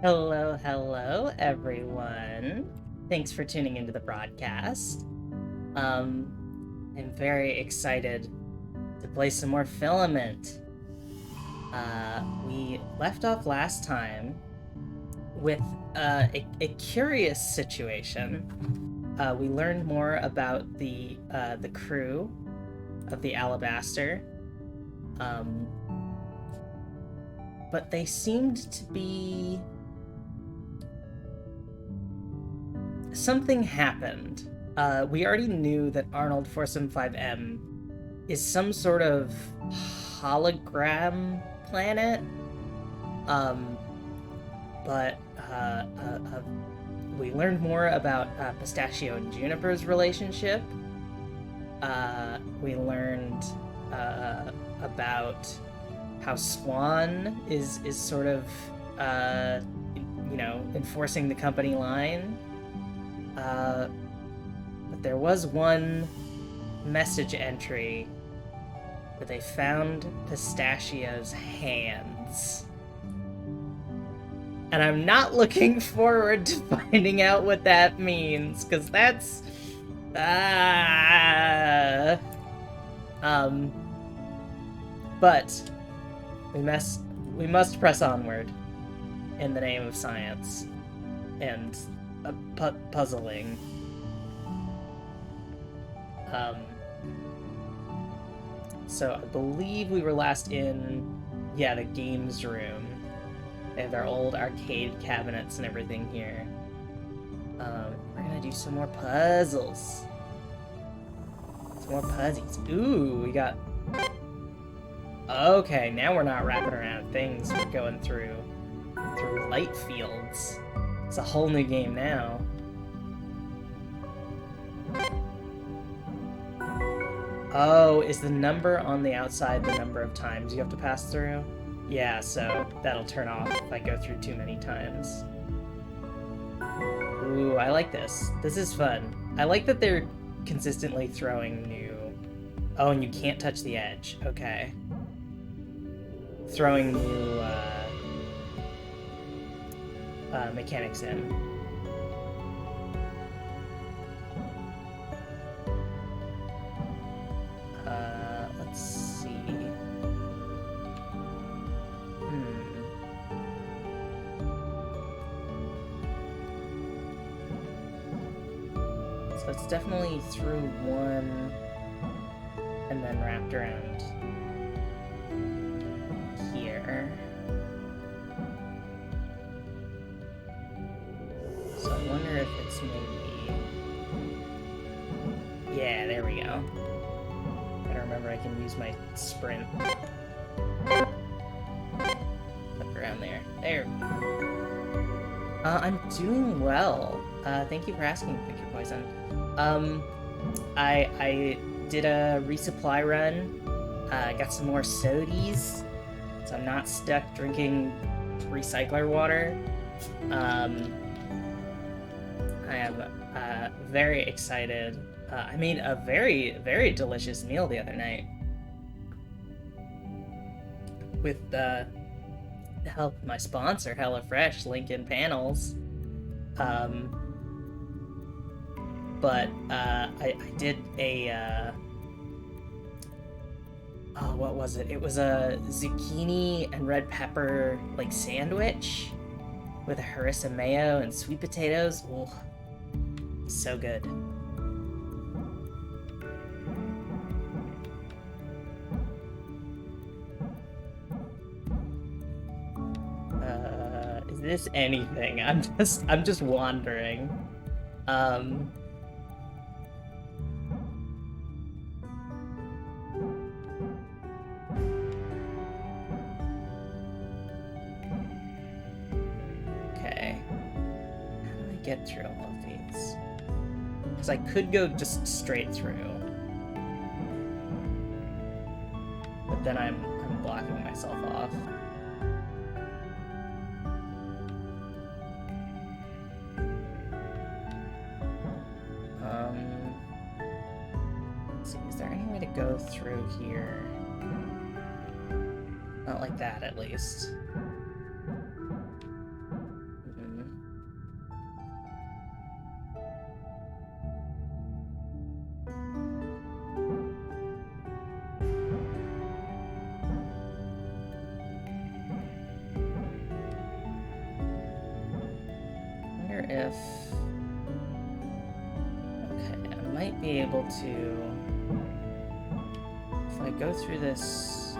Hello, hello, everyone. Thanks for tuning into the broadcast. I'm very excited to play some more Filament. We left off last time with a curious situation. We learned more about the crew of the Alabaster, but they seemed to be... Something happened. We already knew that Arnold 475M is some sort of hologram planet. But we learned more about Pistachio and Juniper's relationship. We learned about how Swan is sort of, enforcing the company line. But there was one message entry where they found Pistachio's hands. And I'm not looking forward to finding out what that means, because that's... But we must press onward in the name of science and puzzling. So I believe we were last in, the games room. They have their old arcade cabinets and everything here. We're gonna do some more puzzles. Some more puzzies. Ooh, we got... Okay, now we're not wrapping around things. We're going through light fields. It's a whole new game now. Oh, is the number on the outside the number of times you have to pass through? Yeah, so that'll turn off if I go through too many times. Ooh, I like this. This is fun. I like that they're consistently throwing new... Oh, and you can't touch the edge. Okay. Throwing new, mechanics in. Let's see. So it's definitely through one and then wrapped around here. So I wonder if it's maybe... Yeah, there we go. Gotta remember I can use my sprint. Look around there. There we go. I'm doing well. Thank you for asking, Pick Your Poison. I did a resupply run. Got some more sodies, so I'm not stuck drinking recycler water. I am very excited. I made a very, very delicious meal the other night with the help of my sponsor, HelloFresh, link in panels. But I did a... oh, what was it? It was a zucchini and red pepper, like, sandwich with a harissa mayo and sweet potatoes. Oh, so good. Is this anything? I'm just wandering. Get through all of these, because I could go just straight through, but then I'm blocking myself off. Let's see, is there any way to go through here? Not like that, at least. if... Okay, I might be able to... If I go through this...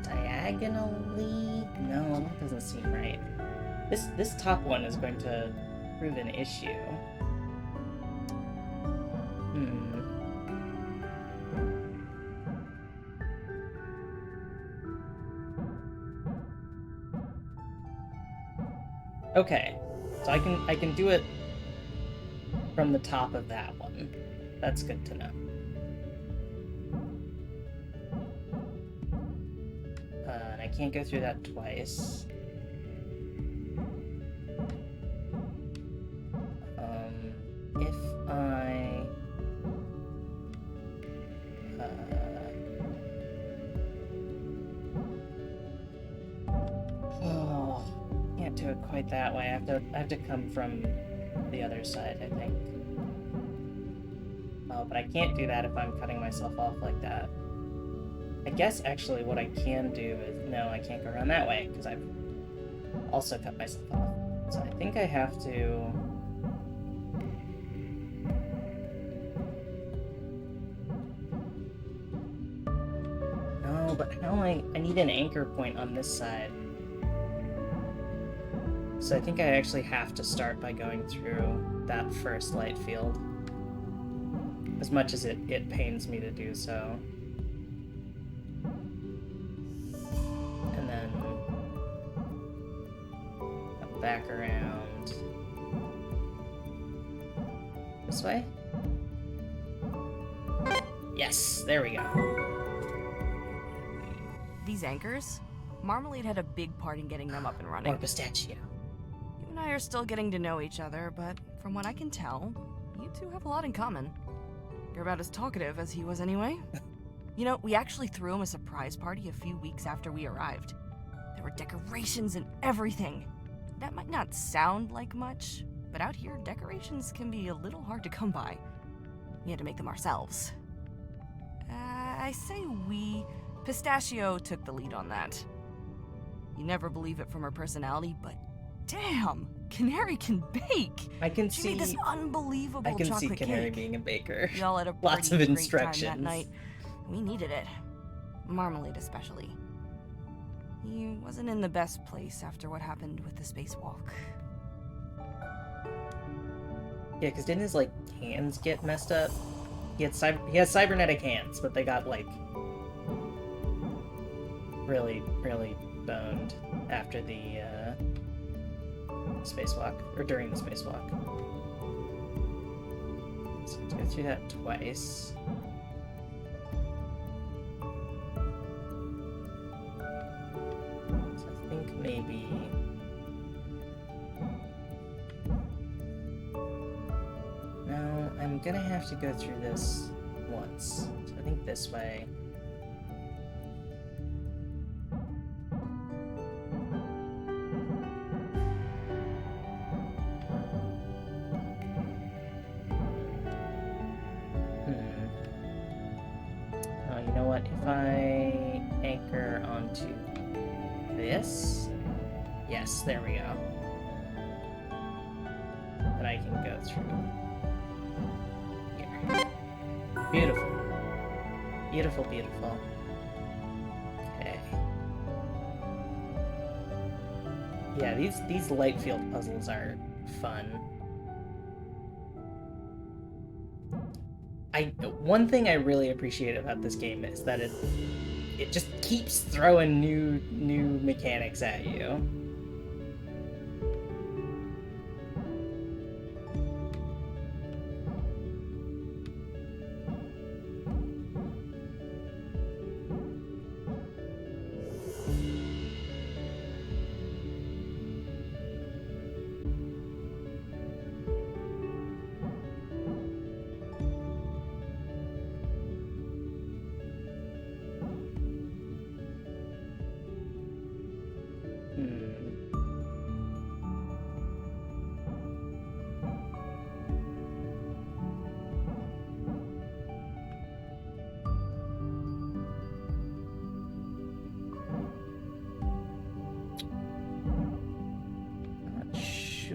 diagonally? No, that doesn't seem right. This top one is going to prove an issue. Okay, so I can do it from the top of that one. That's good to know. And I can't go through that twice. If I... Oh, can't do it quite that way. I have to come from the other side, I think. Oh, but I can't do that if I'm cutting myself off like that. I guess actually what I can do is... No, I can't go around that way, because I've also cut myself off. So I think I have to... No, but how I need an anchor point on this side. So I think I actually have to start by going through that first light field. As much as it pains me to do so. And then back around this way. Yes, there we go. These anchors? Marmalade had a big part in getting them up and running. Or Pistachio. You and I are still getting to know each other, but from what I can tell, you two have a lot in common. You're about as talkative as he was anyway. You know, we actually threw him a surprise party a few weeks after we arrived. There were decorations and everything. That might not sound like much, but out here, decorations can be a little hard to come by. We had to make them ourselves. I say we... Pistachio took the lead on that. You never believe it from her personality, but damn, Canary can bake. I can She see. made this unbelievable chocolate cake. I can see Canary being a baker. We all had a Lots of pretty great instructions time that night. We needed it. Marmalade especially. He wasn't in the best place after what happened with the spacewalk. Yeah, because didn't his like hands get messed up? He has cybernetic hands, but they got like really boned after the spacewalk, or during the spacewalk. So I have to go through that twice. So I think maybe... No, I'm gonna have to go through this once. So I think this way. If I anchor onto this, yes, there we go. Then I can go through here. Beautiful. Beautiful, beautiful. Okay. Yeah, these light field puzzles are fun. One thing I really appreciate about this game is that it just keeps throwing new mechanics at you.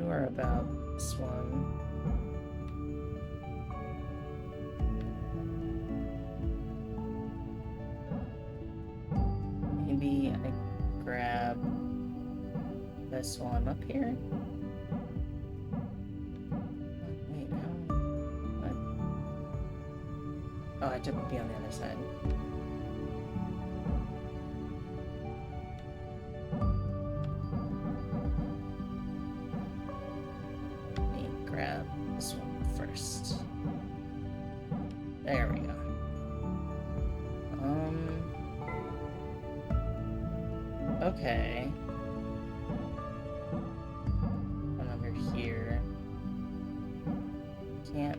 sure about this one. Maybe I grab this one up here? Wait, no. What? Oh, I have to be on the other side. Let me grab this one first. There we go. Okay. One under here. Can't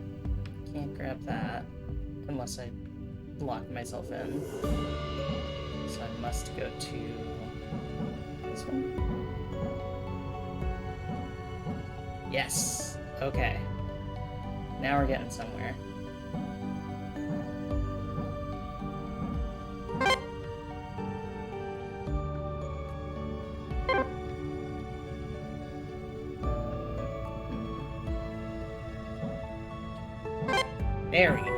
grab that unless I lock myself in. So I must go to this one. Yes. Okay. Now we're getting somewhere. There we go.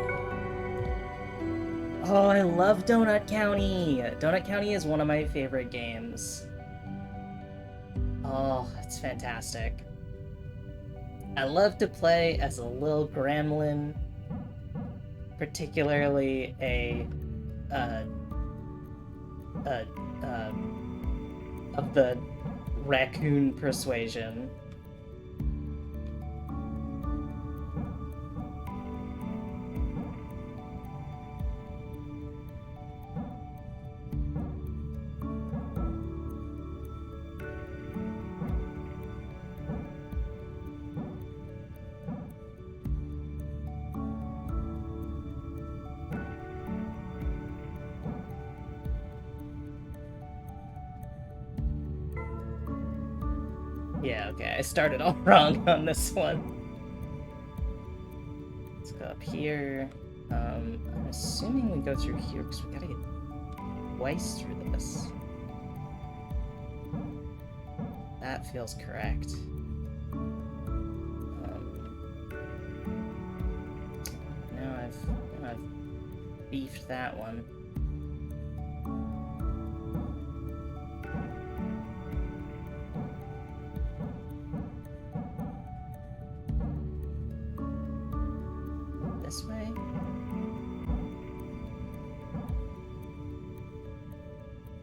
Oh, I love Donut County! Donut County is one of my favorite games. Oh, it's fantastic. I love to play as a little gremlin, particularly of the raccoon persuasion. Yeah, okay, I started all wrong on this one. Let's go up here. I'm assuming we go through here because we gotta get twice through this. That feels correct. Now I've beefed that one. This way?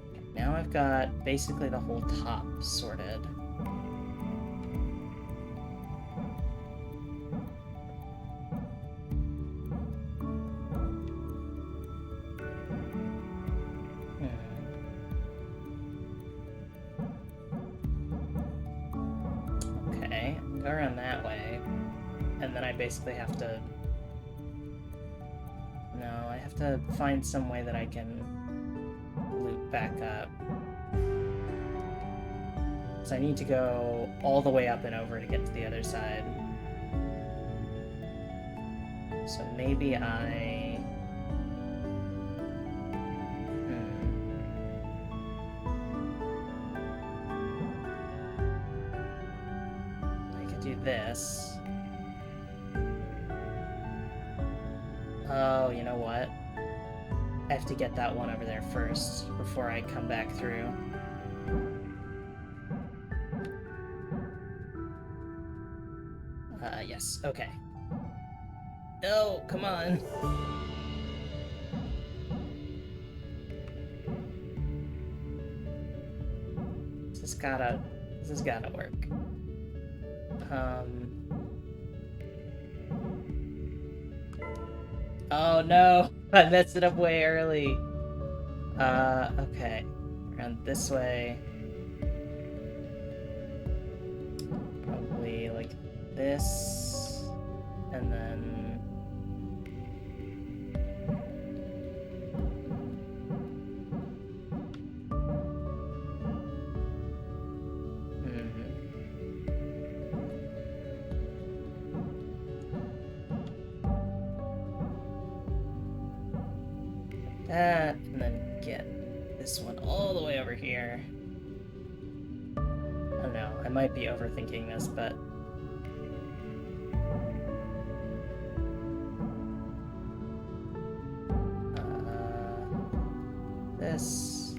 Okay, now I've got basically the whole top sorted. Okay, go around that way, and then I basically have to... No, I have to find some way that I can loop back up. So I need to go all the way up and over to get to the other side. So maybe I... I could do this. Oh, you know what? I have to get that one over there first before I come back through. Yes, okay. No, come on. This has gotta work. Oh no, I messed it up way early. Okay. Around this way. Probably like this, and then... that, and then get this one all the way over here. Oh no, might be overthinking this, but... this...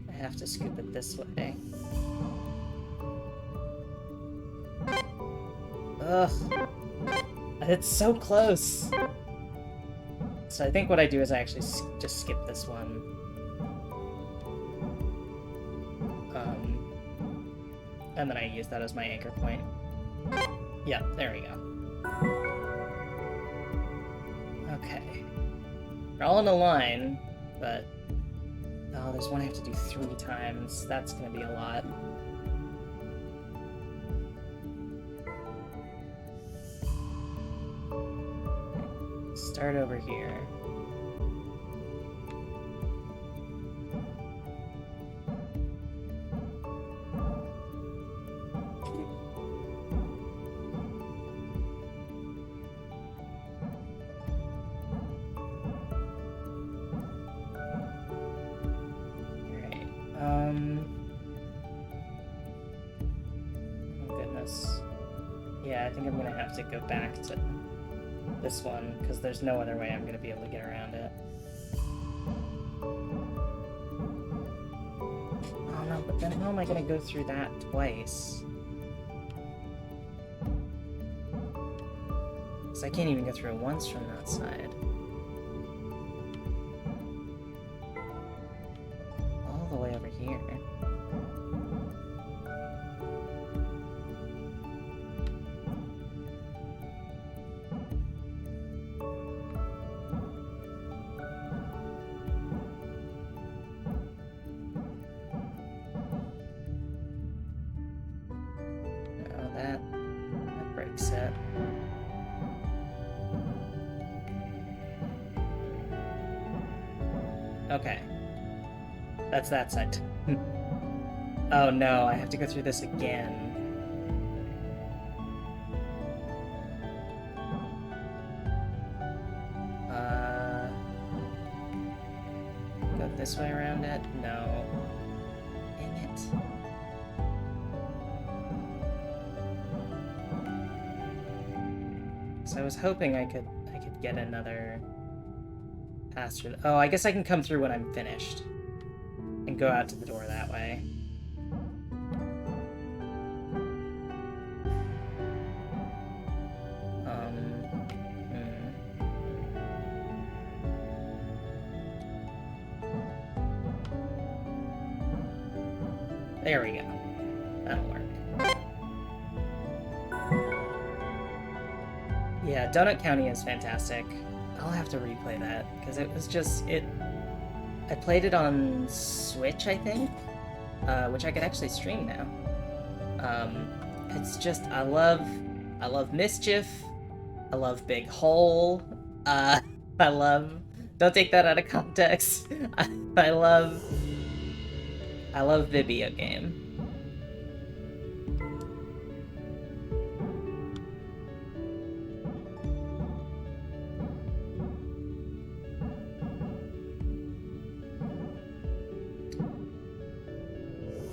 I have to scoop it this way. Ugh. It's so close! So I think what I do is I actually just skip this one. And then I use that as my anchor point. Yeah, there we go. Okay. They're all in a line, but... Oh, there's one I have to do 3 times. That's gonna be a lot. Start over here. Oh goodness. Yeah, I think I'm gonna have to go back to this one, because there's no other way I'm gonna be able to get around it. Oh no, but then how am I gonna go through that twice? Because I can't even go through it once from that side. All the way over here. That breaks it. Okay. That's that side. Oh no, I have to go through this again. Go this way around it? No. Dang it. So I was hoping I could get another pass through. Oh, I guess I can come through when I'm finished and go out to the door that way. There we go. That'll work. Yeah, Donut County is fantastic. I'll have to replay that, because it was just, I played it on Switch, I think, which I could actually stream now. It's just, I love Mischief, I love Big Hole, I love, don't take that out of context, I love Video Game.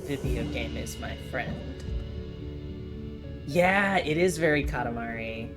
Video Game is my friend. Yeah, it is very Katamari.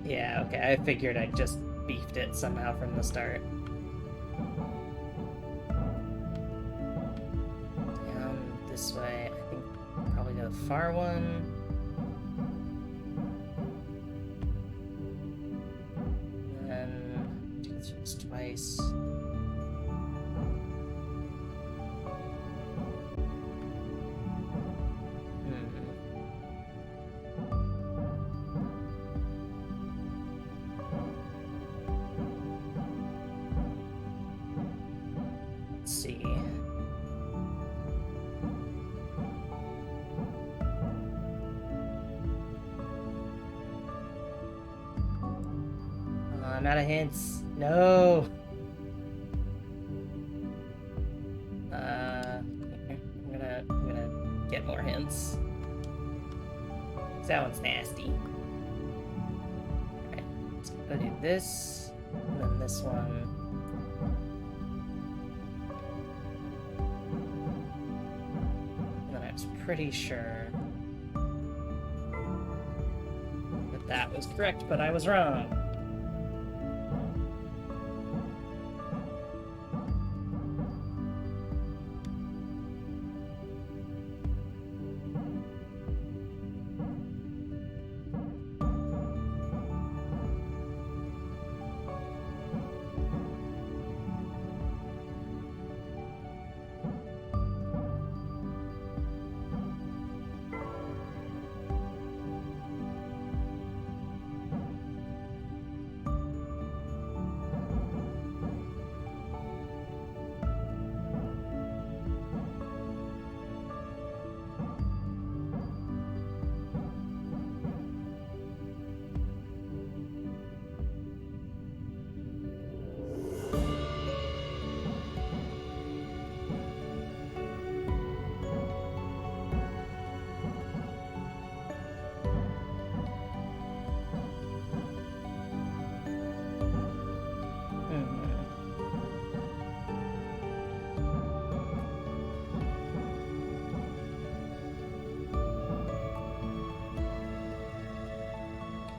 Yeah, okay, I figured I just beefed it somehow from the start. this way. I think probably go the far one. And then do this twice. Let's see. I'm out of hints. No. I'm gonna get more hints. That one's nasty. Alright, so I'm gonna do this, and then this one. And then I was pretty sure that that was correct, but I was wrong.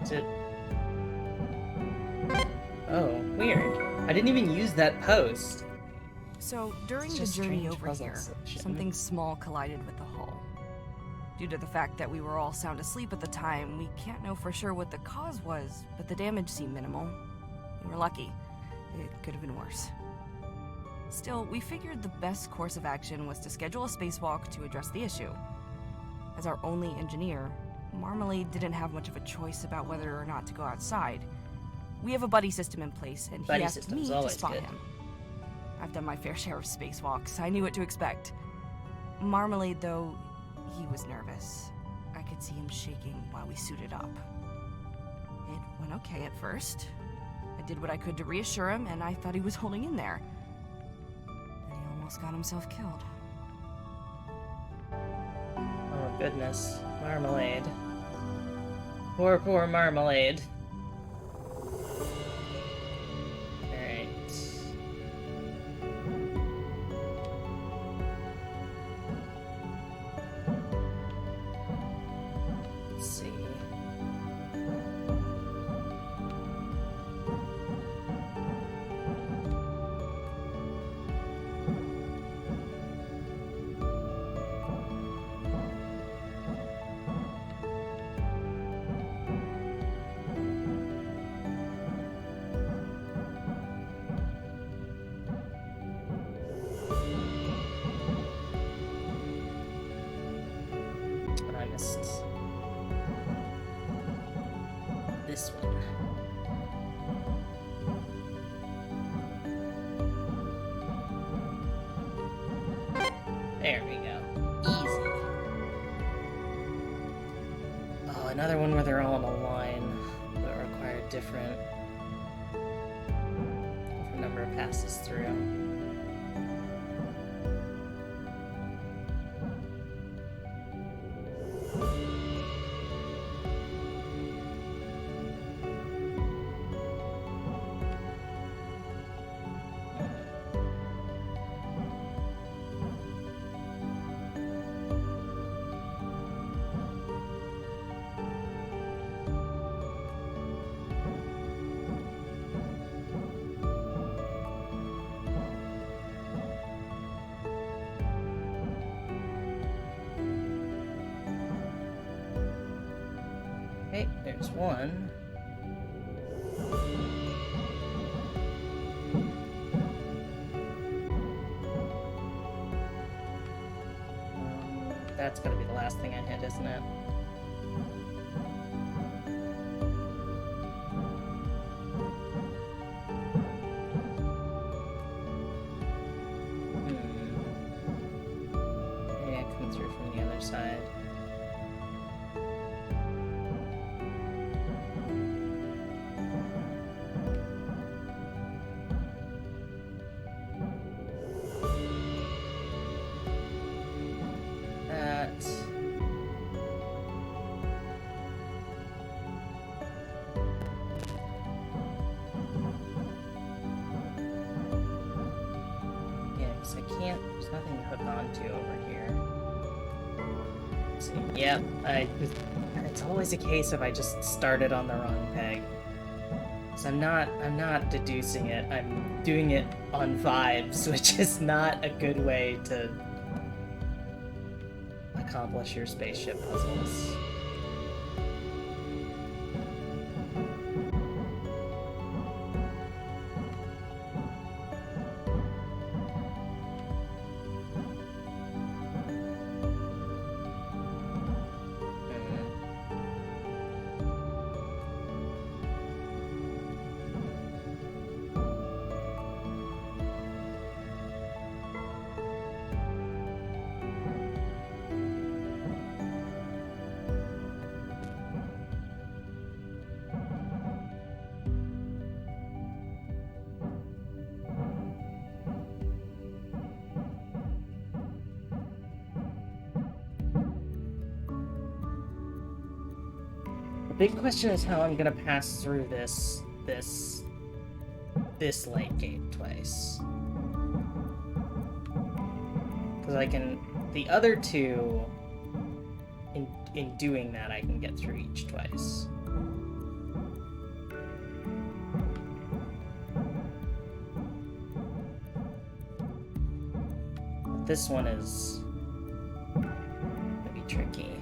Is it? Oh, weird. I didn't even use that post. So, during It's the just journey strange over puzzle here, section. something small collided with the hull. Due to the fact that we were all sound asleep at the time, we can't know for sure what the cause was, but the damage seemed minimal. We were lucky. It could have been worse. Still, we figured the best course of action was to schedule a spacewalk to address the issue. As our only engineer, Marmalade didn't have much of a choice about whether or not to go outside. We have a buddy system in place, and Buddy he asked system's me to always spot good. him. I've done my fair share of spacewalks. I knew what to expect. Marmalade, though, he was nervous. I could see him shaking while we suited up. It went okay at first. I did what I could to reassure him, and I thought he was holding in there. And he almost got himself killed. Oh goodness. Marmalade. Poor Marmalade. Alright. Let's see. I missed this one. There we go. Easy. Oh, another one where they're all on a line, but require different number of passes through. Okay, there's one. That's gonna be the last thing I hit, isn't it? Yeah, come through from the other side. There's nothing to hook onto over here. Let's see. Yep, it's always a case of I just started on the wrong peg. So I'm not deducing it. I'm doing it on vibes, which is not a good way to accomplish your spaceship puzzles. The big question is how I'm gonna pass through this light gate twice. Because I can, the other two, in doing that, I can get through each twice. But this one is gonna be tricky.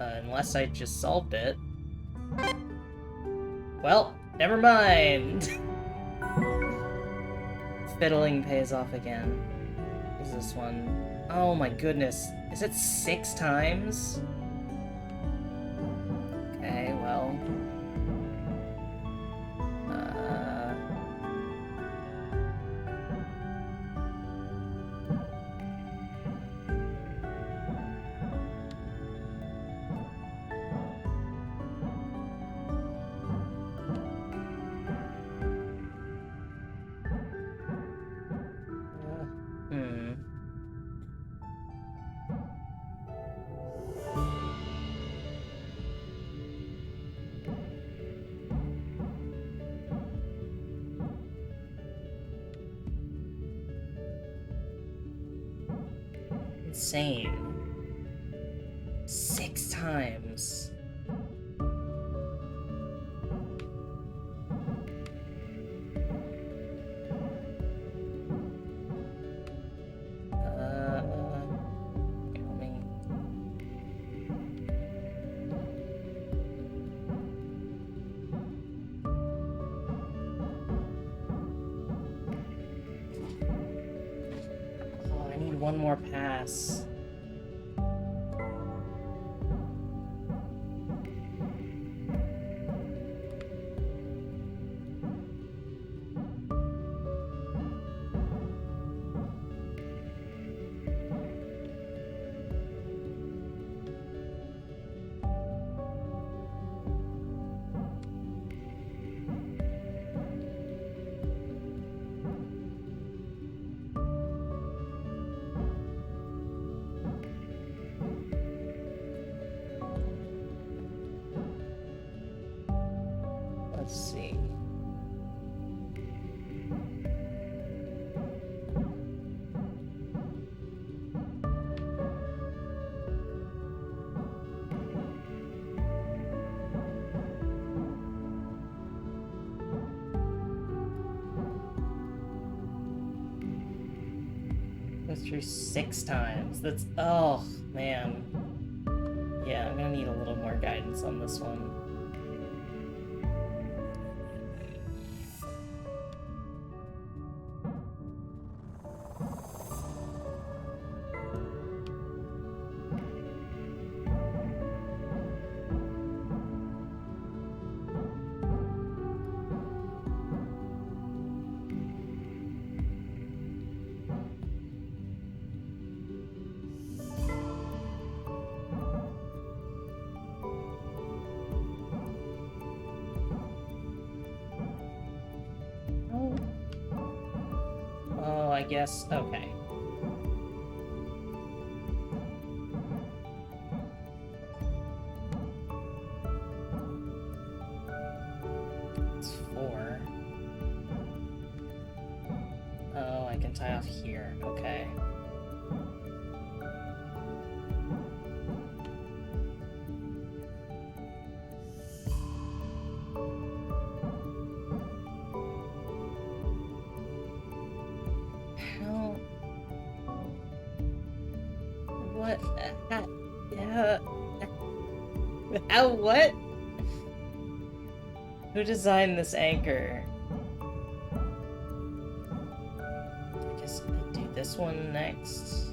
Unless I just solved it. Well, never mind! Fiddling pays off again. Is this one? Oh my goodness. Is it 6 times? Okay, well. Insane. 6 times. One more pass. Let's see. Go through 6 times. That's, oh man. Yeah, I'm gonna need a little more guidance on this one. Oh, I guess, okay. It's 4. Oh, I can tie off here, okay. What? How? What? Who designed this anchor? I guess I do this one next.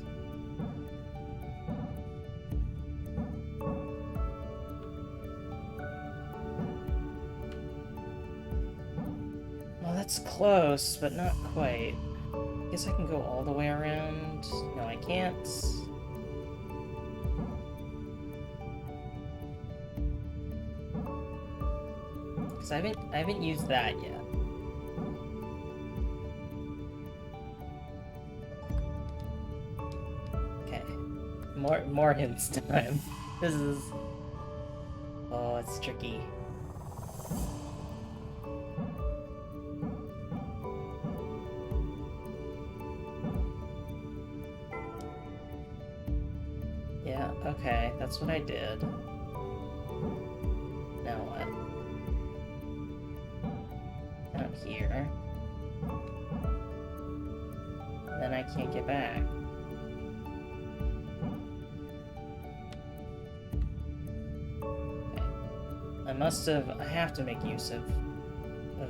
Well, that's close, but not quite. I guess I can go all the way around. No, I can't. Because I haven't used that yet. Okay. More hints time. This is... Oh, it's tricky. Yeah, okay, that's what I did. Now what? Down here. Then I can't get back. Okay. I have to make use of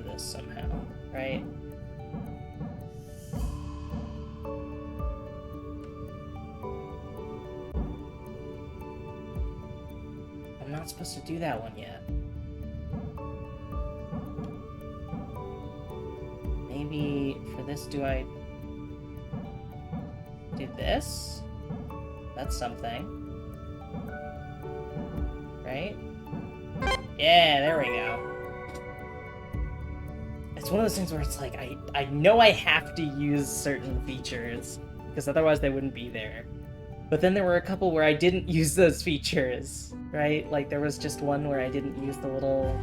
this somehow, right? I'm not supposed to do that one yet. Maybe for this, do I do this? That's something. Right? Yeah, there we go. It's one of those things where it's like, I know I have to use certain features, because otherwise they wouldn't be there. But then there were a couple where I didn't use those features, right? Like there was just one where I didn't use the little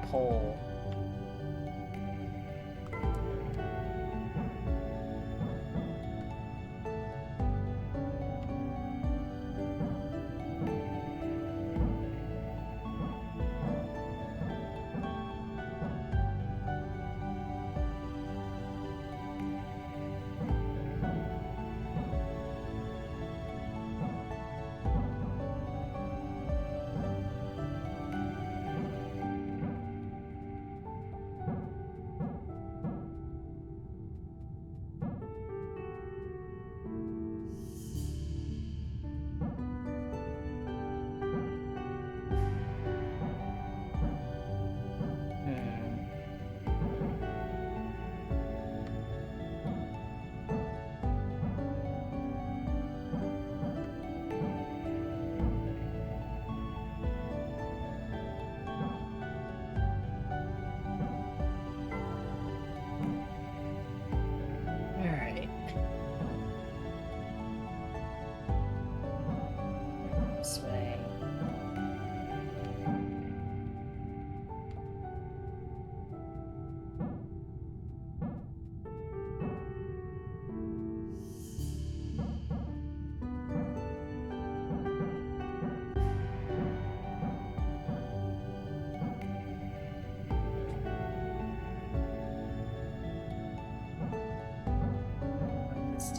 pole.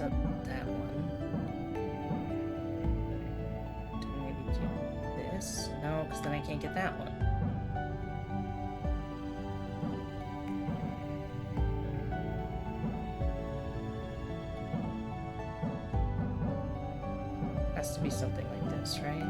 That one. Maybe do because then I can't get that one. Has to be something like this, right?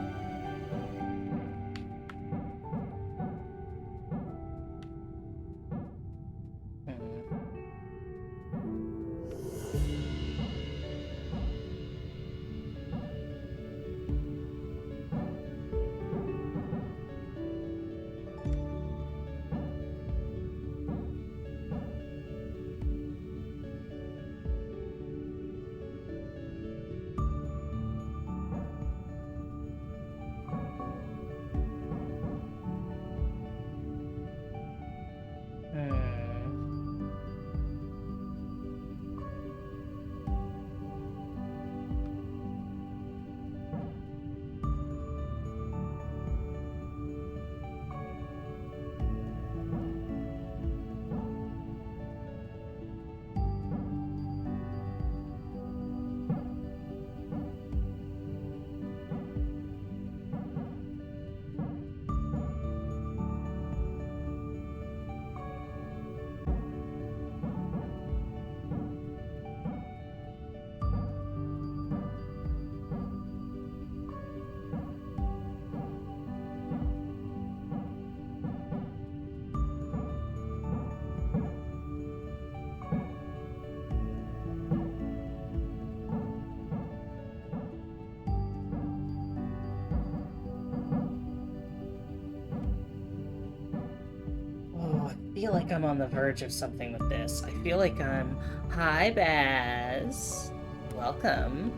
I feel like I'm on the verge of something with this. I feel like I'm... Hi, Baz. Welcome.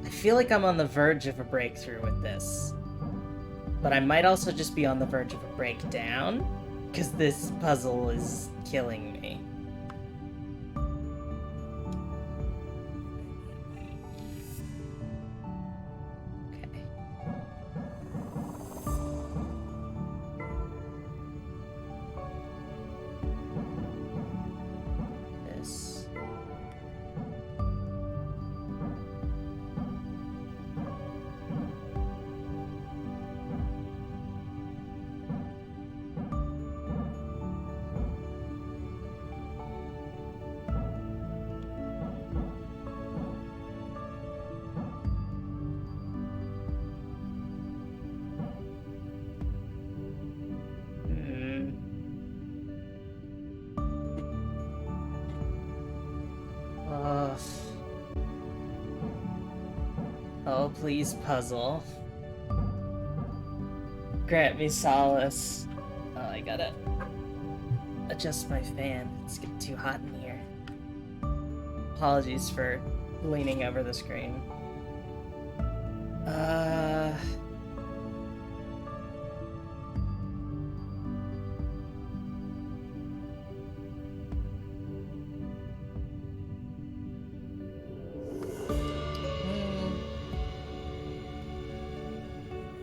I feel like I'm on the verge of a breakthrough with this. But I might also just be on the verge of a breakdown, because this puzzle is killing me. Oh, please, puzzle. Grant me solace. Oh, I gotta adjust my fan. It's getting too hot in here. Apologies for leaning over the screen.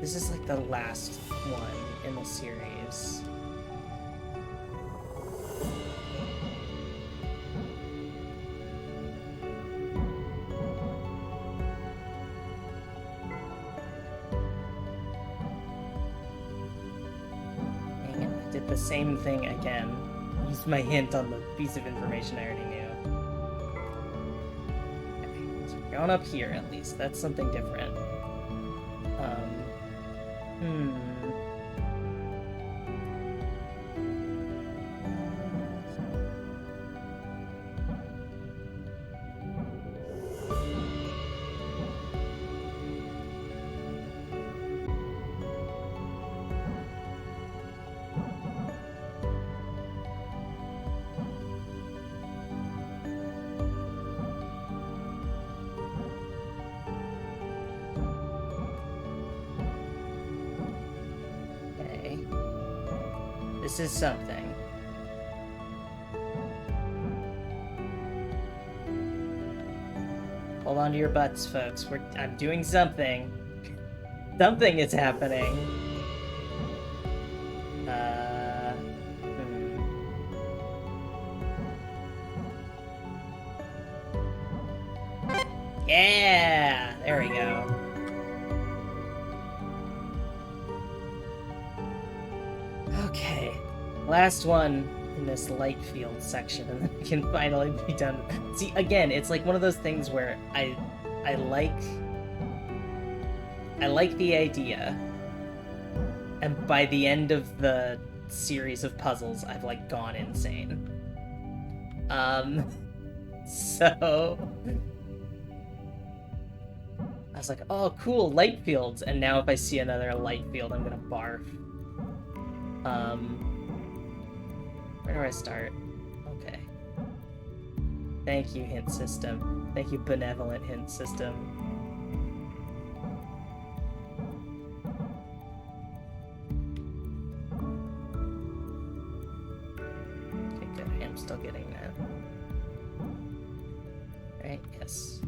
This is like the last one in the series. Dang it, I did the same thing again. Used my hint on the piece of information I already knew. Okay, so we're going up here at least. That's something different. This is something. Hold on to your butts, folks. I'm doing something. Something is happening. Yeah! There we go. Last one in this light field section, and then we can finally be done. See, again, it's like one of those things where I like the idea, and by the end of the series of puzzles, I've like gone insane. So I was like, oh, cool, light fields, and now if I see another light field, I'm gonna barf. Where do I start? Okay. Thank you, hint system. Thank you, benevolent hint system. Okay, good. I am still getting that. Right? Yes.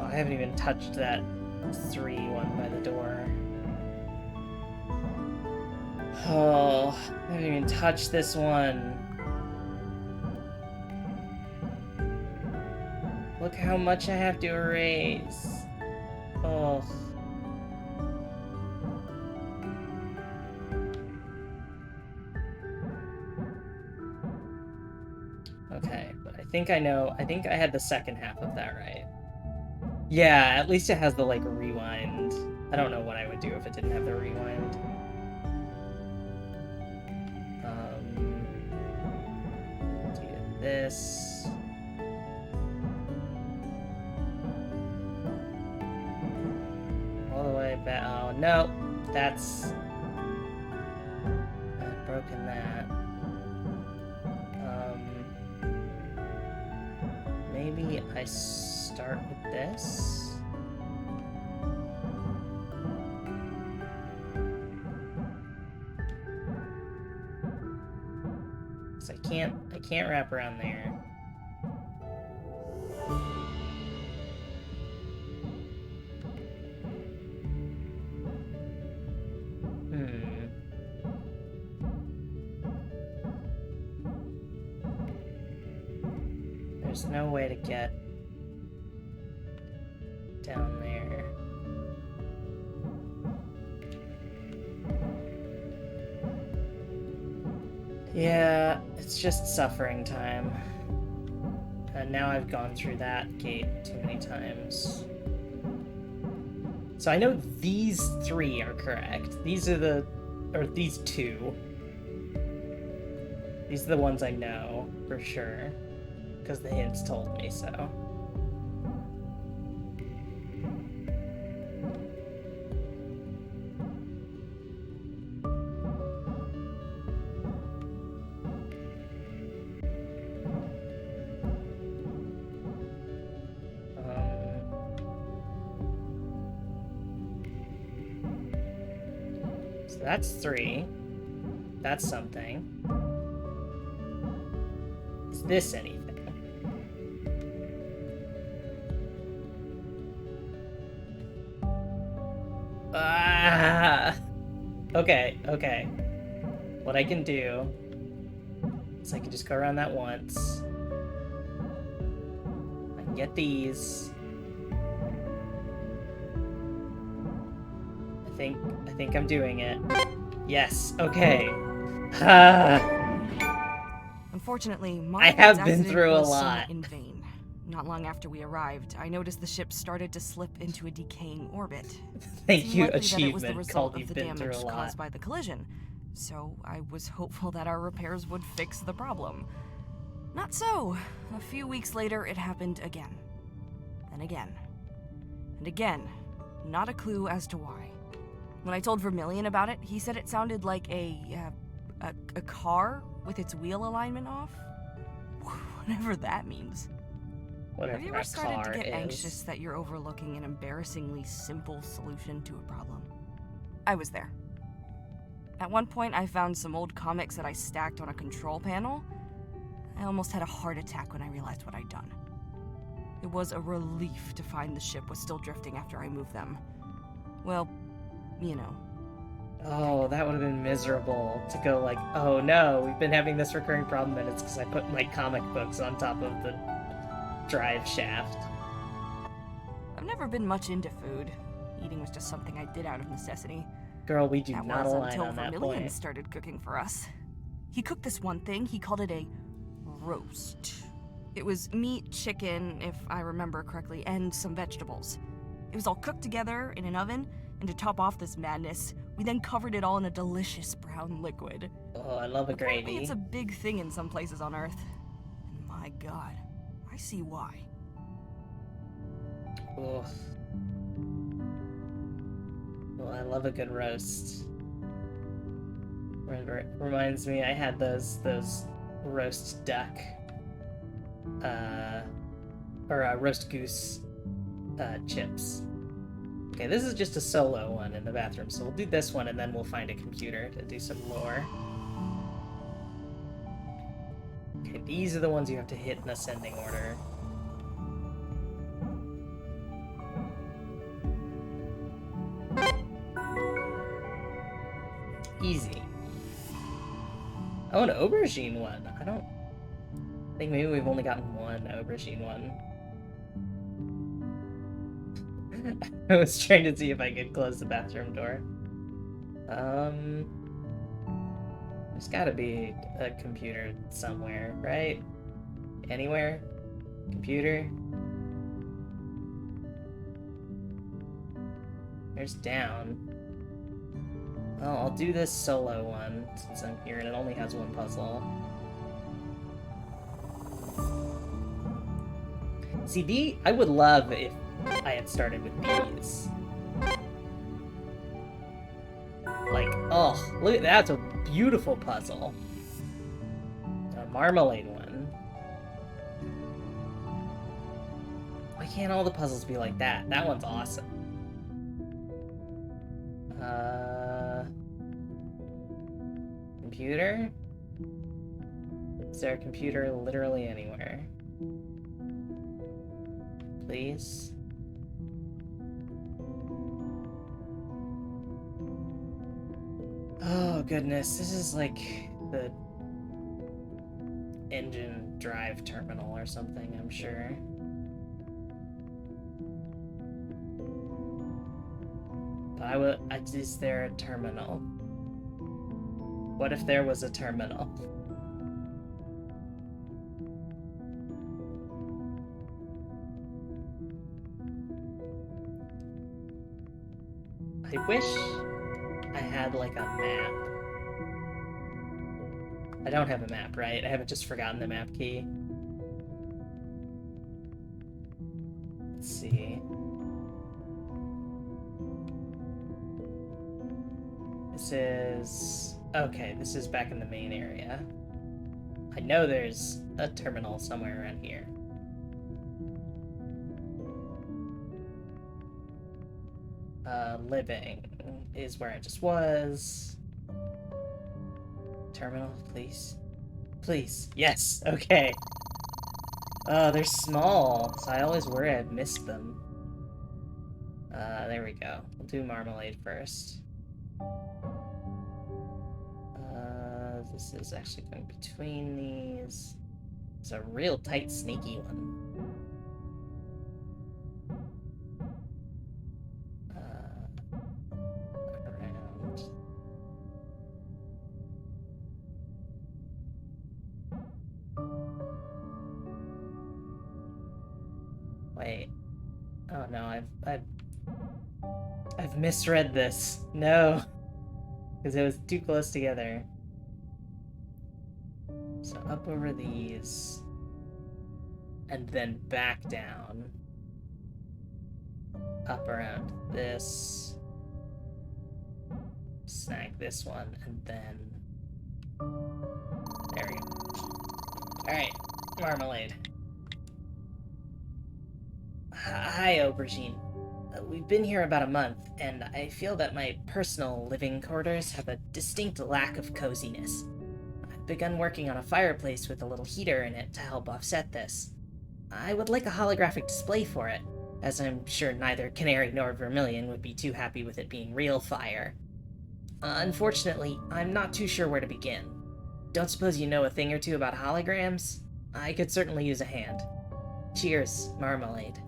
I haven't even touched that 3 one by the door. Oh, I haven't even touched this one. Look how much I have to erase. Oh. Okay, but I think I know. I think I had the second half of that right. Yeah, at least it has the, like, rewind. I don't know what I would do if it didn't have the rewind. Do this. All the way back. Oh, no. That's... I've broken that. Maybe I start with this. So I can't wrap around there. There's no way to get down there. Yeah, it's just suffering time. And now I've gone through that gate too many times. So I know these 3 are correct. These are these 2. These are the ones I know for sure, because the hints told me so. So that's 3. That's something. Is this anything? Ah! Okay. What I can do is I can just go around that once. I can get these. I think I'm doing it. Yes, okay. Unfortunately, I have been through a lot. In vain. Not long after we arrived, I noticed the ship started to slip into a decaying orbit. Thank you, that it was the achievement, result called of you've the been through a damage lot. caused by the collision, so I was hopeful that our repairs would fix the problem. Not so. A few weeks later, it happened again. And again. And again. Not a clue as to why. When I told Vermilion about it, he said it sounded like a car with its wheel alignment off. Whatever that means. Whatever Have you ever started to get is. anxious that you're overlooking an embarrassingly simple solution to a problem? I was there. At one point, I found some old comics that I stacked on a control panel. I almost had a heart attack when I realized what I'd done. It was a relief to find the ship was still drifting after I moved them. Well, you know. Oh, that would have been miserable to go like, oh no, we've been having this recurring problem and it's because I put my comic books on top of the drive shaft. I've never been much into food. Eating was just something I did out of necessity. Girl, we do That not was align until on that Vermilion point. started cooking for us. He cooked this one thing, he called it a roast. It was meat, chicken, if I remember correctly, and some vegetables. It was all cooked together in an oven, and to top off this madness, we then covered it all in a delicious brown liquid. Oh, I love a Apparently gravy. it's a big thing in some places on Earth. And my god, I see why. Ugh. Well, I love a good roast. Reminds me, I had those roast duck, or roast goose chips. Okay, this is just a solo one in the bathroom, so we'll do this one and then we'll find a computer to do some lore. Okay, these are the ones you have to hit in ascending order. Easy. Oh, an aubergine one. I don't think maybe we've only gotten one aubergine one. I was trying to see if I could close the bathroom door. There's gotta be a computer somewhere, right? Anywhere? Computer? There's down. Well, I'll do this solo one since I'm here and it only has one puzzle. See, I would love if I had started with these. Like, oh, look, that's a beautiful puzzle. A marmalade one. Why can't all the puzzles be like that? That one's awesome. Computer? Is there a computer literally anywhere? Please? Oh goodness, this is like the engine drive terminal or something, I'm sure. But is there a terminal? What if there was a terminal? I wish I had like a map. I don't have a map, right? I haven't just forgotten the map key. Let's see. This is... okay, this is back in the main area. I know there's a terminal somewhere around here. Living is where I just was. Terminal, please. Please. Yes, okay. Oh, they're small, so I always worry I've missed them. There we go. We'll do marmalade first. This is actually going between these. It's a real tight, sneaky one. Around. Wait. Oh no, I've misread this. No. Because it was too close together. So up over these, and then back down, up around this, snag this one, and then, there we go. Alright, marmalade. Hi, Aubergine. We've been here about a month, and I feel that my personal living quarters have a distinct lack of coziness. Begun working on a fireplace with a little heater in it to help offset this. I would like a holographic display for it, as I'm sure neither Canary nor Vermilion would be too happy with it being real fire. Unfortunately, I'm not too sure where to begin. Don't suppose you know a thing or two about holograms? I could certainly use a hand. Cheers, Marmalade.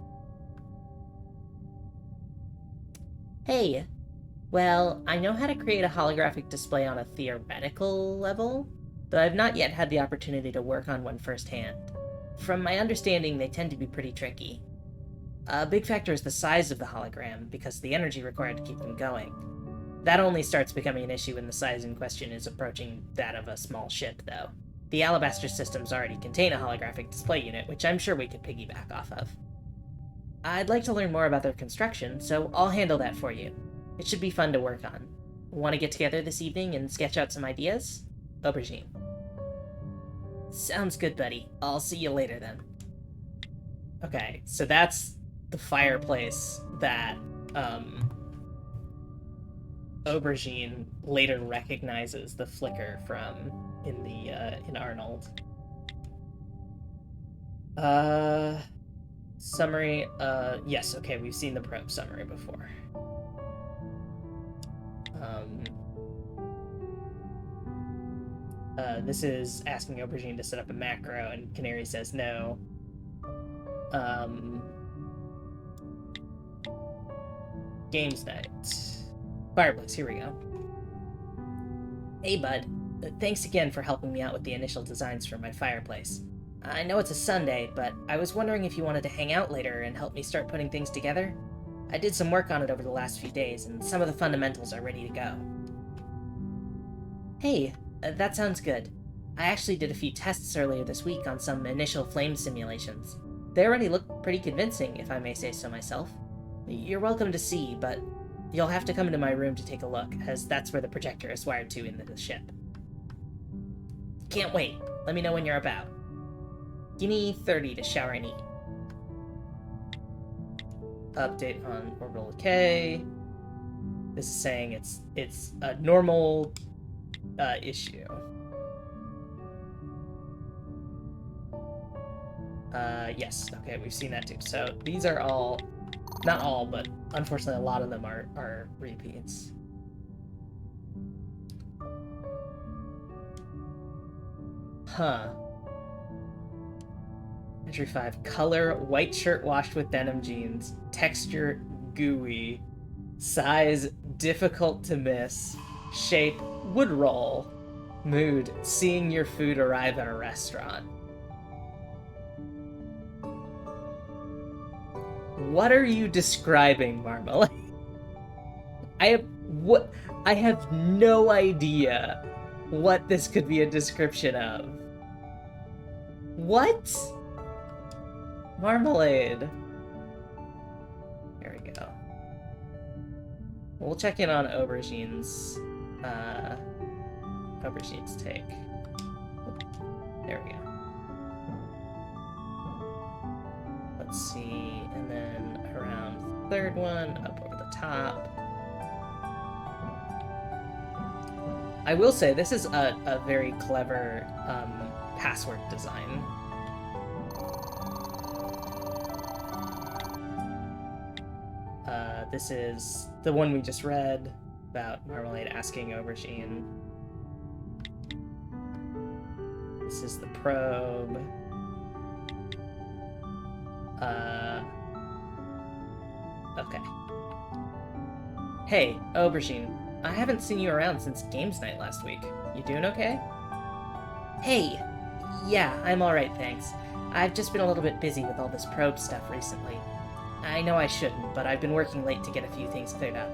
Hey, well, I know how to create a holographic display on a theoretical level, though I've not yet had the opportunity to work on one firsthand. From my understanding, they tend to be pretty tricky. A big factor is the size of the hologram, because the energy required to keep them going. That only starts becoming an issue when the size in question is approaching that of a small ship, though. The Alabaster systems already contain a holographic display unit, which I'm sure we could piggyback off of. I'd like to learn more about their construction, so I'll handle that for you. It should be fun to work on. Want to get together this evening and sketch out some ideas? Aubergine. Sounds good, buddy. I'll see you later, then. Okay, so that's the fireplace that, Aubergine later recognizes the flicker from in Arnold. Summary, yes, okay, we've seen the probe summary before. This is asking Aubergine to set up a macro, and Canary says no. Games night. Fireplace, here we go. Hey, bud. Thanks again for helping me out with the initial designs for my fireplace. I know it's a Sunday, but I was wondering if you wanted to hang out later and help me start putting things together. I did some work on it over the last few days, and some of the fundamentals are ready to go. Hey, that sounds good. I actually did a few tests earlier this week on some initial flame simulations. They already look pretty convincing, if I may say so myself. You're welcome to see, but you'll have to come into my room to take a look, as that's where the projector is wired to in the ship. Can't wait. Let me know when you're about. Give me 30 to shower and eat. Update on orbital decay. This is saying it's a normal issue. Yes, okay, we've seen that too. So these are all, not all, but unfortunately a lot of them are repeats. Huh. Entry 5. Color, white shirt washed with denim jeans. Texture, gooey. Size, difficult to miss. Shape, wood roll. Mood, seeing your food arrive at a restaurant. What are you describing, Marmalade? I have no idea what this could be a description of. What? Marmalade. Here we go. We'll check in on Aubergine's take. There we go. Let's see, and then around the third one, up over the top. I will say, this is a very clever password design. This is the one we just read about Marmalade asking Aubergine. This is the probe. Okay. Hey, Aubergine. I haven't seen you around since games night last week. You doing okay? Hey! Yeah, I'm alright, thanks. I've just been a little bit busy with all this probe stuff recently. I know I shouldn't, but I've been working late to get a few things cleared up.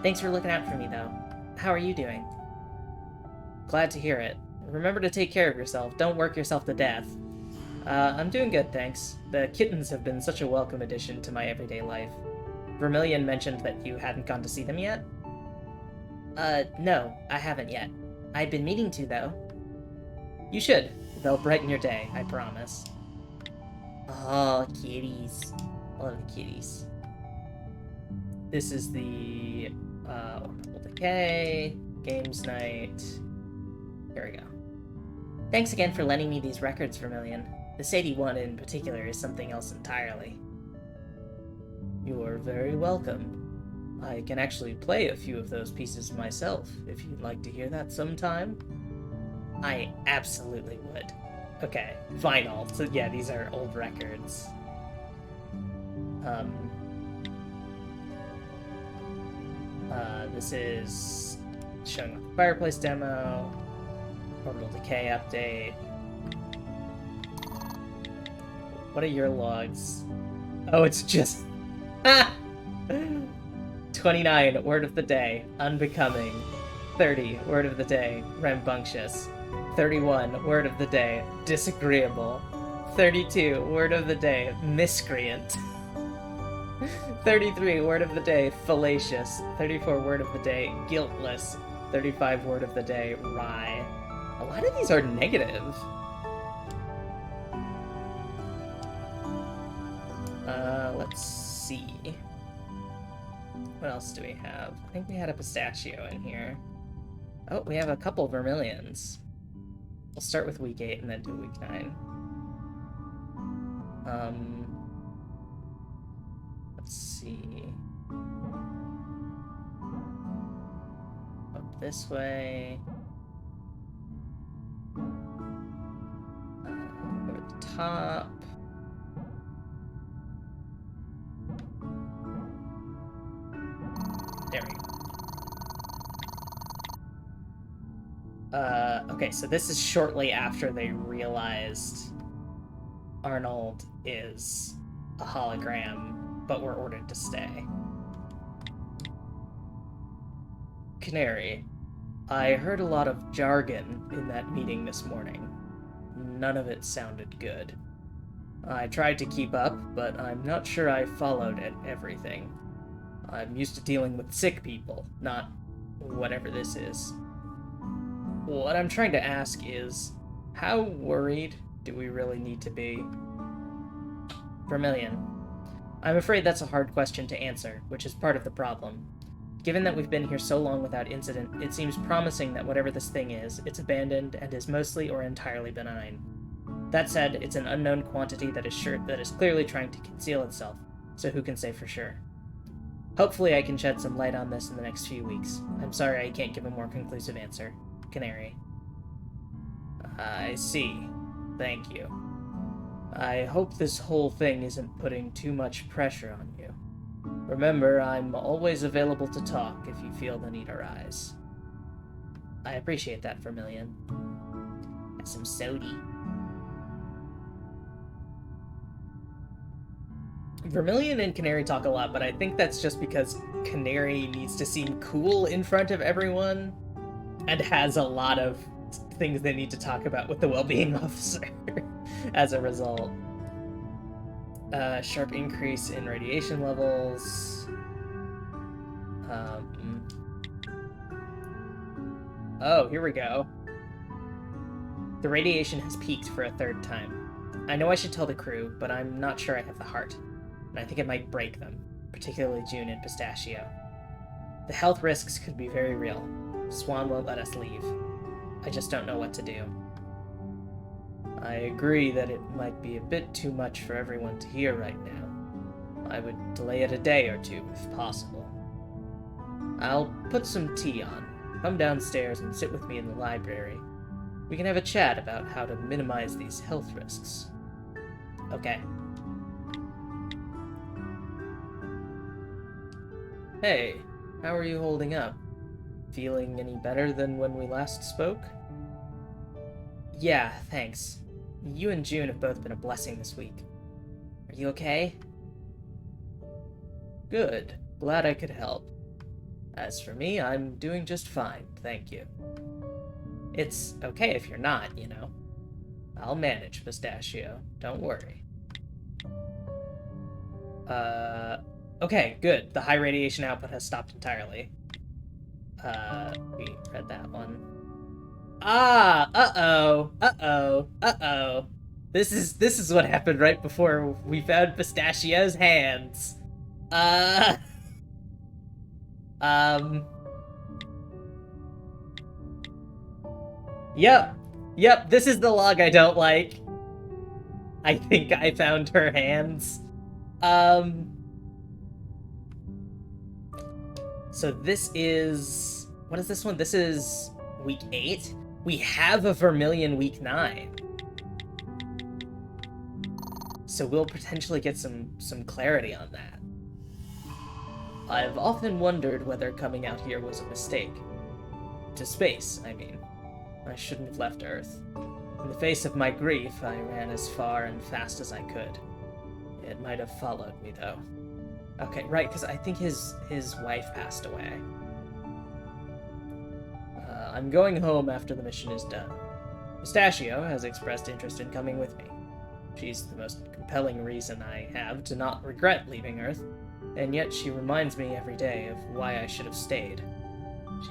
Thanks for looking out for me, though. How are you doing? Glad to hear it. Remember to take care of yourself. Don't work yourself to death. I'm doing good, thanks. The kittens have been such a welcome addition to my everyday life. Vermilion mentioned that you hadn't gone to see them yet? No, I haven't yet. I've been meaning to, though. You should. They'll brighten your day, I promise. Oh, kitties. I love the kitties. This is the, Orbital Decay, Games Night. Here we go. Thanks again for lending me these records, Vermilion. The Sadie one in particular is something else entirely. You're very welcome. I can actually play a few of those pieces myself, if you'd like to hear that sometime. I absolutely would. Okay, vinyl. So yeah, these are old records. This is showing off the fireplace demo, orbital decay update. What are your logs? Oh, it's just 29, word of the day, unbecoming. 30, word of the day, rambunctious. 31, word of the day, disagreeable. 32, word of the day, miscreant. 33, word of the day, fallacious. 34, word of the day, guiltless. 35, word of the day, wry. A lot of these are negative. Let's see. What else do we have? I think we had a pistachio in here. Oh, we have a couple vermilions. We'll start with week 8 and then do week 9. Let's see. Up this way. Over the top. There we go. Okay, so this is shortly after they realized Arnold is a hologram, but were ordered to stay. Canary, I heard a lot of jargon in that meeting this morning. None of it sounded good. I tried to keep up, but I'm not sure I followed everything. I'm used to dealing with sick people, not whatever this is. What I'm trying to ask is, how worried do we really need to be? Vermilion, I'm afraid that's a hard question to answer, which is part of the problem. Given that we've been here so long without incident, it seems promising that whatever this thing is, it's abandoned and is mostly or entirely benign. That said, it's an unknown quantity that is clearly trying to conceal itself, so who can say for sure? Hopefully I can shed some light on this in the next few weeks. I'm sorry I can't give a more conclusive answer. Canary. I see. Thank you. I hope this whole thing isn't putting too much pressure on you. Remember, I'm always available to talk if you feel the need arise. I appreciate that, Vermilion. Have some sody. Vermilion and Canary talk a lot, but I think that's just because Canary needs to seem cool in front of everyone and has a lot of things they need to talk about with the well-being officer as a result. Sharp increase in radiation levels. Oh, here we go. The radiation has peaked for a third time. I know I should tell the crew, but I'm not sure I have the heart. And I think it might break them, particularly June and Pistachio. The health risks could be very real. Swan won't let us leave. I just don't know what to do. I agree that it might be a bit too much for everyone to hear right now. I would delay it a day or two, if possible. I'll put some tea on. Come downstairs and sit with me in the library. We can have a chat about how to minimize these health risks. Okay. Hey, how are you holding up? Feeling any better than when we last spoke? Yeah, thanks. You and June have both been a blessing this week. Are you okay? Good. Glad I could help. As for me, I'm doing just fine, thank you. It's okay if you're not, you know. I'll manage, Pistachio. Don't worry. Okay, good. The high radiation output has stopped entirely. We read that one. Ah! Uh-oh! Uh-oh! Uh-oh! This is what happened right before we found Pistachio's hands. Yep. Yep, this is the log I don't like. I think I found her hands. So this is... What is this one? This is week 8? We have a Vermilion week 9. So we'll potentially get some clarity on that. I've often wondered whether coming out here was a mistake. To space, I mean. I shouldn't have left Earth. In the face of my grief, I ran as far and fast as I could. It might have followed me, though. Okay, right, because I think his wife passed away. I'm going home after the mission is done. Pistachio has expressed interest in coming with me. She's the most compelling reason I have to not regret leaving Earth, and yet she reminds me every day of why I should have stayed.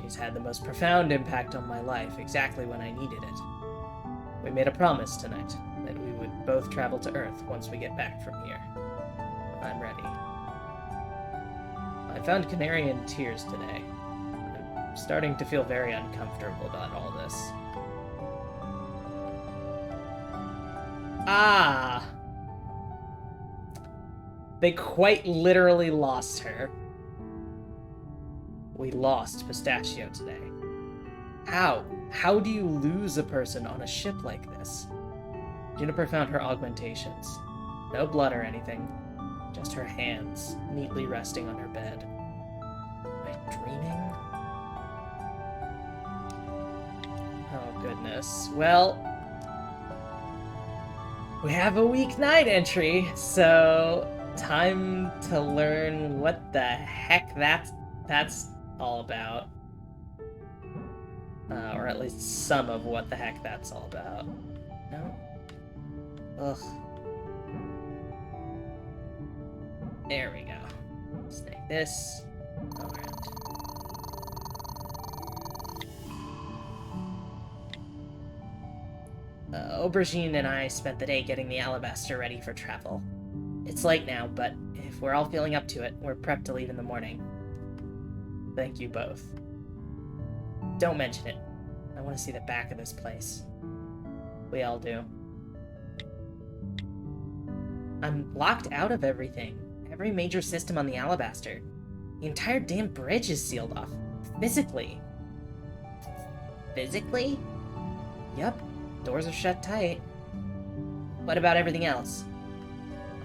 She's had the most profound impact on my life exactly when I needed it. We made a promise tonight that we would both travel to Earth once we get back from here. I'm ready. I found Canary in tears today. I'm starting to feel very uncomfortable about all this. Ah! They quite literally lost her. We lost Pistachio today. How? How do you lose a person on a ship like this? Juniper found her augmentations. No blood or anything. Just her hands, neatly resting on her bed. Am I dreaming? Oh, goodness. Well, we have a week 9 entry, so time to learn what the heck that's all about. Or at least some of what the heck that's all about. No? Ugh. There we go. Snake this. All around. Aubergine and I spent the day getting the alabaster ready for travel. It's late now, but if we're all feeling up to it, we're prepped to leave in the morning. Thank you both. Don't mention it. I want to see the back of this place. We all do. I'm locked out of everything. Every major system on the alabaster. The entire damn bridge is sealed off. Physically. Physically? Yup. Doors are shut tight. What about everything else?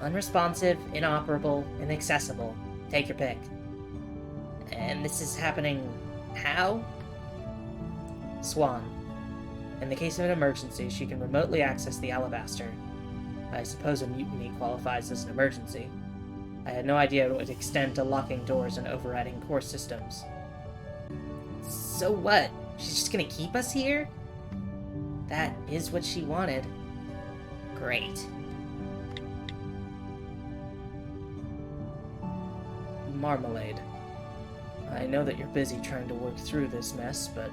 Unresponsive, inoperable, inaccessible. Take your pick. And this is happening... how? Swan. In the case of an emergency, she can remotely access the alabaster. I suppose a mutiny qualifies as an emergency. I had no idea it would extend to locking doors and overriding core systems. So what? She's just gonna keep us here? That is what she wanted. Great. Marmalade. I know that you're busy trying to work through this mess, but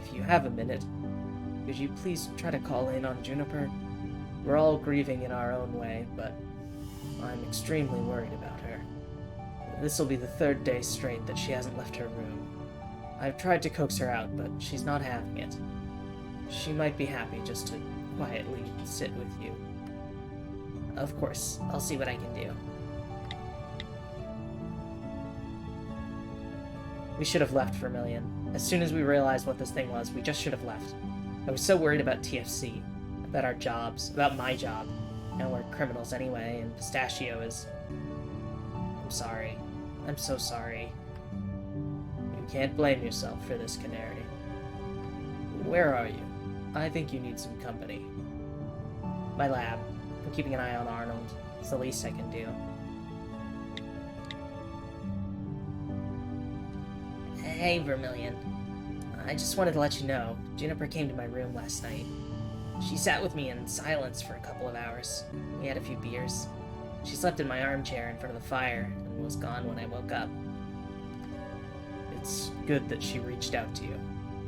if you have a minute, could you please try to call in on Juniper? We're all grieving in our own way, but I'm extremely worried about her. This will be the 3rd day straight that she hasn't left her room. I've tried to coax her out, but she's not having it. She might be happy just to quietly sit with you. Of course, I'll see what I can do. We should have left Vermilion. As soon as we realized what this thing was, we just should have left. I was so worried about TFC, about our jobs, about my job. Now we're criminals anyway, and Pistachio is... I'm sorry. I'm so sorry. You can't blame yourself for this, Canary. Where are you? I think you need some company. My lab. I'm keeping an eye on Arnold. It's the least I can do. Hey, Vermilion. I just wanted to let you know, Juniper came to my room last night. She sat with me in silence for a couple of hours. We had a few beers. She slept in my armchair in front of the fire and was gone when I woke up. It's good that she reached out to you.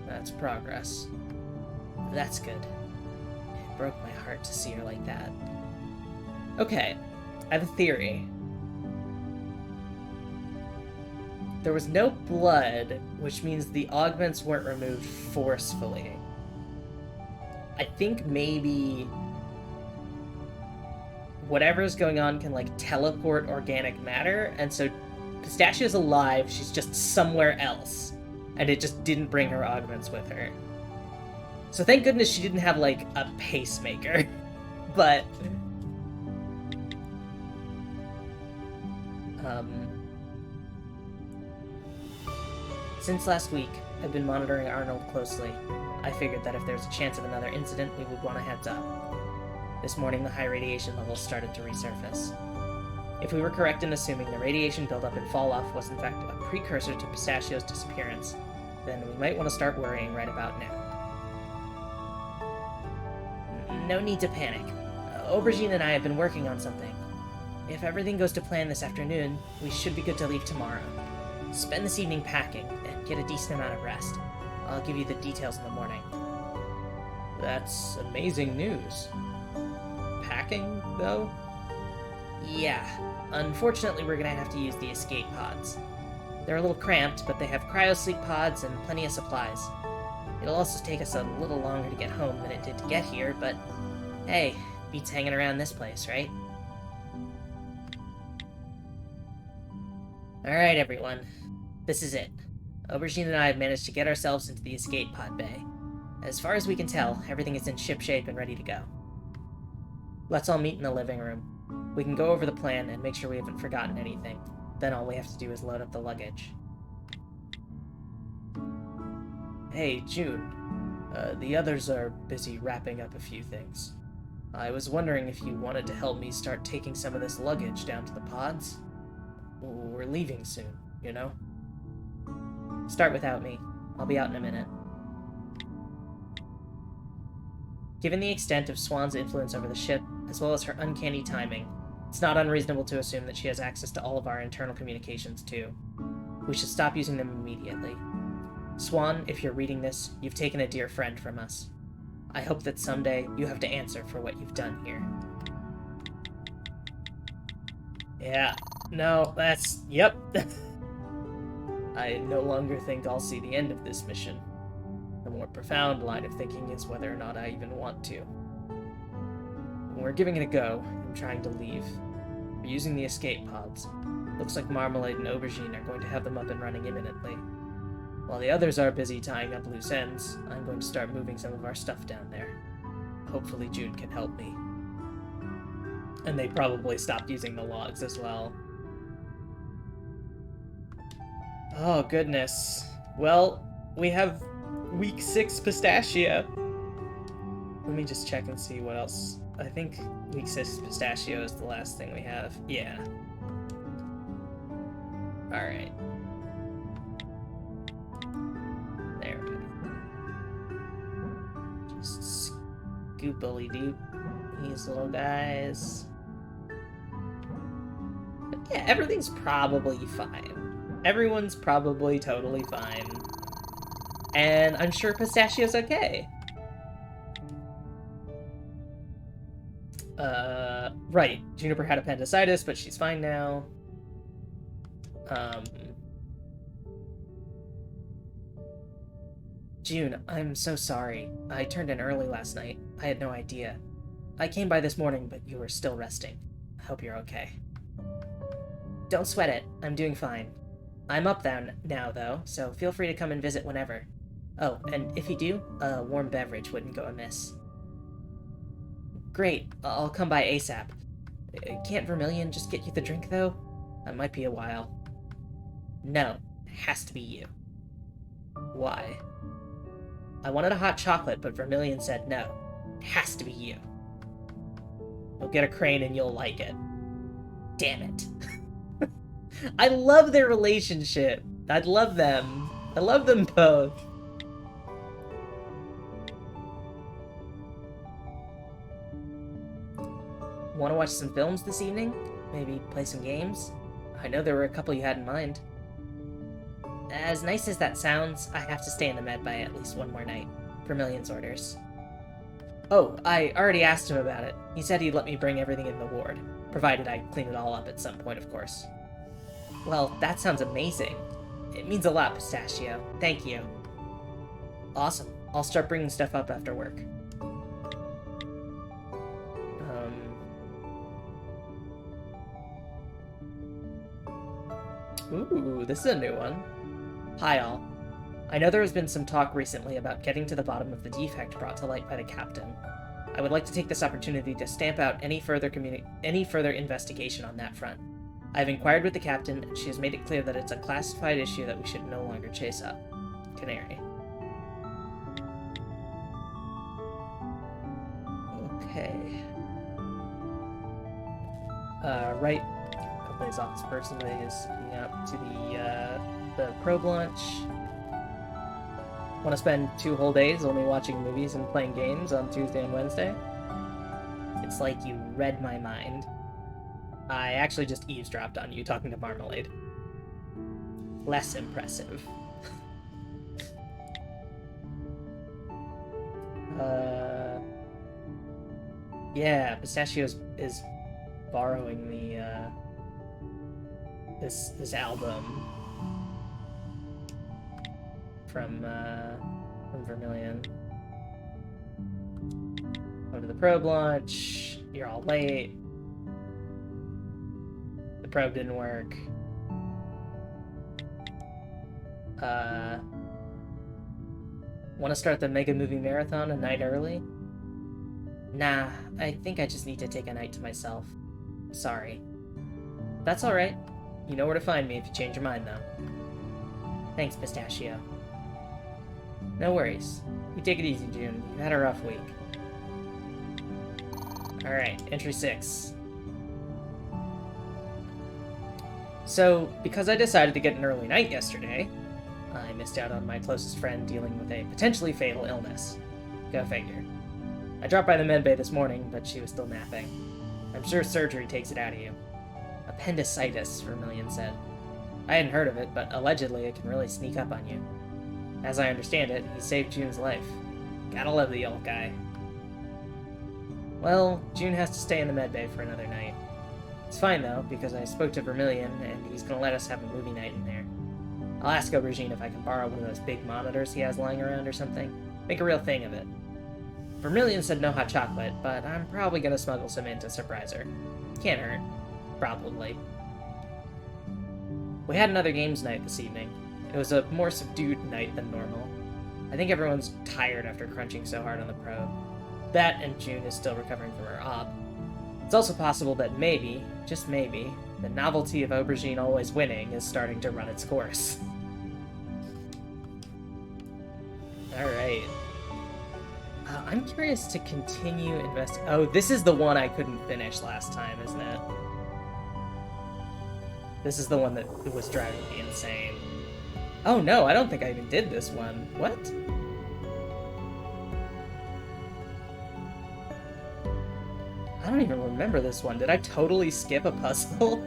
That's progress. That's good. It broke my heart to see her like that. Okay, I have a theory. There was no blood, which means the augments weren't removed forcefully. I think maybe whatever's going on can, like, teleport organic matter, and so Pistachio's alive, she's just somewhere else. And it just didn't bring her augments with her. So thank goodness she didn't have, like, a pacemaker. But... Since last week, I've been monitoring Arnold closely. I figured that if there's a chance of another incident, we would want a heads up. This morning, the high radiation levels started to resurface. If we were correct in assuming the radiation buildup and fall-off was in fact a precursor to Pistachio's disappearance, then we might want to start worrying right about now. No need to panic. Aubergine and I have been working on something. If everything goes to plan this afternoon, we should be good to leave tomorrow. Spend this evening packing, and get a decent amount of rest. I'll give you the details in the morning. That's amazing news. Packing, though? Yeah. Unfortunately, we're gonna have to use the escape pods. They're a little cramped, but they have cryo-sleep pods and plenty of supplies. It'll also take us a little longer to get home than it did to get here, but hey, beats hanging around this place, right? Alright, everyone. This is it. Aubergine and I have managed to get ourselves into the escape pod bay. As far as we can tell, everything is in shipshape and ready to go. Let's all meet in the living room. We can go over the plan and make sure we haven't forgotten anything. Then all we have to do is load up the luggage. Hey, June. The others are busy wrapping up a few things. I was wondering if you wanted to help me start taking some of this luggage down to the pods? We're leaving soon, you know? Start without me. I'll be out in a minute. Given the extent of Swan's influence over the ship, as well as her uncanny timing, it's not unreasonable to assume that she has access to all of our internal communications, too. We should stop using them immediately. Swan, if you're reading this, you've taken a dear friend from us. I hope that someday you have to answer for what you've done here. Yeah, no, that's... yep. I no longer think I'll see the end of this mission. The more profound line of thinking is whether or not I even want to. We're giving it a go and trying to leave. We're using the escape pods. Looks like Marmalade and Aubergine are going to have them up and running imminently. While the others are busy tying up loose ends, I'm going to start moving some of our stuff down there. Hopefully June can help me. And they probably stopped using the logs as well. Oh, goodness. Well, we have week 6 Pistachio. Let me just check and see what else. I think week 6 Pistachio is the last thing we have. Yeah. Alright. There we go. Just scoopily-doop these little guys. But yeah, everything's probably fine. Everyone's probably totally fine. And I'm sure Pistachio's okay. Right. Juniper had appendicitis, but she's fine now. June, I'm so sorry. I turned in early last night. I had no idea. I came by this morning, but you were still resting. I hope you're okay. Don't sweat it. I'm doing fine. I'm up now, though, so feel free to come and visit whenever. Oh, and if you do, a warm beverage wouldn't go amiss. Great, I'll come by ASAP. Can't Vermilion just get you the drink, though? That might be a while. No, it has to be you. Why? I wanted a hot chocolate, but Vermilion said no. It has to be you. You'll get a crane and you'll like it. Damn it. I love their relationship. I love them. I love them both. Want to watch some films this evening? Maybe play some games? I know there were a couple you had in mind. As nice as that sounds, I have to stay in the med bay at least one more night. Vermilion's orders. Oh, I already asked him about it. He said he'd let me bring everything in the ward. Provided I clean it all up at some point, of course. Well, that sounds amazing. It means a lot, Pistachio. Thank you. Awesome. I'll start bringing stuff up after work. Ooh, this is a new one. Hi all. I know there has been some talk recently about getting to the bottom of the defect brought to light by the captain. I would like to take this opportunity to stamp out any further investigation on that front. I have inquired with the captain, and she has made it clear that it's a classified issue that we should no longer chase up. Canary. Okay. Right. Company's office personally is speaking up to the probe launch. Want to spend 2 whole days only watching movies and playing games on Tuesday and Wednesday? It's like you read my mind. I actually just eavesdropped on you talking to Marmalade. Less impressive. Yeah, Pistachio is borrowing the, this album from Vermilion. Go to the probe launch. You're all late. The probe didn't work. Want to start the Mega Movie Marathon a night early? Nah, I think I just need to take a night to myself. Sorry. That's alright. You know where to find me if you change your mind, though. Thanks, Pistachio. No worries. You take it easy, June. You've had a rough week. Alright, entry 6. So, because I decided to get an early night yesterday, I missed out on my closest friend dealing with a potentially fatal illness. Go figure. I dropped by the medbay this morning, but she was still napping. I'm sure surgery takes it out of you. Appendicitis, Vermilion said. I hadn't heard of it, but allegedly it can really sneak up on you. As I understand it, he saved June's life. Gotta love the old guy. Well, June has to stay in the medbay for another night. It's fine though, because I spoke to Vermilion, and he's gonna let us have a movie night in there. I'll ask Aubergine if I can borrow one of those big monitors he has lying around or something. Make a real thing of it. Vermilion said no hot chocolate, but I'm probably gonna smuggle some in to surprise her. Can't hurt. Probably. We had another games night this evening. It was a more subdued night than normal. I think everyone's tired after crunching so hard on the probe. That and June is still recovering from her op. It's also possible that maybe, just maybe, the novelty of Aubergine always winning is starting to run its course. Alright. I'm curious to continue investing. Oh, this is the one I couldn't finish last time, isn't it? This is the one that was driving me insane. Oh no, I don't think I even did this one. What? I don't even remember this one. Did I totally skip a puzzle?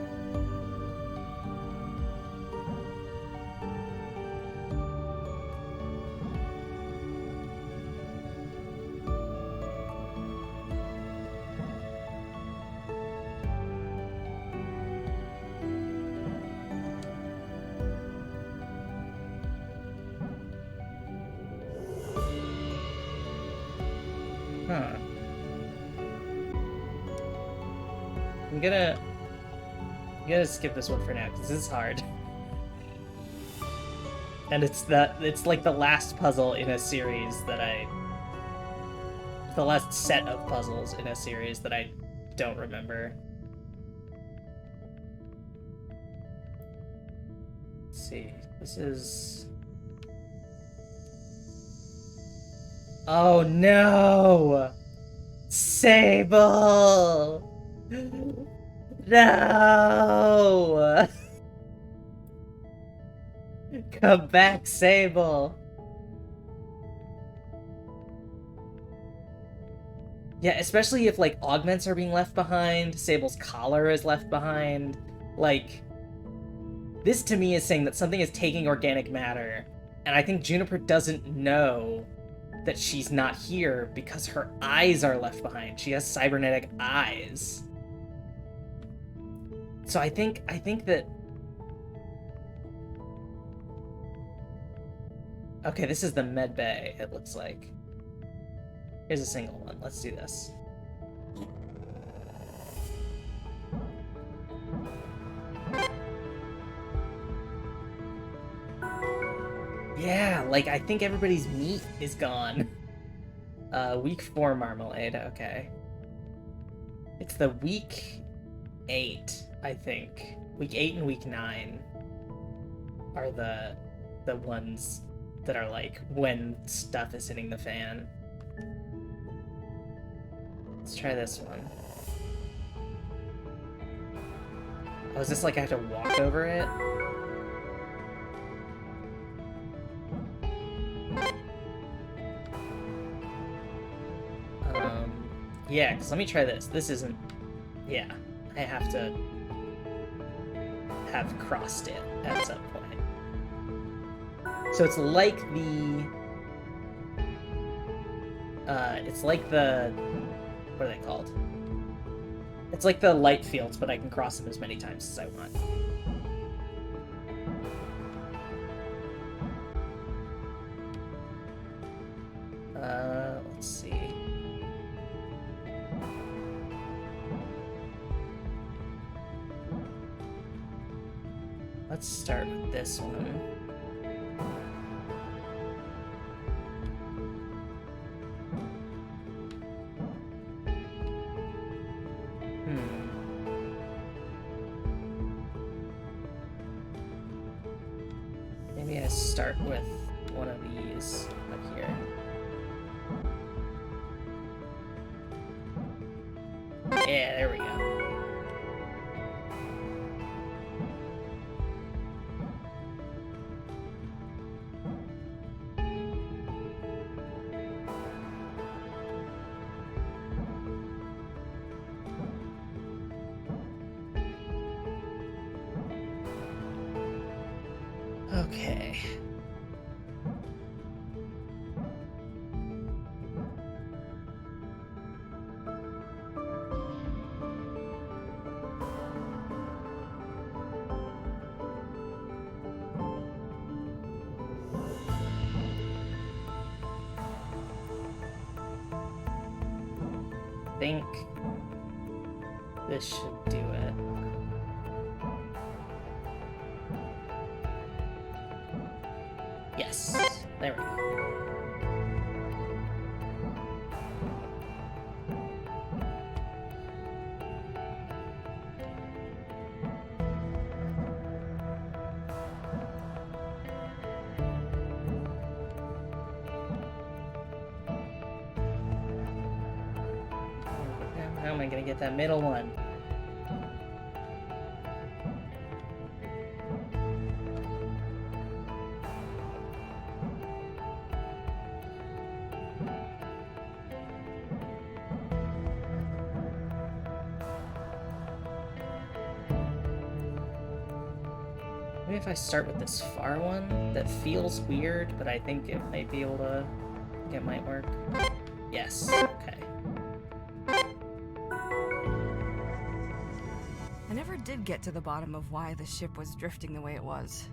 Huh. I'm gonna skip this one for now, because this is hard. And it's like the last puzzle in a series that the last set of puzzles in a series that I don't remember. Let's see, this is... Oh no! Sable! No! Come back, Sable! Yeah, especially if, like, augments are being left behind, Sable's collar is left behind. Like, this to me is saying that something is taking organic matter, and I think Juniper doesn't know that she's not here because her eyes are left behind. She has cybernetic eyes. So I think that... Okay, this is the med bay, it looks like. Here's a single one. Let's do this. Like, I think everybody's meat is gone. Week 4 marmalade, okay. It's the week 8, I think. Week 8 and week 9 are the ones that are like when stuff is hitting the fan. Let's try this one. Oh, is this like I have to walk over it? Yeah, because let me try this. This isn't... Yeah, I have to have crossed it at some point. So it's like the... it's like the... What are they called? It's like the light fields, but I can cross them as many times as I want. Let's see. Let's start with this one. Maybe I start with one of these up here. Yeah, there we go. Okay. I think this should do it. Yes, there we go. How am I gonna get that middle one? Maybe if I start with this far one that feels weird, but I think it might be able to... it might work. Yes, okay. I never did get to the bottom of why the ship was drifting the way it was.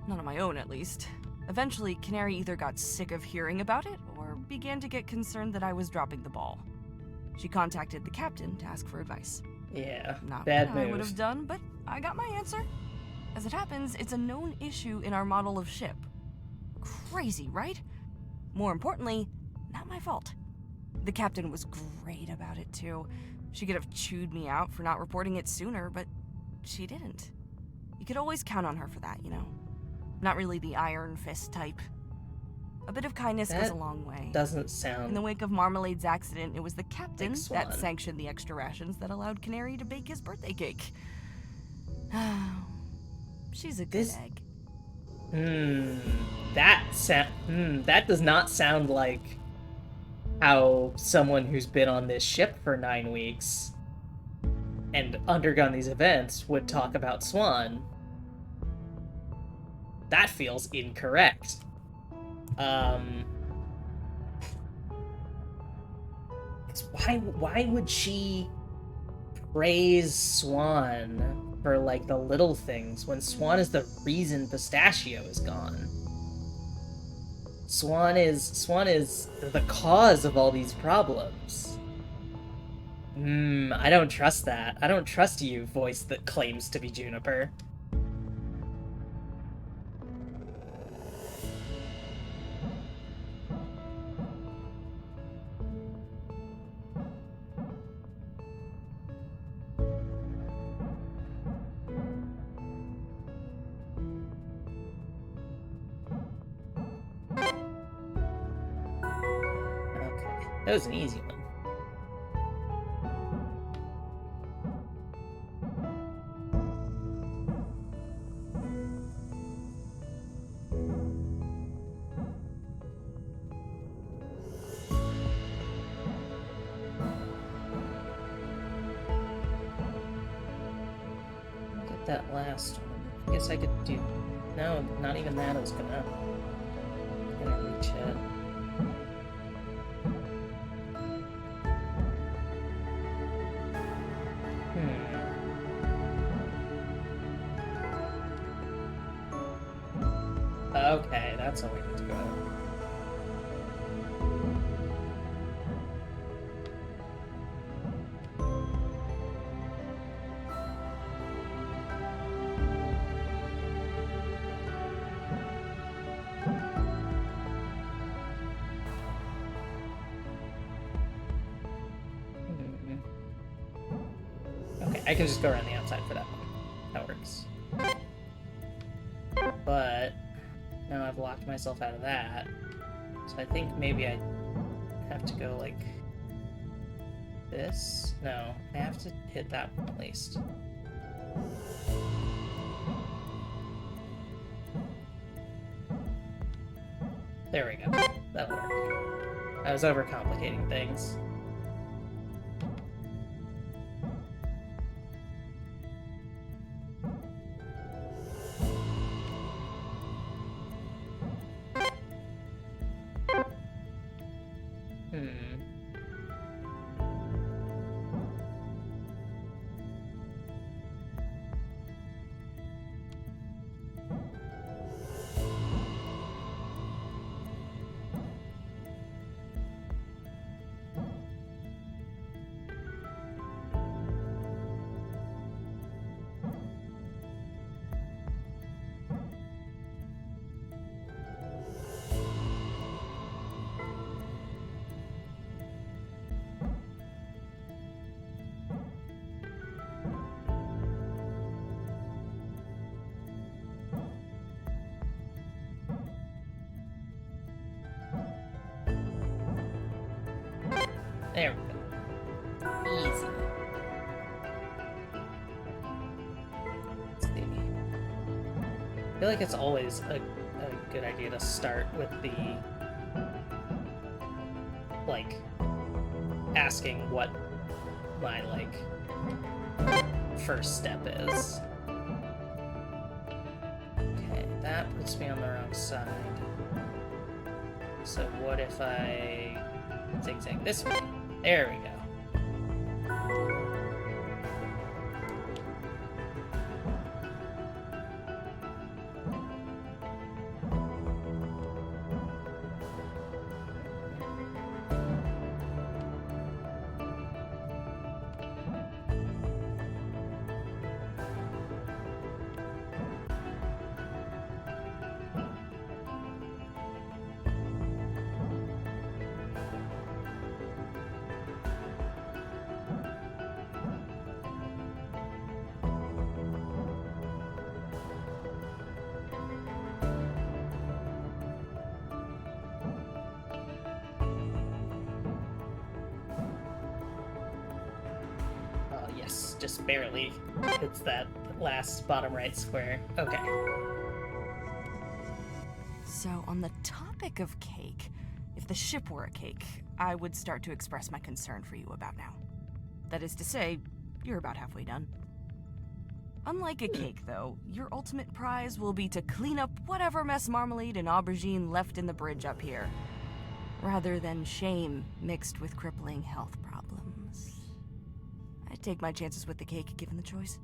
Not on my own, at least. Eventually, Canary either got sick of hearing about it, or began to get concerned that I was dropping the ball. She contacted the captain to ask for advice. Yeah, Not bad what I would move. have done, but I got my answer. As it happens, it's a known issue in our model of ship. Crazy, right? More importantly, not my fault. The captain was great about it, too. She could have chewed me out for not reporting it sooner, but she didn't. You could always count on her for that, you know? Not really the iron fist type. A bit of kindness goes That a long way. Doesn't In the sound... wake of Marmalade's accident, it was the captain Like that Swan. sanctioned the extra rations that allowed Canary to bake his birthday cake. She's a good This- egg. That does not sound like how someone who's been on this ship for 9 weeks and undergone these events would talk about Swan. That feels incorrect. Why would she praise Swan for like the little things when Swan is the reason Pistachio is gone? Swan is the cause of all these problems. I don't trust that. I don't trust you, voice that claims to be Juniper. That was an easy one. That last one. I guess I could do... No, not even that is gonna reach it. Okay, that's how we need to go. Okay, I can just go around the outside for that one. That works. But now I've locked myself out of that. So I think maybe I have to go like this. No, I have to hit that one at least. There we go. That'll work. I was overcomplicating things. There we go. Easy. Let's see. I feel like it's always a good idea to start with the, like, asking what my, like, first step is. Okay, that puts me on the wrong side. So what if I zigzag this way? There we go. Yes, just barely hits that last bottom right square. Okay. So, on the topic of cake, if the ship were a cake, I would start to express my concern for you about now. That is to say, you're about halfway done. Unlike a cake, though, your ultimate prize will be to clean up whatever mess marmalade and aubergine left in the bridge up here, rather than shame mixed with crippling health problems. I'd take my chances with the cake, given the choice.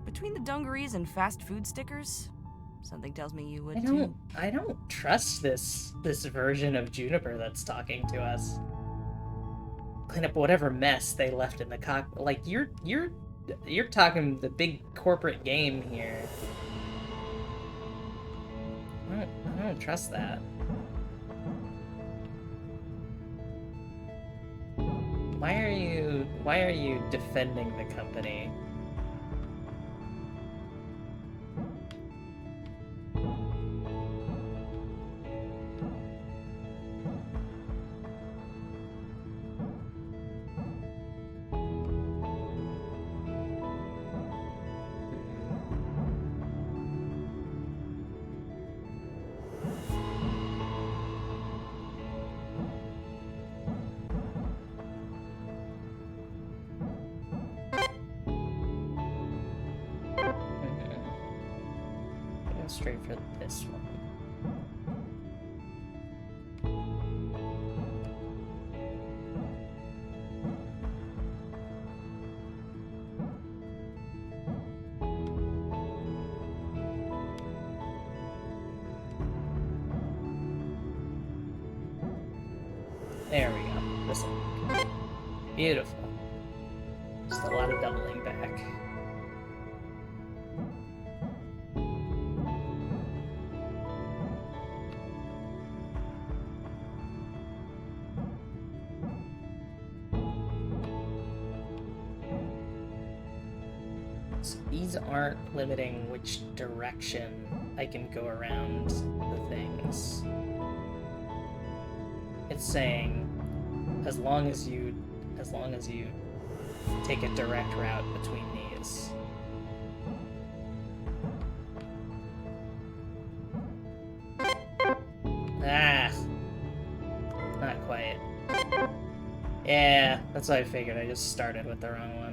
Between the dungarees and fast food stickers, something tells me you would too. I don't trust this version of Juniper that's talking to us. Clean up whatever mess they left in the cockpit. Like, you're talking the big corporate game here. I don't trust that. Why are you defending the company? straight for this one. There we go. This one. Beautiful. Just a lot of doubling back. So these aren't limiting which direction I can go around the things. It's saying as long as you take a direct route between these. Ah, not quite. Yeah, that's what I figured. I just started with the wrong one.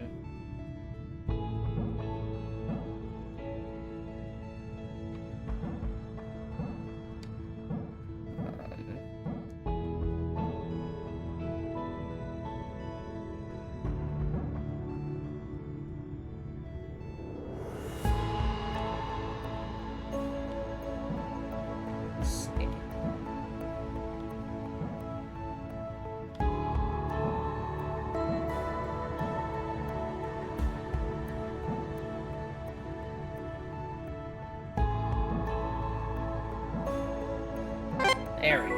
There we go.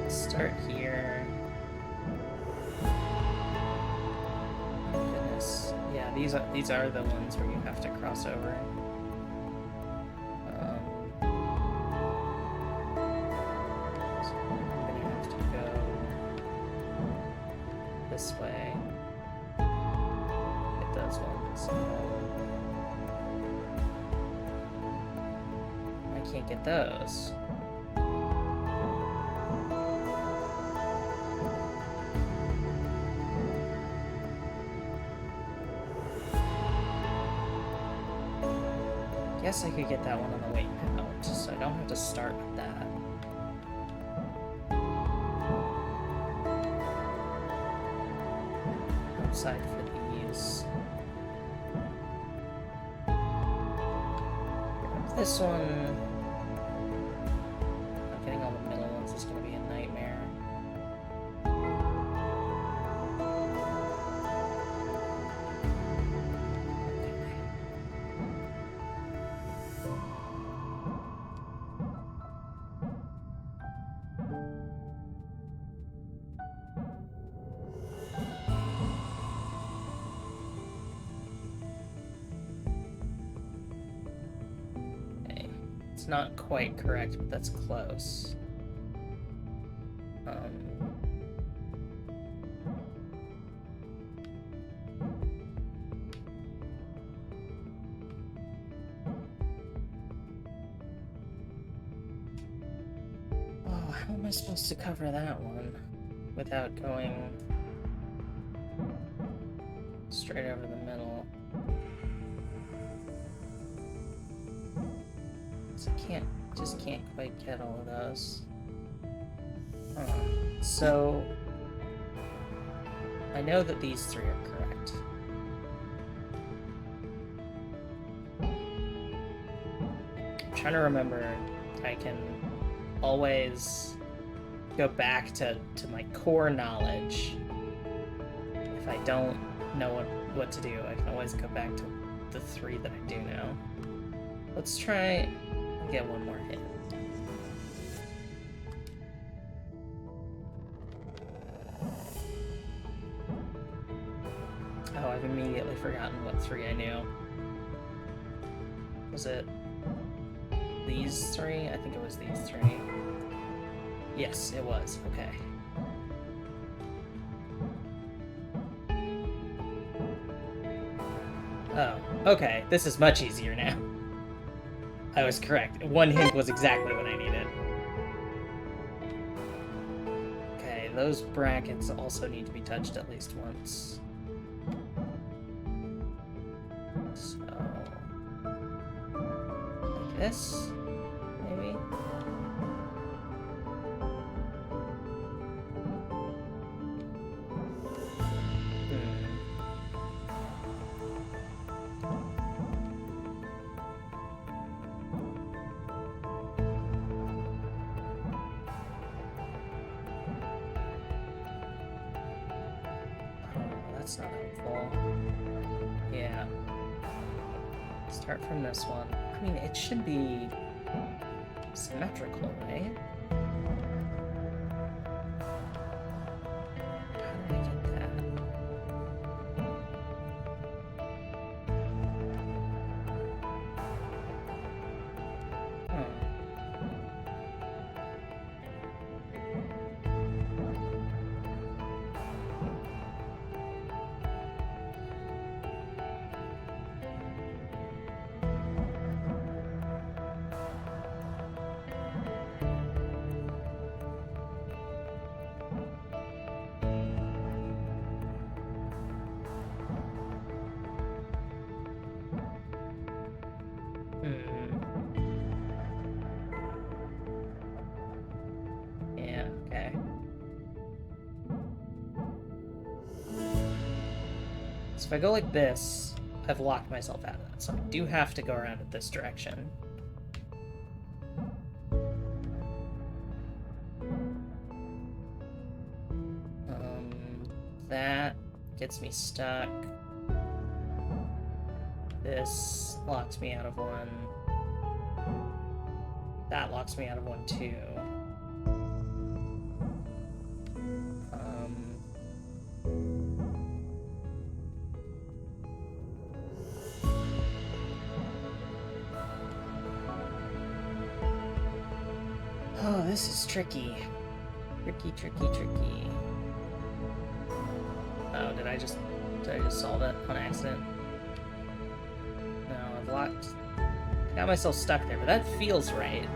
Start here. Oh, goodness. Yeah, these are the ones where you have to cross over. So I'm gonna have to go this way. Those ones. I can't get those. Guess I could get that one on the way out, so I don't have to start with that. Outside for these. This one, not getting all the middle ones is going to be a nightmare. Not quite correct, but that's close. Oh, how am I supposed to cover that one without going straight over the middle? Just can't quite get all of those. So I know that these three are correct. I'm trying to remember. I can always go back to my core knowledge. If I don't know what to do, I can always go back to the three that I do know. Let's try and get one more hit. Oh, I've immediately forgotten what three I knew. Was it these three? I think it was these three. Yes, it was. Okay. Oh, okay. This is much easier now. I was correct. One hint was exactly what I needed. Okay, those brackets also need to be touched at least once. So, like this, maybe? That's not helpful. Yeah. Start from this one. I mean, it should be symmetrical, right? How did I get that? Yeah, okay. So if I go like this, I've locked myself out of that. So I do have to go around it this direction. That gets me stuck. This locks me out of one. That locks me out of one too. Oh, this is tricky. Tricky. Oh, did I just solve it on accident? No, I've got myself stuck there, but that feels right.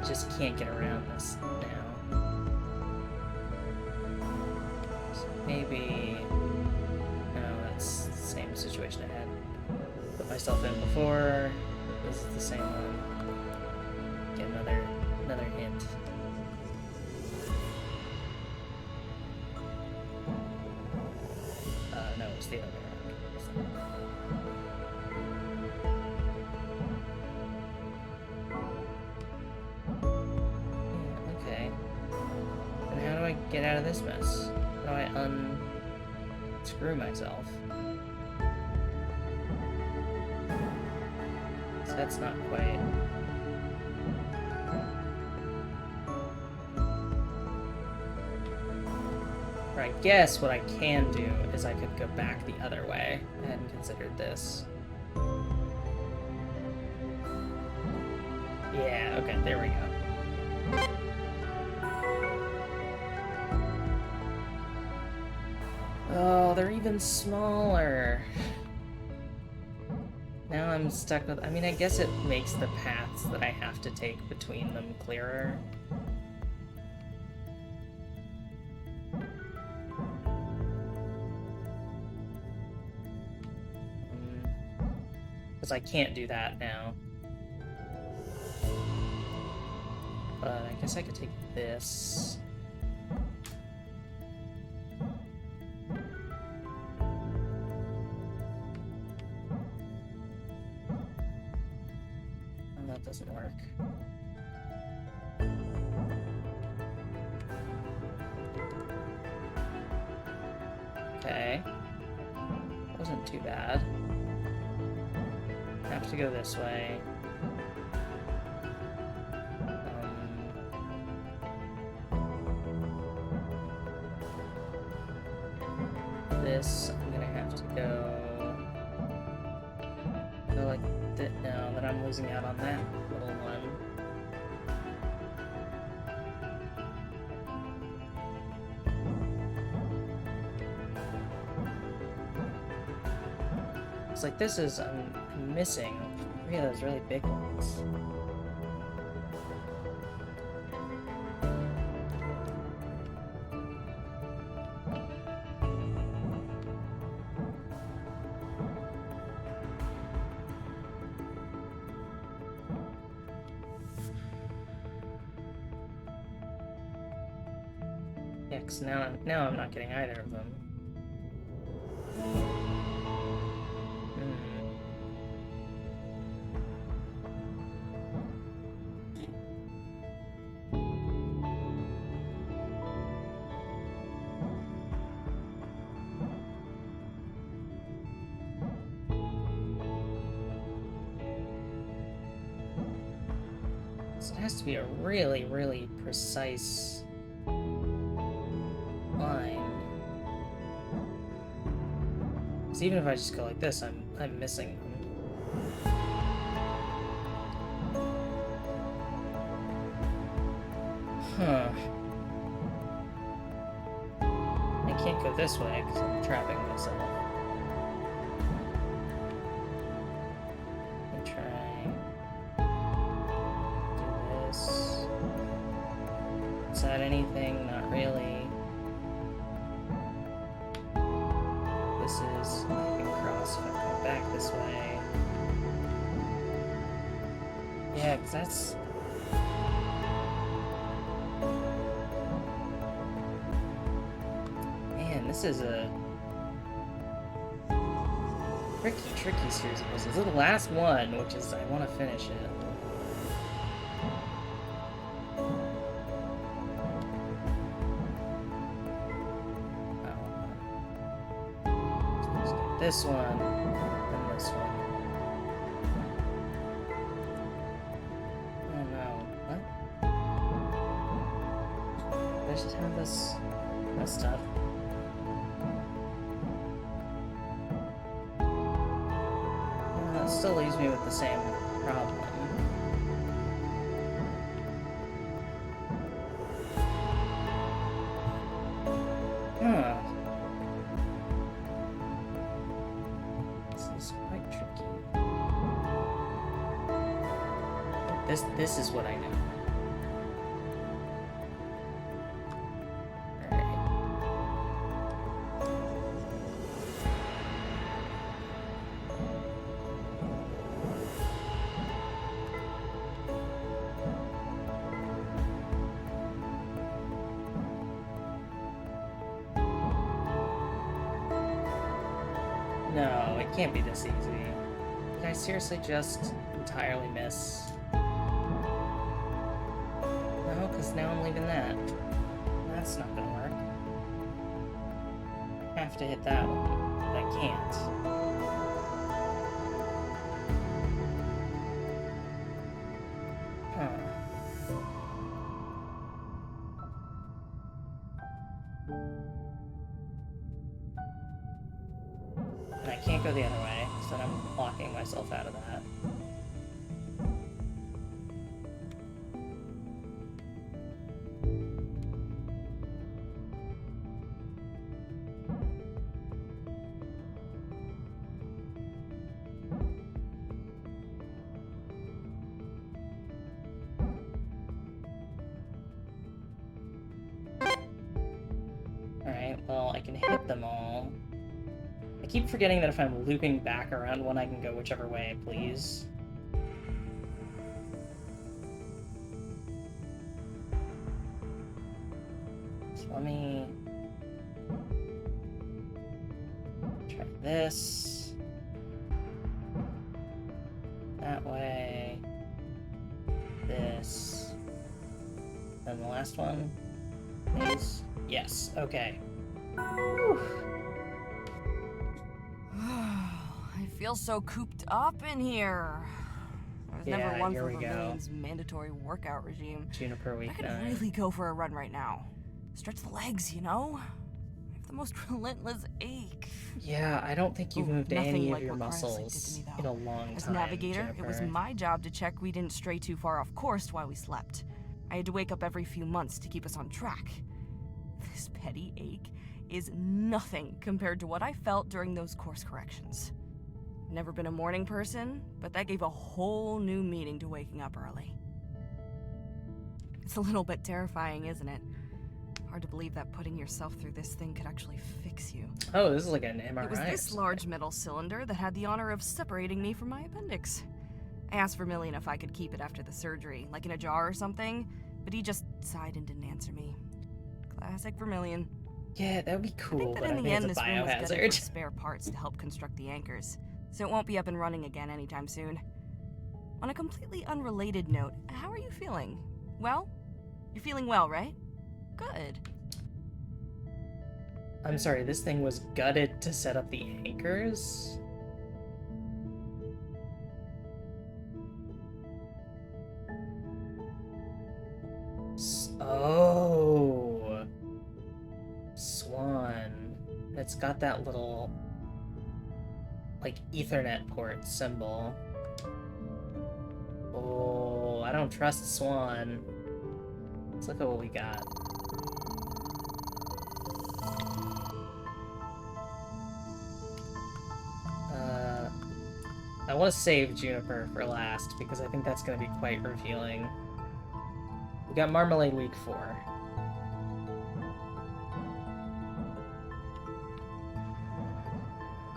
Just can't get around this now. So maybe... No, that's the same situation I had put myself in before. This is the same one. Get another hint. No, it's the other way around. Okay. And how do I get out of this mess? How do I unscrew myself? So that's not quite... Or I guess what I can do is I could go back the other way. I hadn't considered this. Yeah, okay, there we go. Oh, they're even smaller. Now I'm stuck with... I mean, I guess it makes the paths that I have to take between them clearer. Because I can't do that now. But I guess I could take this. And that doesn't work. Okay. Wasn't too bad. Have to go this way. This, I'm gonna have to go like this. No, then I'm losing out on that little one. It's like this is, I'm missing 3 of those really big ones. Yeah, 'cause now I'm not getting either of them. So it has to be a really, really precise line. Because even if I just go like this, I'm missing them. Huh. I can't go this way because I'm trapping myself. Let me try. Do this. Is that anything? Not really. This is, I can cross if I go back this way. Yeah, because that's... Man, this is a tricky series of puzzles. This is the last one, which is, I want to finish it. This one, and this one. Oh no, what? I just have this stuff. It still leaves me with the same problem. Huh. This is what I know. Alright. No, it can't be this easy. Did I seriously just entirely miss? No, because now I'm leaving that. That's not gonna work. I have to hit that one, but I can't. Huh. And I can't go the other way, so I'm locking myself out of that. Well, I can hit them all. I keep forgetting that if I'm looping back around one, I can go whichever way I please. So let me try this. That way. This. And the last one is... Yes, okay. I feel so cooped up in here. I was never one for Vermilion's mandatory workout regime. Juniper week 9. I could really go for a run right now. Stretch the legs, you know? I have the most relentless ache. Yeah, I don't think you've moved any of your muscles in a long time. As navigator, Juniper. It was my job to check we didn't stray too far off course while we slept. I had to wake up every few months to keep us on track. This petty ache is nothing compared to what I felt during those course corrections. Never been a morning person, but that gave a whole new meaning to waking up early. It's a little bit terrifying, isn't it? Hard to believe that putting yourself through this thing could actually fix you. Oh, this is like an MRI. It was this large metal cylinder that had the honor of separating me from my appendix. I asked Vermilion if I could keep it after the surgery, like in a jar or something, but he just sighed and didn't answer me. Classic Vermilion. Yeah, that would be I cool, think that but I in the think end it's a this room was gutted for biohazard. spare parts to help construct the anchors, so it won't be up and running again anytime soon. On a completely unrelated note, how are you feeling? Well? You're feeling well, right? Good. I'm sorry, this thing was gutted to set up the anchors? Oh. Swan. It's got that little, like, Ethernet port symbol. Oh, I don't trust Swan. Let's look at what we got. I want to save Juniper for last, because I think that's going to be quite revealing. We got Marmalade Week 4.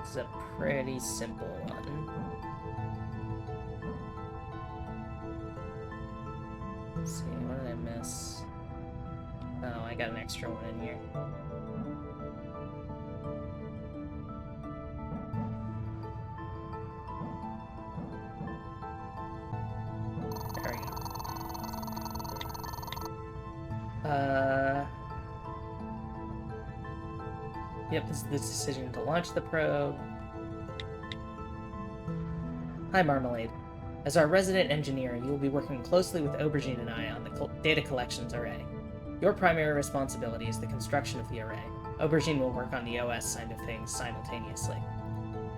This is a pretty simple one. Let's see, what did I miss? Oh, I got an extra one in here. There we go. Yep, this is the decision to launch the probe. Hi, Marmalade. As our resident engineer, you will be working closely with Aubergine and I on the data collections array. Your primary responsibility is the construction of the array. Aubergine will work on the OS side of things simultaneously.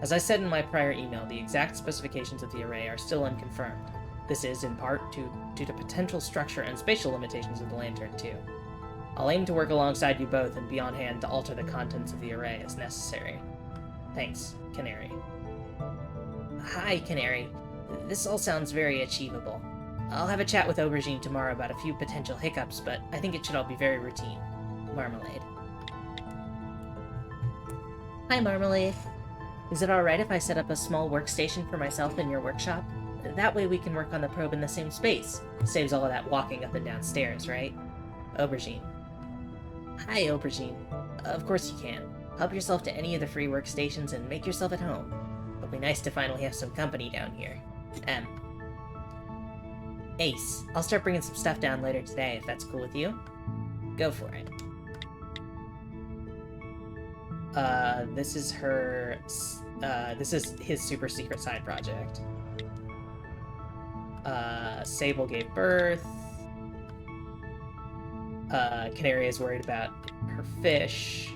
As I said in my prior email, the exact specifications of the array are still unconfirmed. This is, in part, due to potential structure and spatial limitations of the lantern, too. I'll aim to work alongside you both and be on hand to alter the contents of the array as necessary. Thanks, Canary. Hi, Canary. This all sounds very achievable. I'll have a chat with Aubergine tomorrow about a few potential hiccups, but I think it should all be very routine. Marmalade. Hi, Marmalade. Is it alright if I set up a small workstation for myself in your workshop? That way we can work on the probe in the same space. Saves all of that walking up and down stairs, right? Aubergine. Hi, Aubergine. Of course you can. Help yourself to any of the free workstations and make yourself at home. It'll be nice to finally have some company down here. Ace, I'll start bringing some stuff down later today, if that's cool with you. Go for it. This is her... this is his super secret side project. Sable gave birth. Canary is worried about her fish.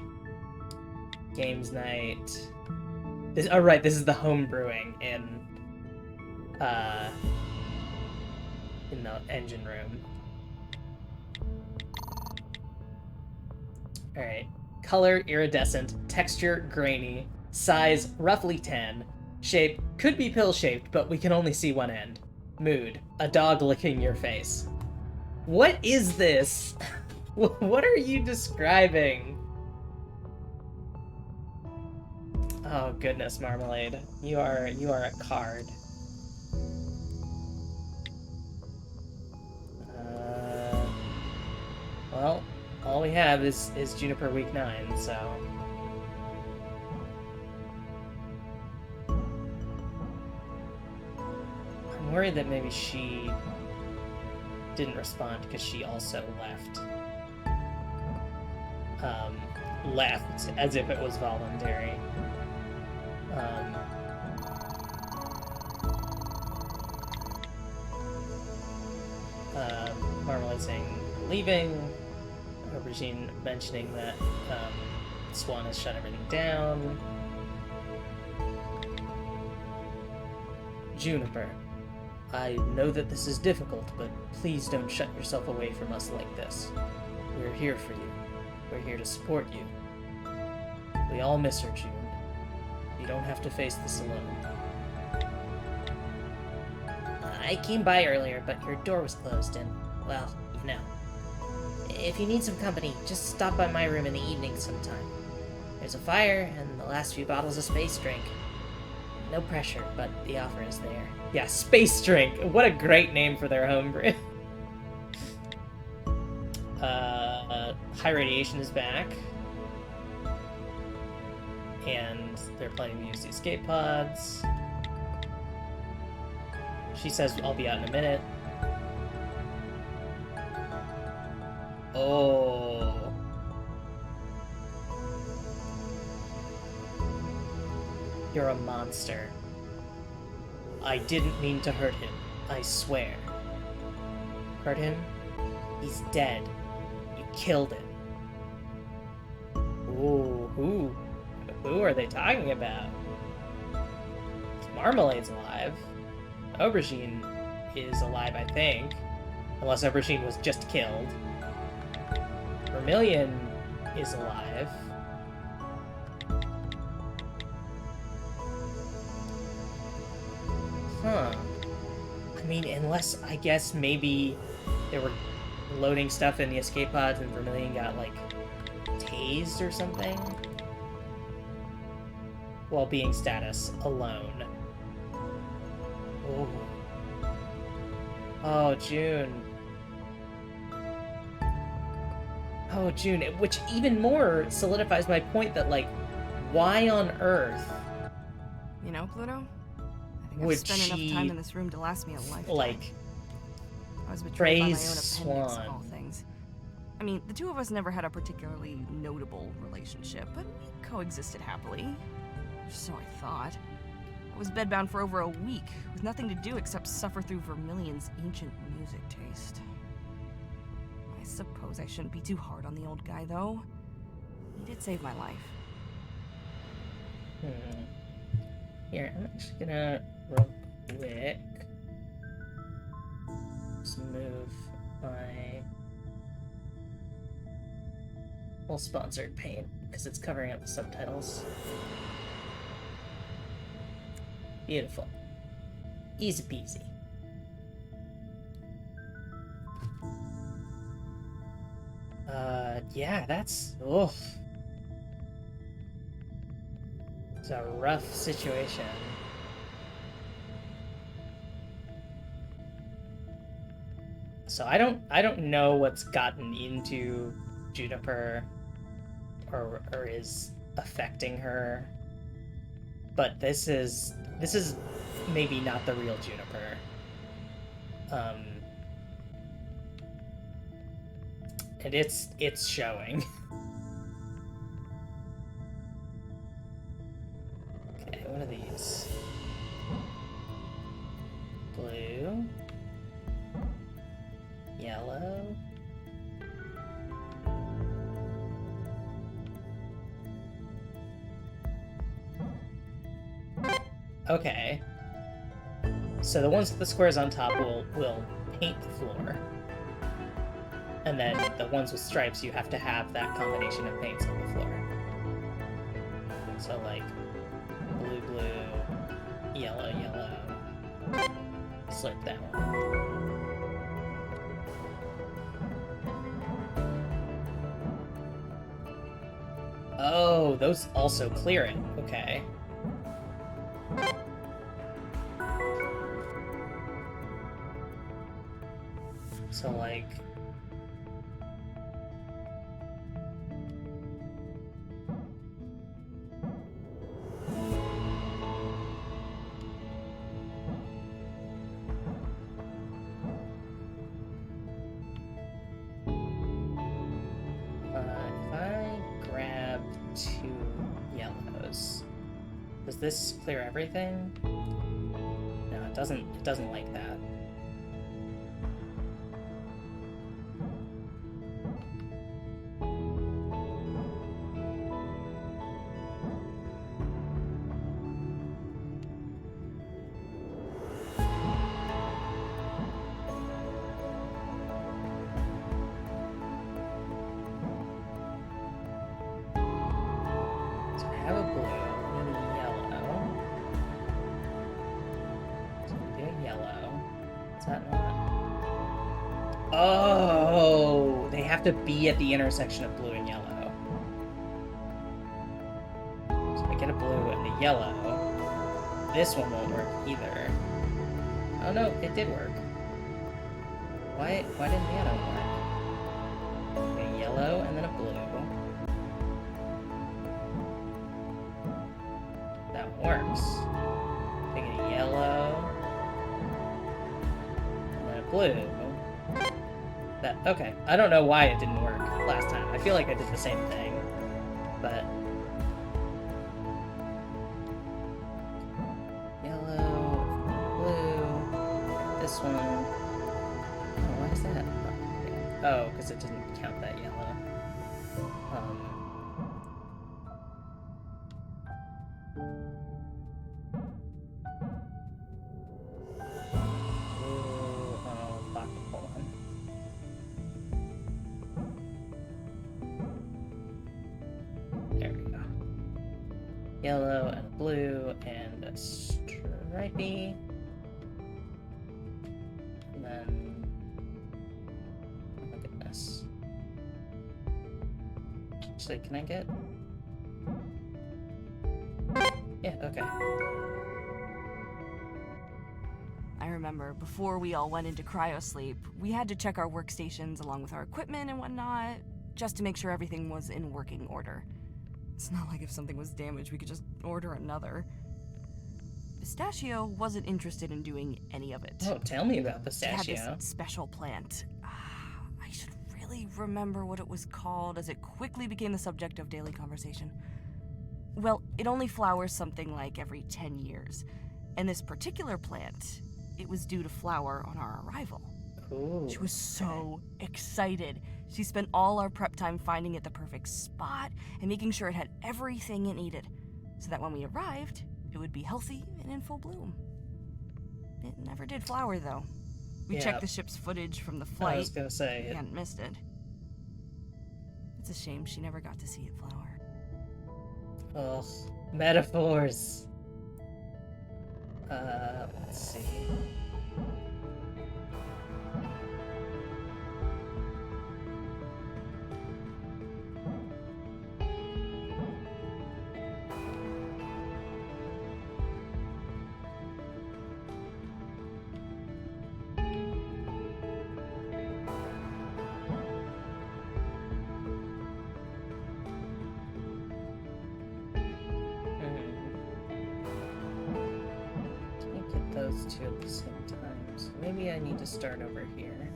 Games night. Oh, right, this is the home brewing in the engine room. Alright. Color, iridescent. Texture, grainy. Size, roughly 10. Shape, could be pill-shaped, but we can only see one end. Mood, a dog licking your face. What is this? What are you describing? Oh goodness, Marmalade. You are a card. Well, all we have is Juniper Week 9, so... I'm worried that maybe she didn't respond because she also left. Left as if it was voluntary. Marmalade saying leaving. Aubergine mentioning that Swan has shut everything down. Juniper. I know that this is difficult, but please don't shut yourself away from us like this. We're here for you. We're here to support you. We all miss her, June. You don't have to face this alone. I came by earlier, but your door was closed and, well, you know. If you need some company, just stop by my room in the evening sometime. There's a fire and the last few bottles of space drink. No pressure, but the offer is there. Yeah, Space Drink! What a great name for their homebrew. high radiation is back. And they're planning to use the escape pods. She says, I'll be out in a minute. Oh. You're a monster. I didn't mean to hurt him, I swear. Hurt him? He's dead. You killed him. Ooh, who are they talking about? Marmalade's alive. Aubergine is alive, I think. Unless Aubergine was just killed. Vermilion is alive. Huh. I mean, unless, I guess, maybe they were loading stuff in the escape pods and Vermilion got, like, tased or something? Well-being status, alone. Oh. Oh, June. Oh, June, which even more solidifies my point that, like, why on earth... You know, Pluto? I think would I've spent she, enough time in this room to last me a lifetime. like, I was betrayed by my own praise appendix, Swan? of all things. I mean, the two of us never had a particularly notable relationship, but we coexisted happily. So I thought. I was bedbound for over a week, with nothing to do except suffer through Vermilion's ancient music taste. I suppose I shouldn't be too hard on the old guy, though. He did save my life. Here, I'm actually gonna, real quick, just move my whole sponsored paint, because it's covering up the subtitles. Beautiful. Easy peasy. Yeah, that's... oof. It's a rough situation. So I don't know what's gotten into Juniper or is affecting her. But this is maybe not the real Juniper. And it's showing. Okay, what are these? Blue. Yellow. Okay. So the ones with the squares on top will paint the floor. And then the ones with stripes, you have to have that combination of paints on the floor. So like blue, blue, yellow, yellow. Slurp that one. Oh, those also clear it. Okay. So like... if I grab 2 yellows, does this clear everything? No, it doesn't. It doesn't like that. Oh, they have to be at the intersection of blue and yellow. So I get a blue and a yellow. This one won't work either. Oh no, it did work. Why didn't the other one work? Okay, yellow. yellow and then a blue. That works. Make it a yellow and then a blue. That okay. I don't know why it didn't work last time. I feel like I did the same thing, but yellow, blue. This one. Oh, why is that? Oh, because it didn't count that yellow. Blue, oh, fuck, hold on. There we go. Yellow and a blue and a stripey. And then... oh my goodness. Actually, can I get... yeah, okay. I remember before we all went into cryosleep, we had to check our workstations along with our equipment and whatnot, just to make sure everything was in working order. It's not like if something was damaged, we could just order another. Pistachio wasn't interested in doing any of it. Oh, tell me about He Pistachio. had this special plant. I should really remember what it was called, as it quickly became the subject of daily conversation. Well, it only flowers something like every 10 years. And this particular plant, it was due to flower on our arrival. Ooh, She was so excited. She spent all our prep time finding it the perfect spot and making sure it had everything it needed, so that when we arrived, it would be healthy and in full bloom. It never did flower, though. We Yeah. checked the ship's footage from the I flight. was gonna say, We hadn't missed it. It's a shame she never got to see it flower. ugh, metaphors. Let's see. Can't get those two at the same time, so maybe I need to start over here.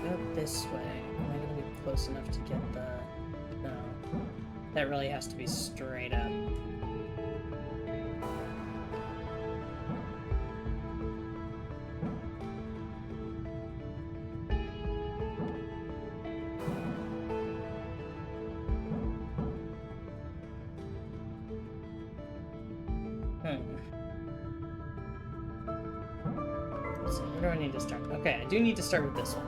Go this way. Am I gonna be close enough to get the... no. That really has to be straight up. So where do I need to start? Okay, I do need to start with this one.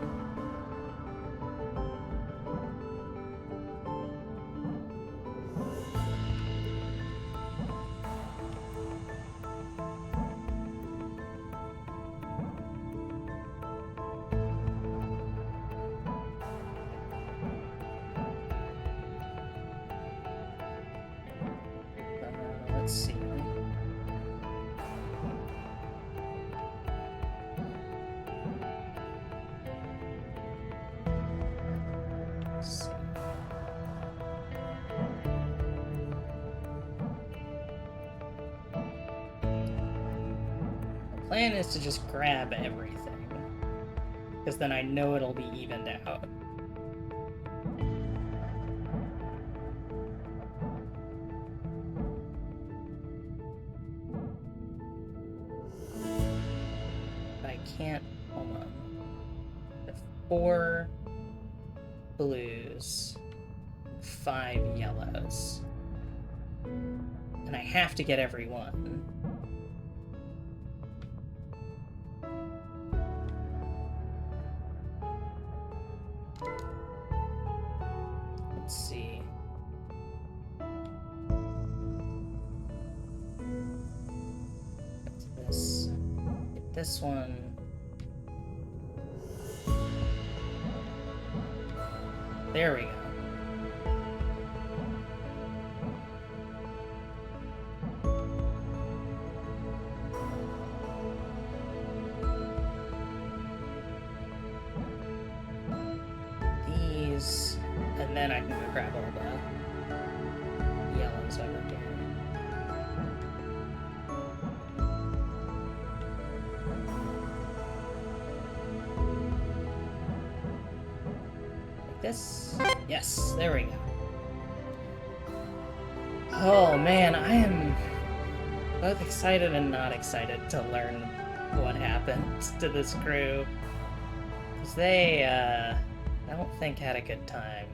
Let's see. Let's see. The plan is to just grab everything, because then I know it'll be evened out. But I can't. Hold on. The 4 blues, 5 yellows, and I have to get every one. Let's see. That's this. Get this one. There we go. then I can go grab all the yellows over here. Like this? Yes, there we go. Oh man, I am both excited and not excited to learn what happened to this crew. Because they, I don't think had a good time.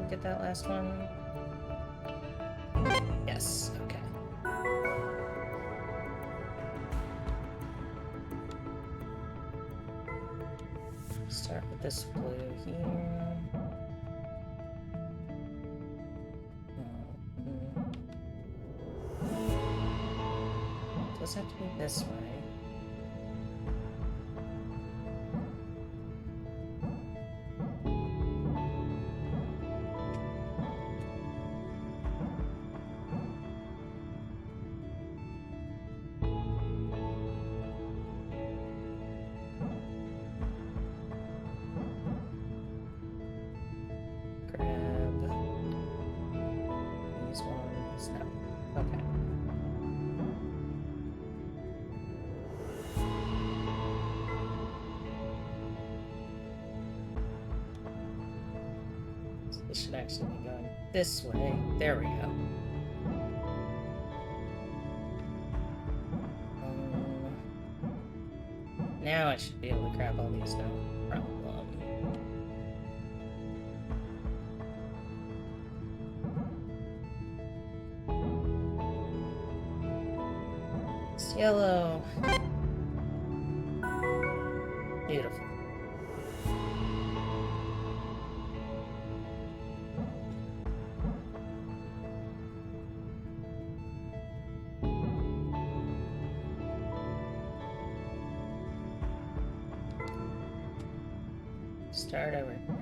Get that last one? Yes, okay. Start with this blue here. Does have to be this way. This should actually be going this way. There we go. Now I should be able to grab all these, no problem. It's yellow. Beautiful. Start over here.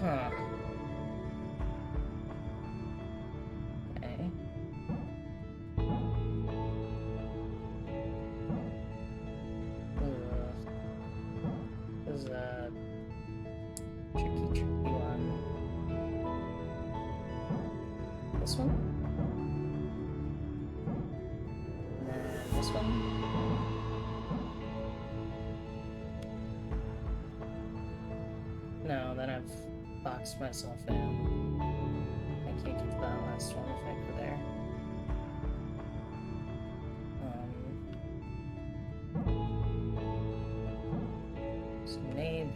Huh. Tricky one. This one? And then this one? No, then I've boxed myself in. I can't get to that last one if I go there. So maybe...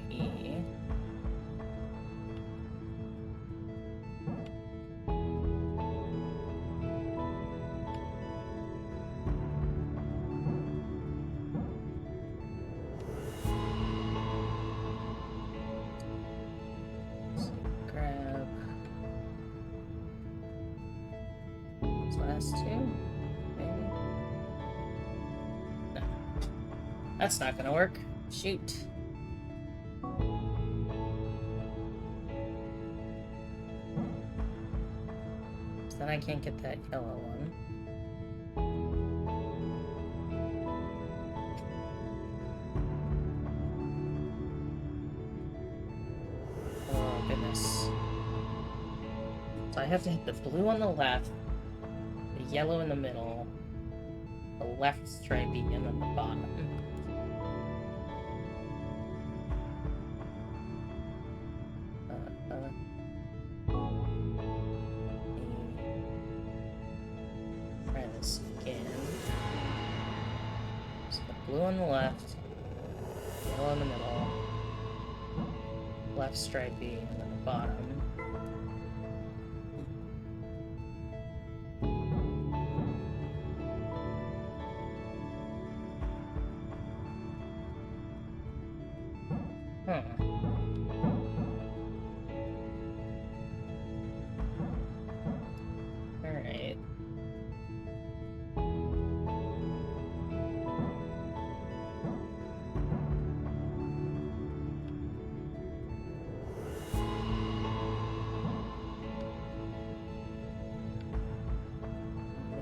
last two? Maybe? No. That's not gonna work. Shoot. So then I can't get that yellow one. Oh goodness. So I have to hit the blue on the left, the yellow in the middle, the left stripey and then the bottom. Try this again. So the blue on the left, yellow in the middle, left stripey, and then the bottom. Huh. Alright.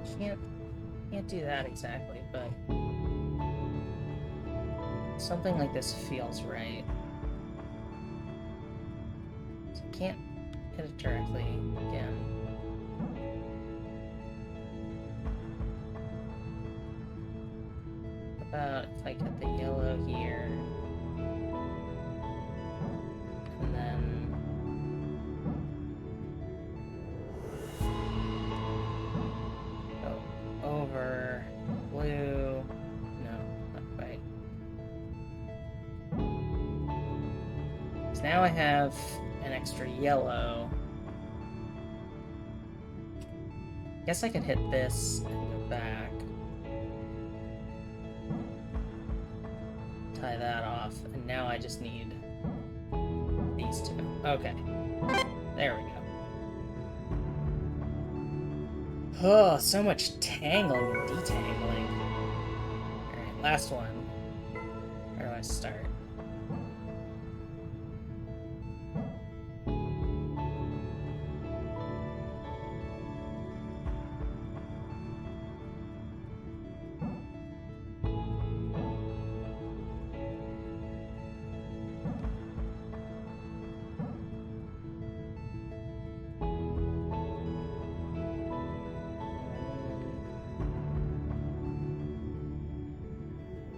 I can't do that exactly, but something like this feels right. So I can't hit it directly again. How about if I get the yellow here, and then go over blue. No, not quite. So now I have an extra yellow. Guess I could hit this and go back. Tie that off, and now I just need these two. Okay. There we go. Oh, so much tangling and detangling. Alright, last one. Where do I start?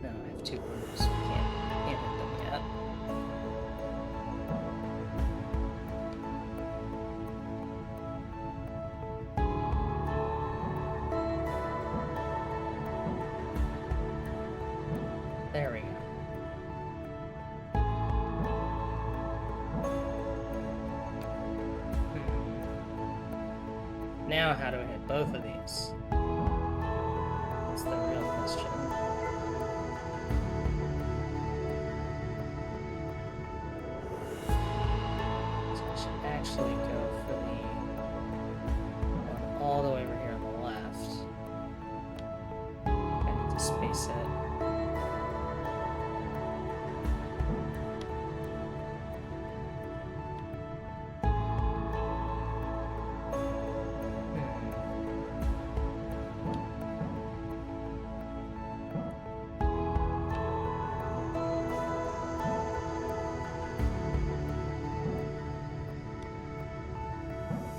No, I have two blues, so I can't hit them yet. There we go. Now how do I hit both of these? That's the real question. So I should actually go for the one all the way over here on the left. I need to space it.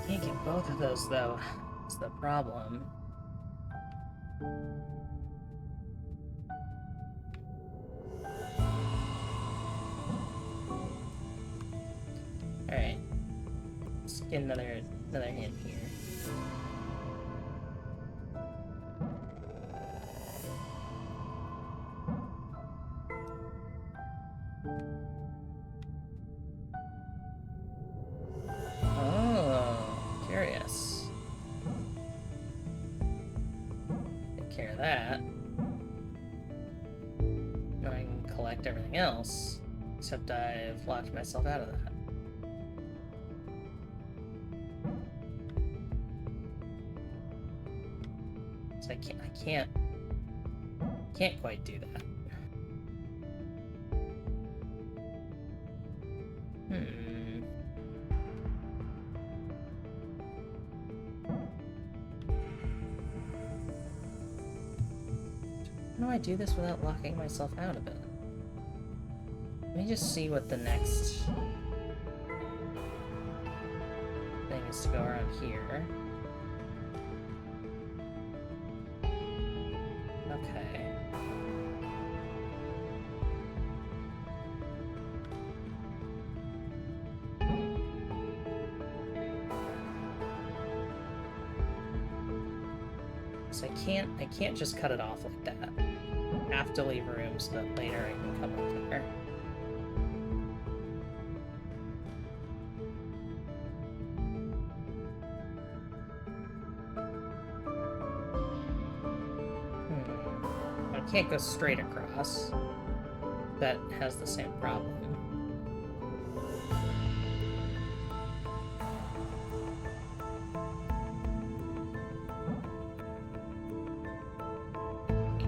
Can't get both of those though. That's the problem. Alright. Let's get another hand here. Oh, curious. Take care of that. Now I can collect everything else, except I've locked myself out of that. So I can't quite do that. How do I do this without locking myself out of it? Let me just see what the next thing is to go around here. Okay. So I can't just cut it off like that. I have to leave room so that later I can come up there. I can't go straight across. That has the same problem.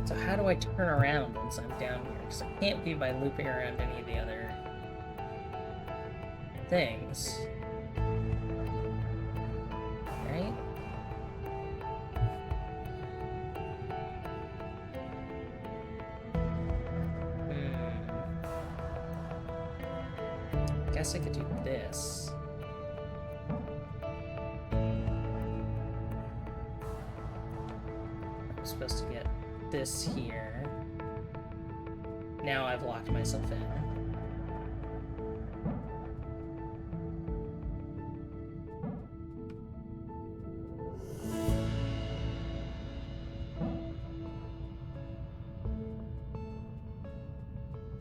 So how do I turn around once I'm down here? Because I can't be by looping around any of the other things. Right? Guess I could do this. I'm supposed to get this here. Now I've locked myself in.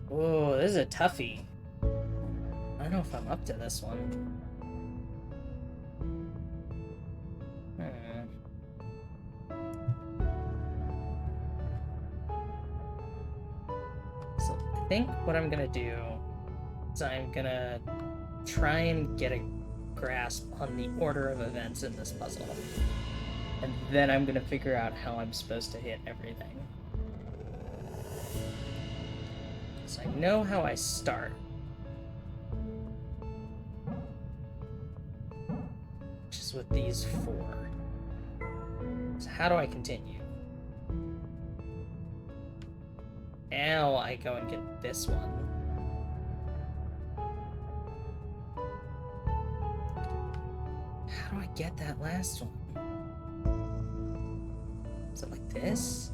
Whoa, this is a toughie. I don't know if I'm up to this one. So I think what I'm gonna do is I'm gonna try and get a grasp on the order of events in this puzzle. And then I'm gonna figure out how I'm supposed to hit everything. So I know how I start. Which is with these 4. So how do I continue? Now I go and get this one. How do I get that last one? Is it like this?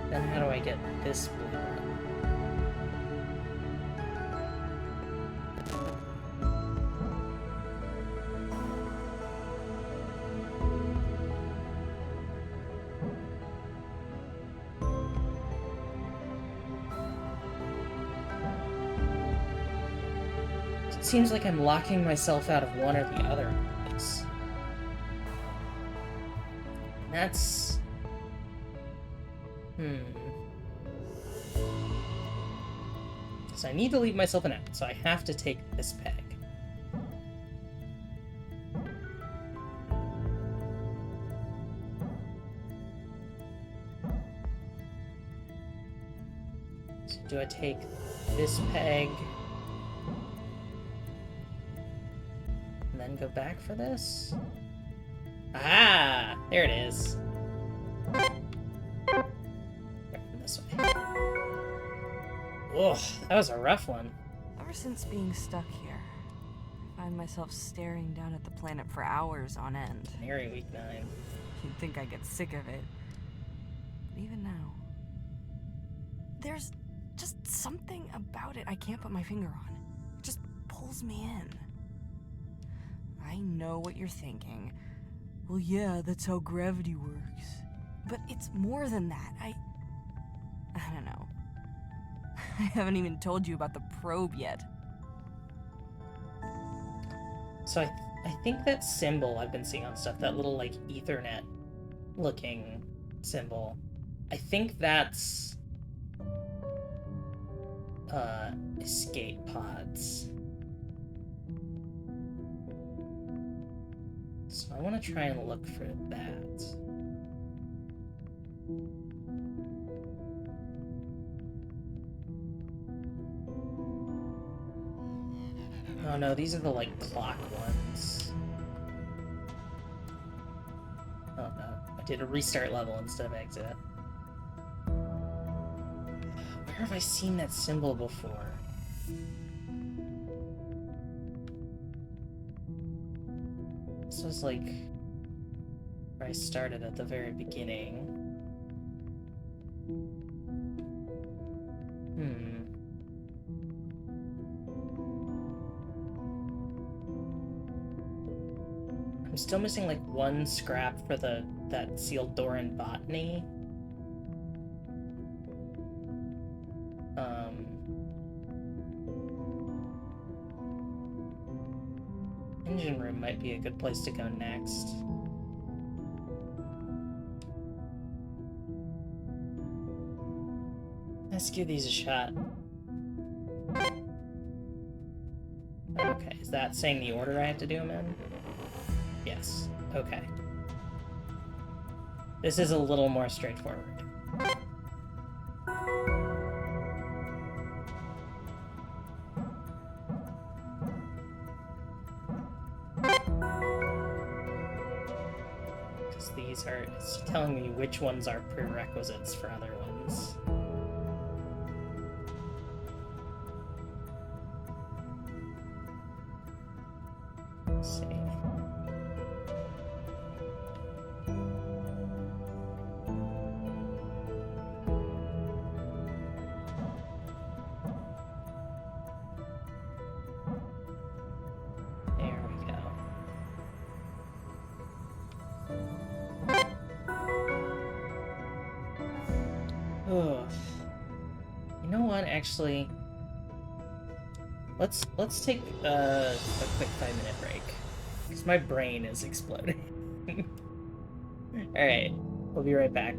Then how do I get this blue one? It seems like I'm locking myself out of one or the other of these. That's... So I need to leave myself an out, so I have to take this peg. So do I take this peg and then go back for this? Ah! There it is. This way. Ugh, that was a rough one. Ever since being stuck here, I find myself staring down at the planet for hours on end. Canary week 9. You'd think I'd get sick of it. But even now, there's just something about it I can't put my finger on. It just pulls me in. I know what you're thinking. Well, yeah, that's how gravity works. But it's more than that. I don't know. I haven't even told you about the probe yet. So I think that symbol I've been seeing on stuff, that little like Ethernet looking symbol, I think that's escape pods. So I want to try and look for that. Oh no, these are the like clock ones. Oh no, I did a restart level instead of exit. Where have I seen that symbol before? This was like where I started at the very beginning. I'm still missing like one scrap for that sealed door in botany. Engine room might be a good place to go next. Let's give these a shot. Okay, is that saying the order I have to do them in? Yes. Okay. This is a little more straightforward. Because these are... It's telling me which ones are prerequisites for other ones. Let's see. There we go. Oh, you know what? Actually, let's take a quick 5-minute break because my brain is exploding. All right, we'll be right back.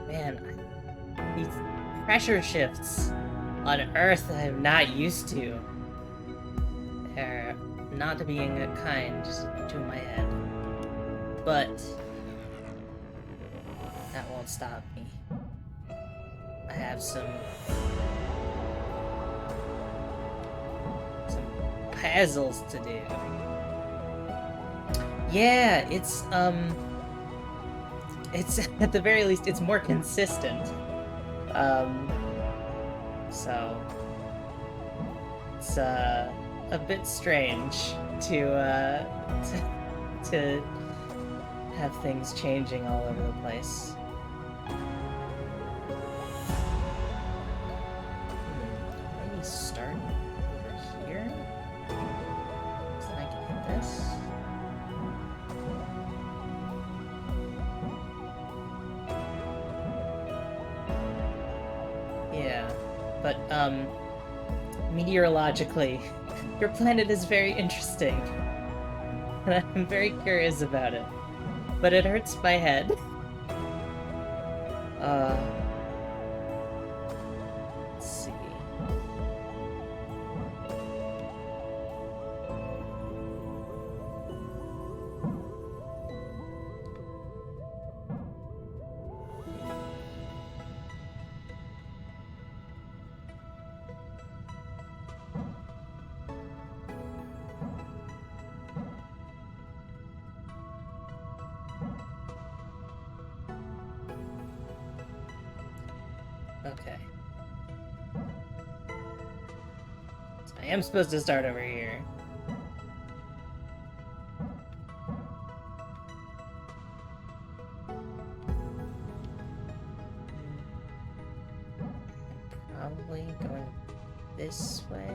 Man, these pressure shifts on Earth I'm not used to. They're not being kind to my head. But that won't stop me. I have some puzzles to do. Yeah, it's at the very least it's more consistent. So it's a bit strange to have things changing all over the place. Maybe start over here, so then I can hit this. Yeah, but meteorologically, your planet is very interesting, and I'm very curious about it. But it hurts my head. Let's see. Okay. So I am supposed to start over here. Probably going this way.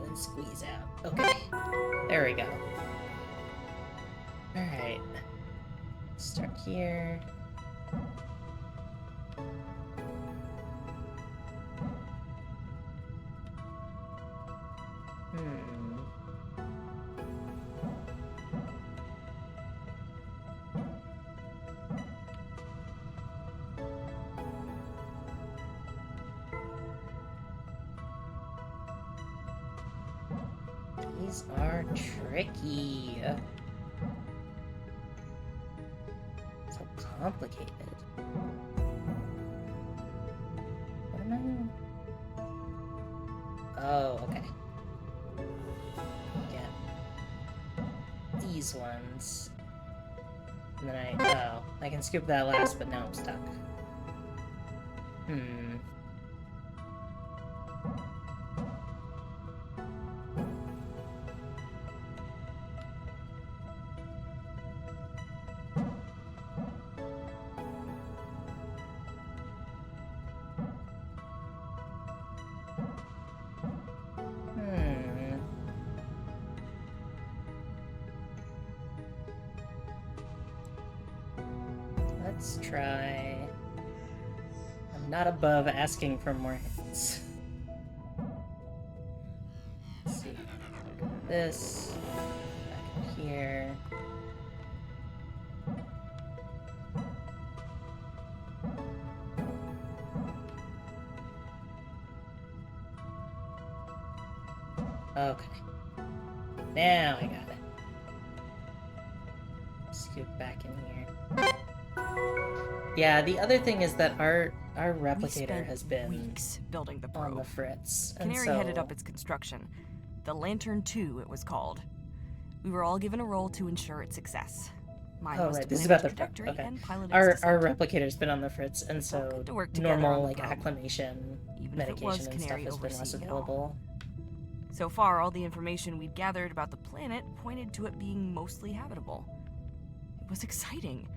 And squeeze out. Okay. There we go. Alright. Start here. These are tricky. So complicated. What am I? Oh, okay. Yeah. These ones. And then I can scoop that last, but now I'm stuck. Let's try. I'm not above asking for more hits. Let's see. This. Back in here. Okay. Now I got it. Scoop back in here. Yeah, the other thing is that our replicator has been weeks building the probe. On the fritz. And Canary headed up its construction. The Lantern 2, it was called. We were all given a role to ensure its success. Mine was right. to This is manage about the trajectory okay. and pilot its Our descent. replicator's been on the fritz, and so good to work together on normal the like probe. acclimation, Even if it was medication and stuff Canary has been less overseeing it all. available. So far, all the information we'd gathered about the planet pointed to it being mostly habitable. It was exciting.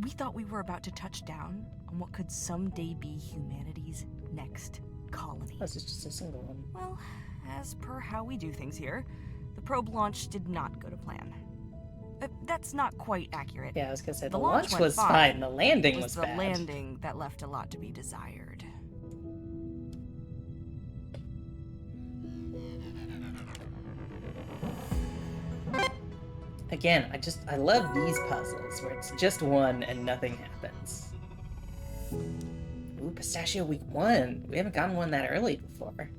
We thought we were about to touch down on what could someday be humanity's next colony. This is just a single one. Well, as per how we do things here, the probe launch did not go to plan. That's not quite accurate. Yeah, I was gonna say the The launch launch was went fine. The landing It was was the bad. landing that left a lot to be desired. Again, I love these puzzles where it's just one and nothing happens. Ooh, Pistachio week 1. We haven't gotten one that early before.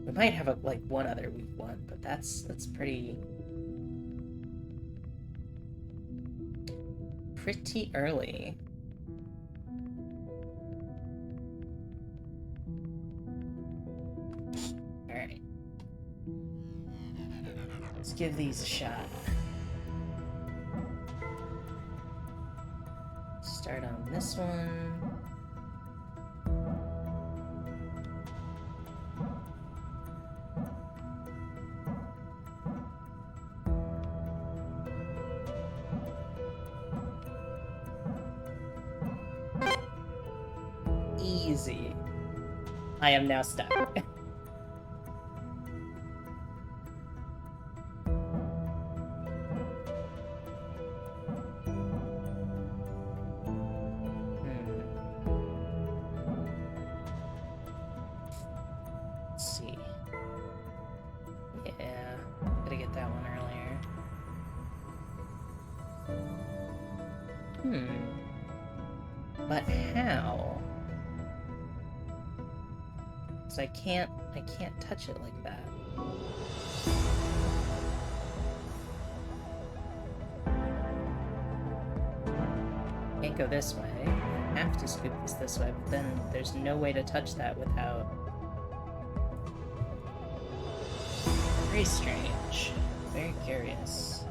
We might have like one other week 1, but that's pretty early. Alright. Let's give these a shot. Start on this one. Easy. I am now stuck. Let's see. Yeah, gotta get that one earlier. But how? So I can't touch it like that. Can't go this way. I have to scoop this way, but then there's no way to touch that without... Very strange. Very curious.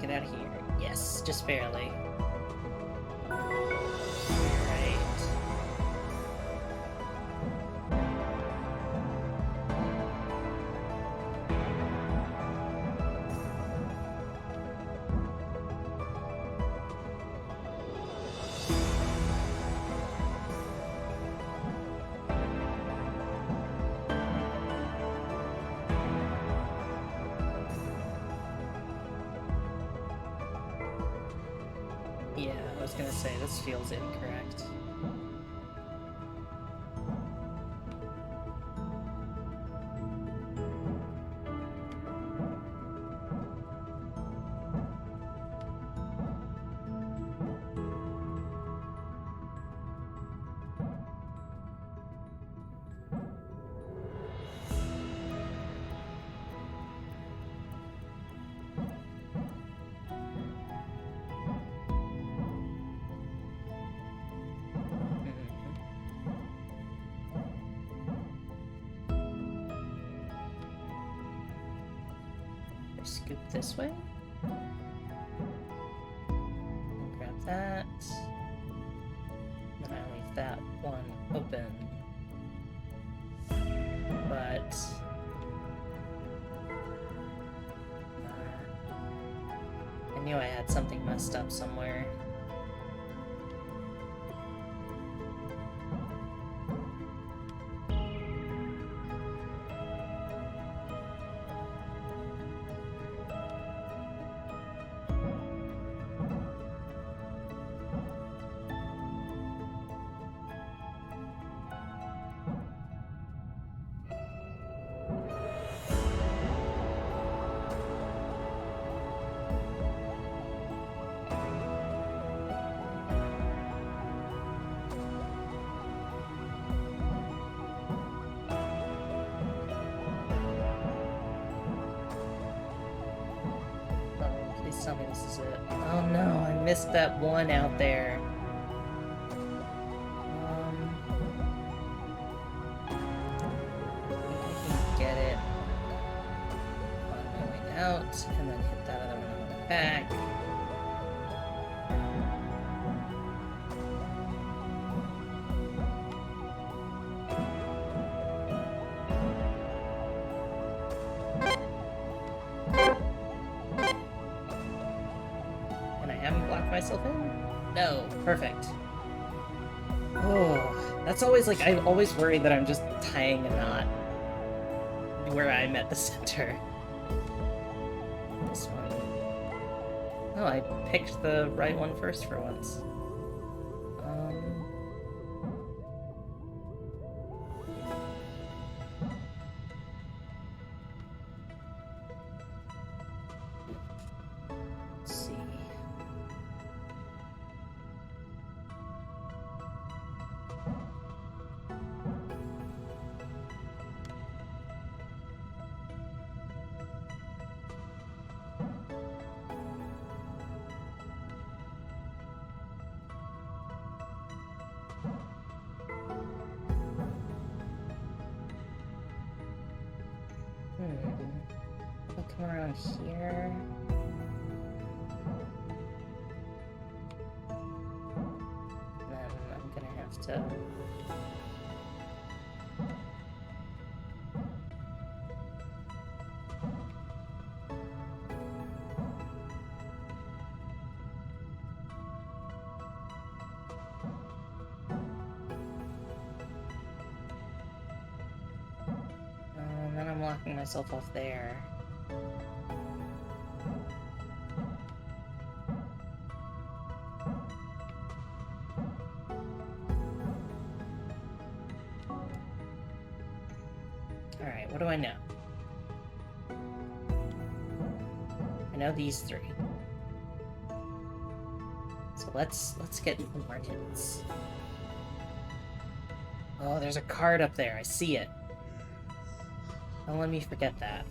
Get out of here. Yes, just barely. Alright. Yeah, I was gonna say, this feels incorrect. Scoop this way. Grab that. Then I leave that one open. But... I knew I had something messed up somewhere. Tell me this is it. Oh no, I missed that one out there. I can get it on my way out, and then hit that other one on the back. haven't blocked myself in? No, perfect. Oh, that's always like, I always worry that I'm just tying a knot where I'm at the center. This one. Oh, I picked the right one first for once. Let's see. I'll come around here. Then I'm gonna have to... And then I'm locking myself off there. Alright, what do I know? I know these three. So let's get more hints. Oh, there's a card up there. I see it. Don't let me forget that.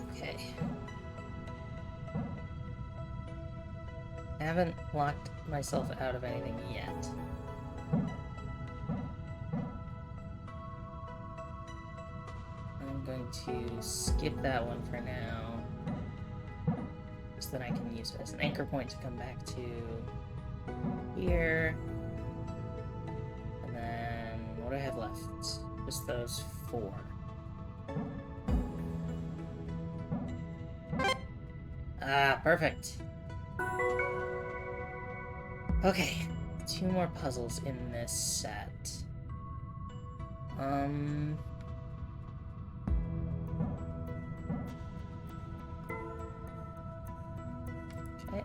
Okay. I haven't locked myself out of anything yet. I'm going to skip that one for now, so that I can use it as an anchor point to come back to here. And then, what do I have left? Just those 4. Ah, perfect. Okay, 2 more puzzles in this set. Okay,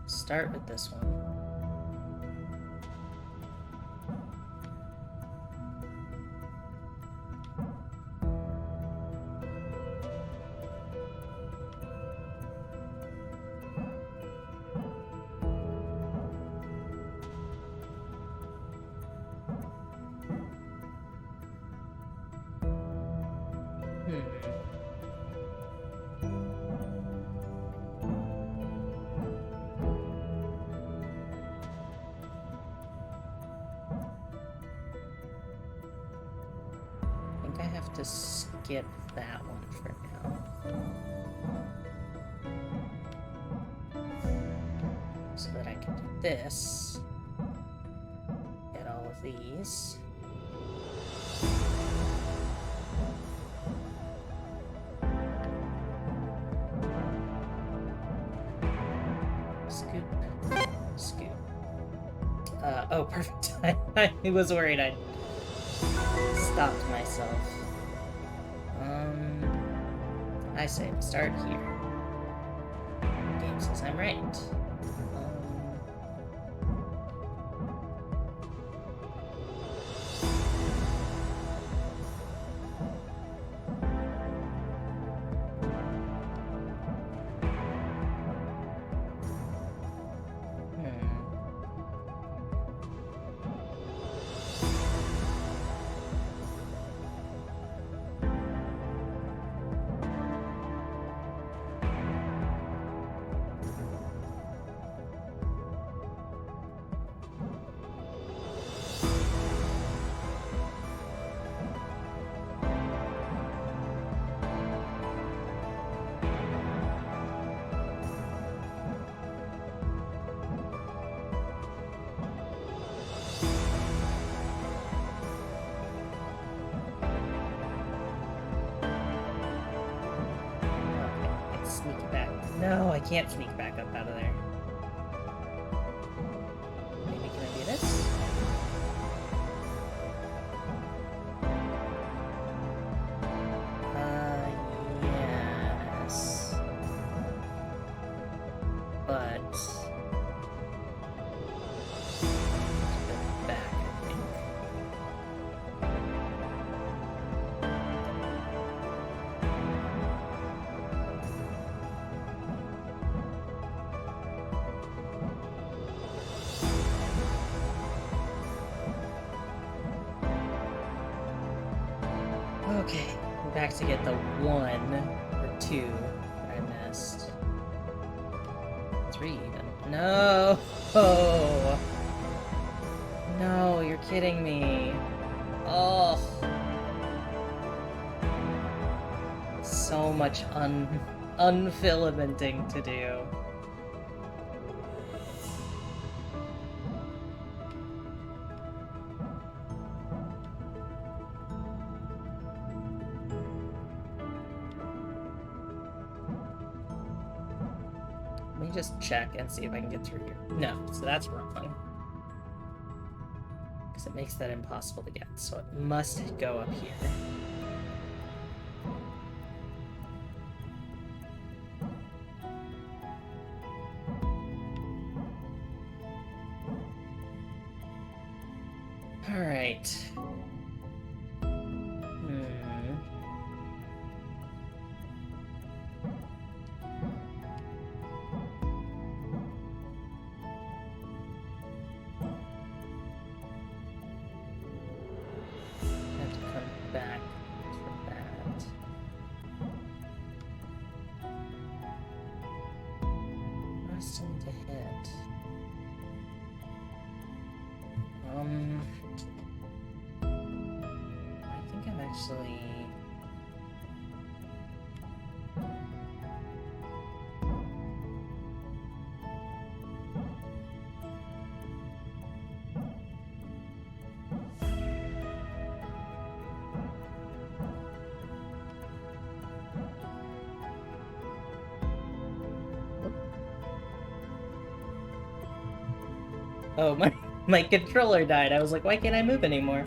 start with this one. I have to skip that one for now. So that I can do this. Get all of these. Scoop. Scoop. Oh, perfect. I was worried I'd stopped myself. I say start here. Game says I'm right. sneak back. No, I can't sneak back up out of there. Maybe can I do this? Yes. But back, I think. Okay, we're back to get the 1 or 2 that I missed. 3 even. No! Oh! No, you're kidding me. Oh! So much unfilamenting to do. Let me just check and see if I can get through here. No, so that's wrong. Because it makes that impossible to get, so it must go up here. Alright. Have to come back for that. I still need to hit. I think I'm actually... Oh, my controller died. I was like, why can't I move anymore?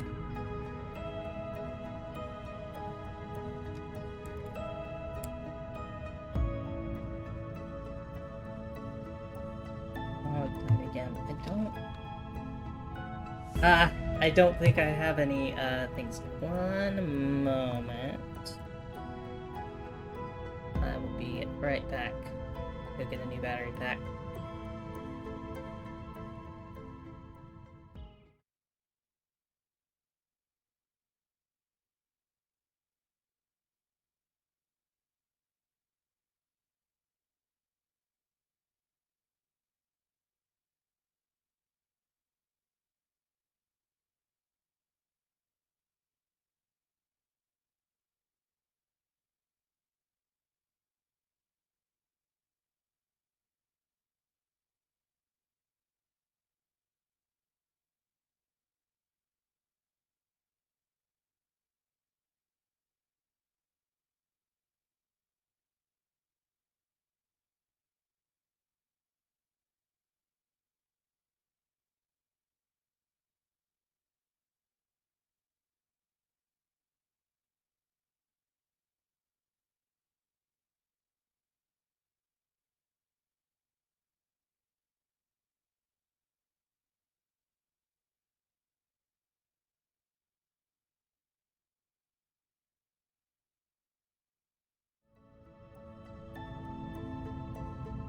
Oh, it died again. I don't think I have any, things. One moment. I will be right back. Go get a new battery pack.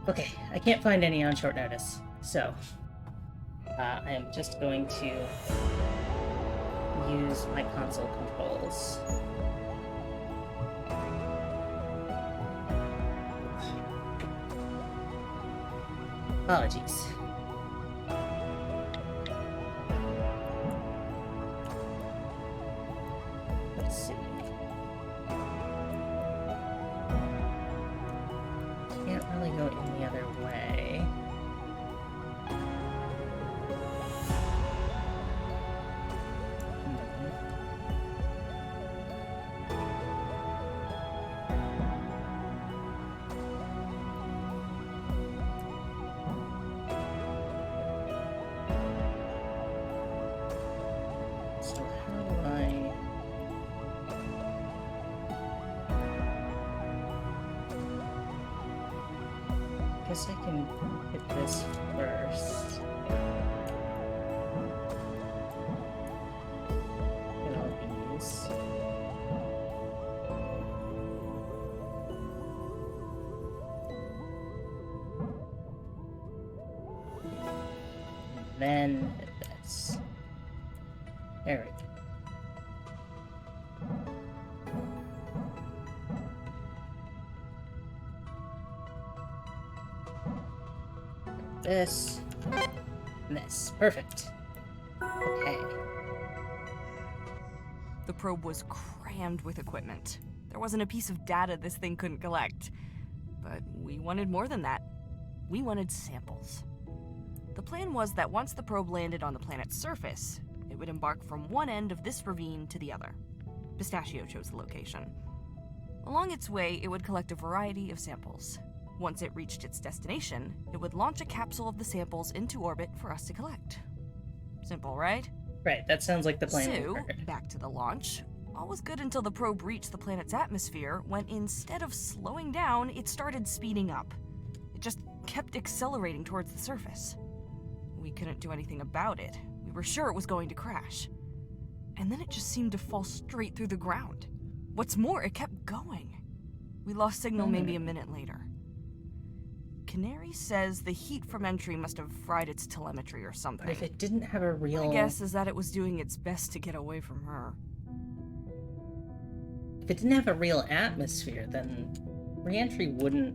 Okay, I can't find any on short notice, so I am just going to use my console controls. Apologies. Let's see. Can't really go any other way. guess I can hit this first. Get all these. Then hit this. There we go. This. And this. Perfect. Okay. The probe was crammed with equipment. There wasn't a piece of data this thing couldn't collect. But we wanted more than that. We wanted samples. The plan was that once the probe landed on the planet's surface, it would embark from one end of this ravine to the other. Pistachio chose the location. Along its way, it would collect a variety of samples. Once it reached its destination, it would launch a capsule of the samples into orbit for us to collect. Simple, right? Right, that sounds like the plan we So, heard. back to the launch. All was good until the probe reached the planet's atmosphere, when instead of slowing down, it started speeding up. It just kept accelerating towards the surface. We couldn't do anything about it. We were sure it was going to crash. And then it just seemed to fall straight through the ground. What's more, it kept going. We lost signal maybe a minute later. Canary says the heat from entry must have fried its telemetry or something. But if it didn't have a real... My guess is that it was doing its best to get away from her. If it didn't have a real atmosphere, then re-entry wouldn't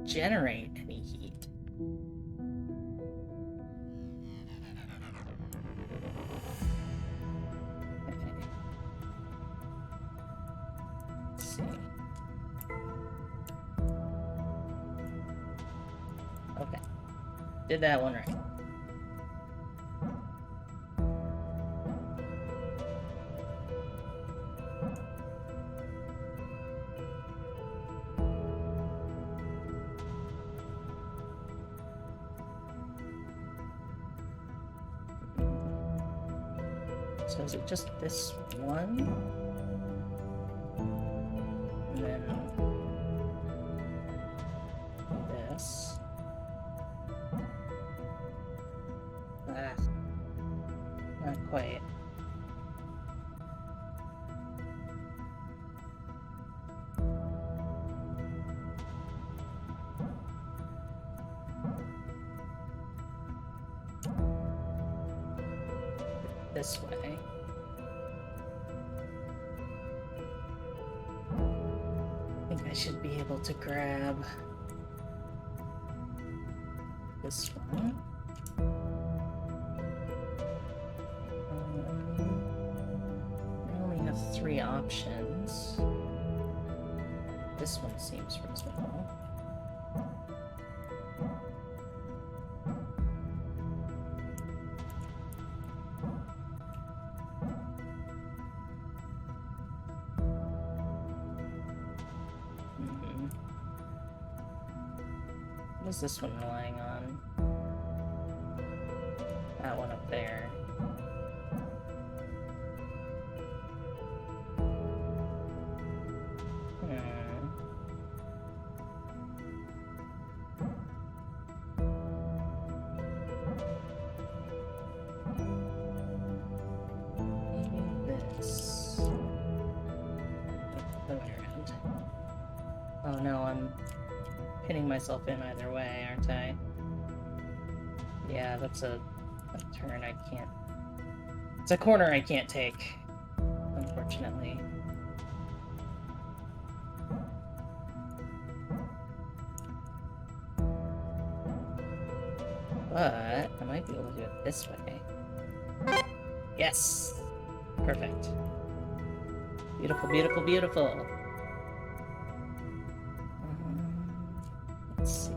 generate any heat. Okay. Let's see. Okay. Did that one right. So is it just this one? And then this. Not quite. This way. I think I should be able to grab this one. I only have 3 options. This one seems reasonable. What is this one relying on? That one up there. Maybe this. Other way around. Oh no, I'm pinning myself in either way, aren't I? Yeah, that's a turn I can't... It's a corner I can't take, unfortunately. But I might be able to do it this way. Yes! Perfect. Beautiful, beautiful, beautiful. Let's see.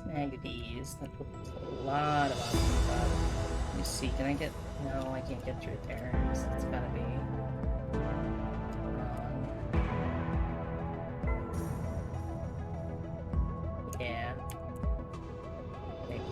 snag these. That puts a lot of options up. Let me see, can I get... No, I can't get through there. So it's gotta be... Yeah. Make it.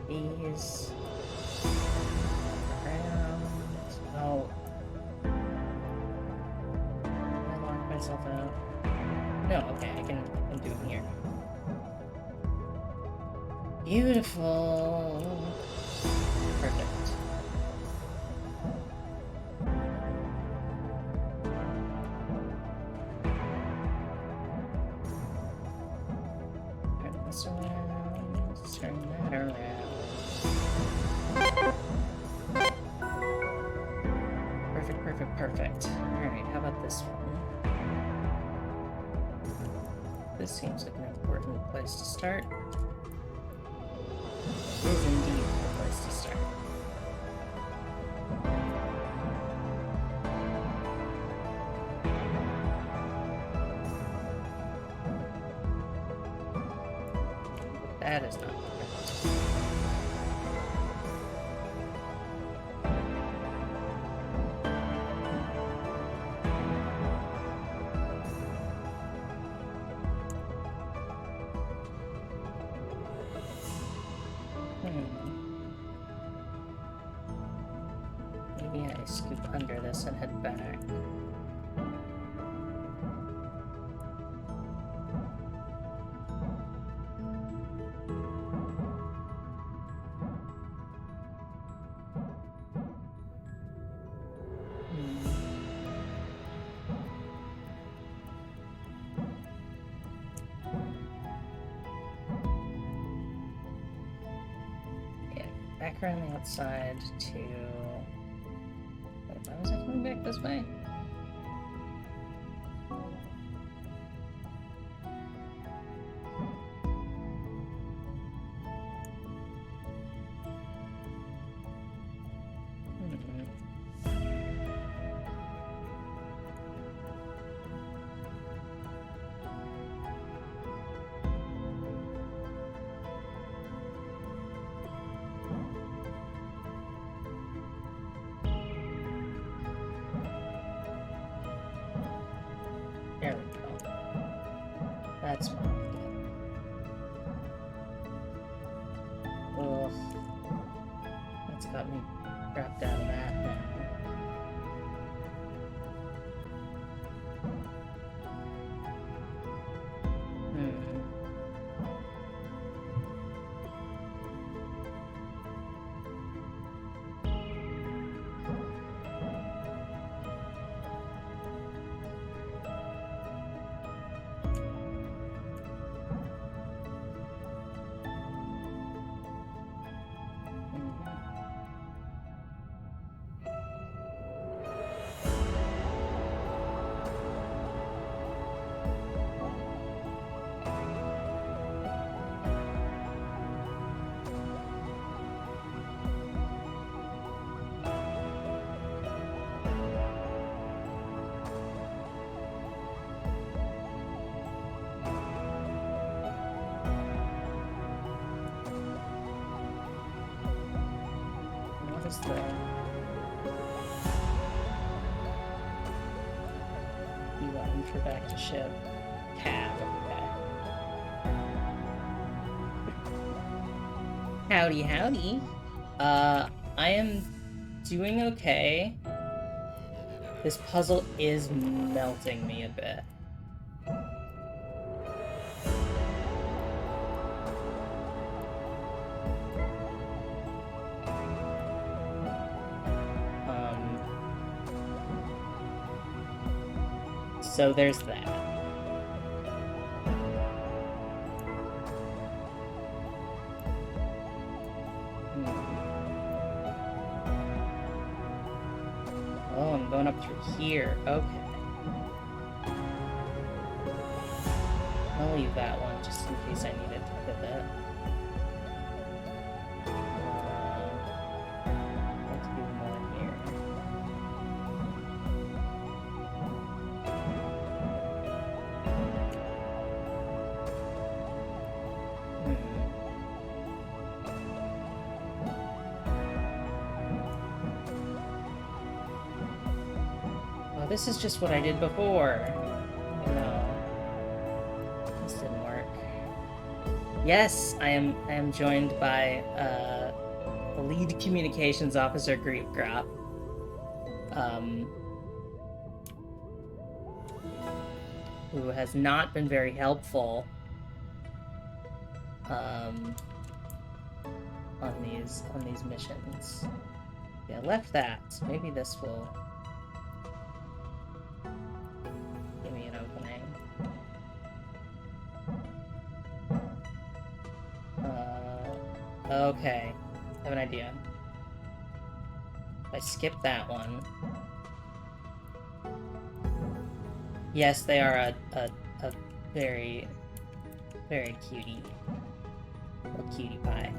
These around. Oh, I locked myself out. No, okay, I can do it here. Beautiful. Perfect. Turn this around. Turn that around. Perfect. Alright, how about this one? This seems like an important place to start. It is indeed a place to start. That is not correct. Maybe I scoop under this and head back. Back around the outside to... Wait, why was I coming back this way? There we go. That's fine. Ugh. That's got me wrapped out of that now. Is the UN for back to ship tab? Okay. Howdy, howdy. I am doing okay. This puzzle is melting me a bit. So there's that. going up through here. Okay. I'll leave that one just in case I need it to pivot. Let's do more here. Oh, this is just what I did before. Yes, I am joined by the lead communications officer, Grief Grop. Who has not been very helpful on these missions. Yeah, I left that. So maybe this will give me an opening. Okay, I have an idea. If I skip that one. Yes, they are a very, very cutie. A cutie pie.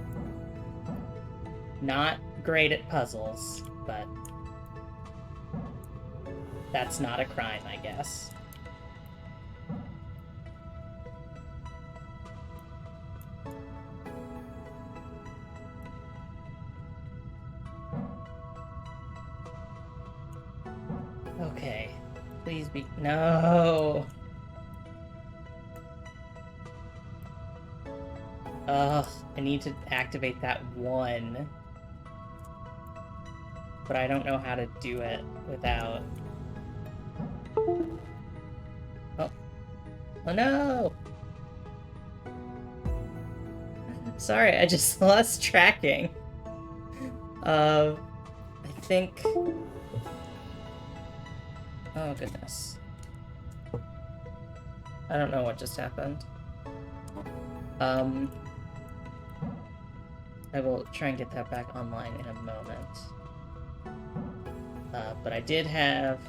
Not great at puzzles, but that's not a crime, I guess. Okay, please be— no! Ugh, I need to activate that one. But I don't know how to do it without— oh. Oh no! Sorry, I just lost tracking. I think— oh goodness. I don't know what just happened. I will try and get that back online in a moment. But I did have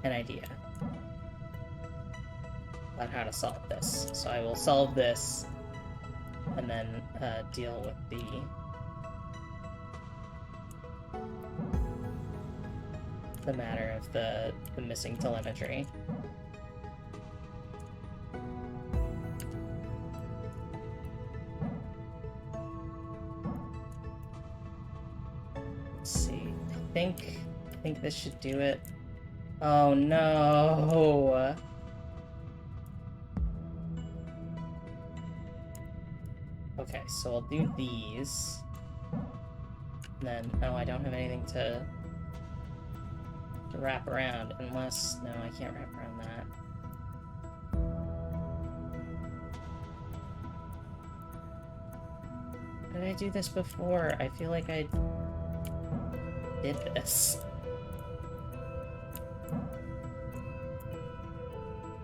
an idea about how to solve this. So I will solve this and then deal with the matter of the missing telemetry. Let's see. I think this should do it. Oh no. Okay, so I'll do these. And then, oh, I don't have anything to wrap around, unless— no, I can't wrap around that. Did I do this before? I feel like I did this.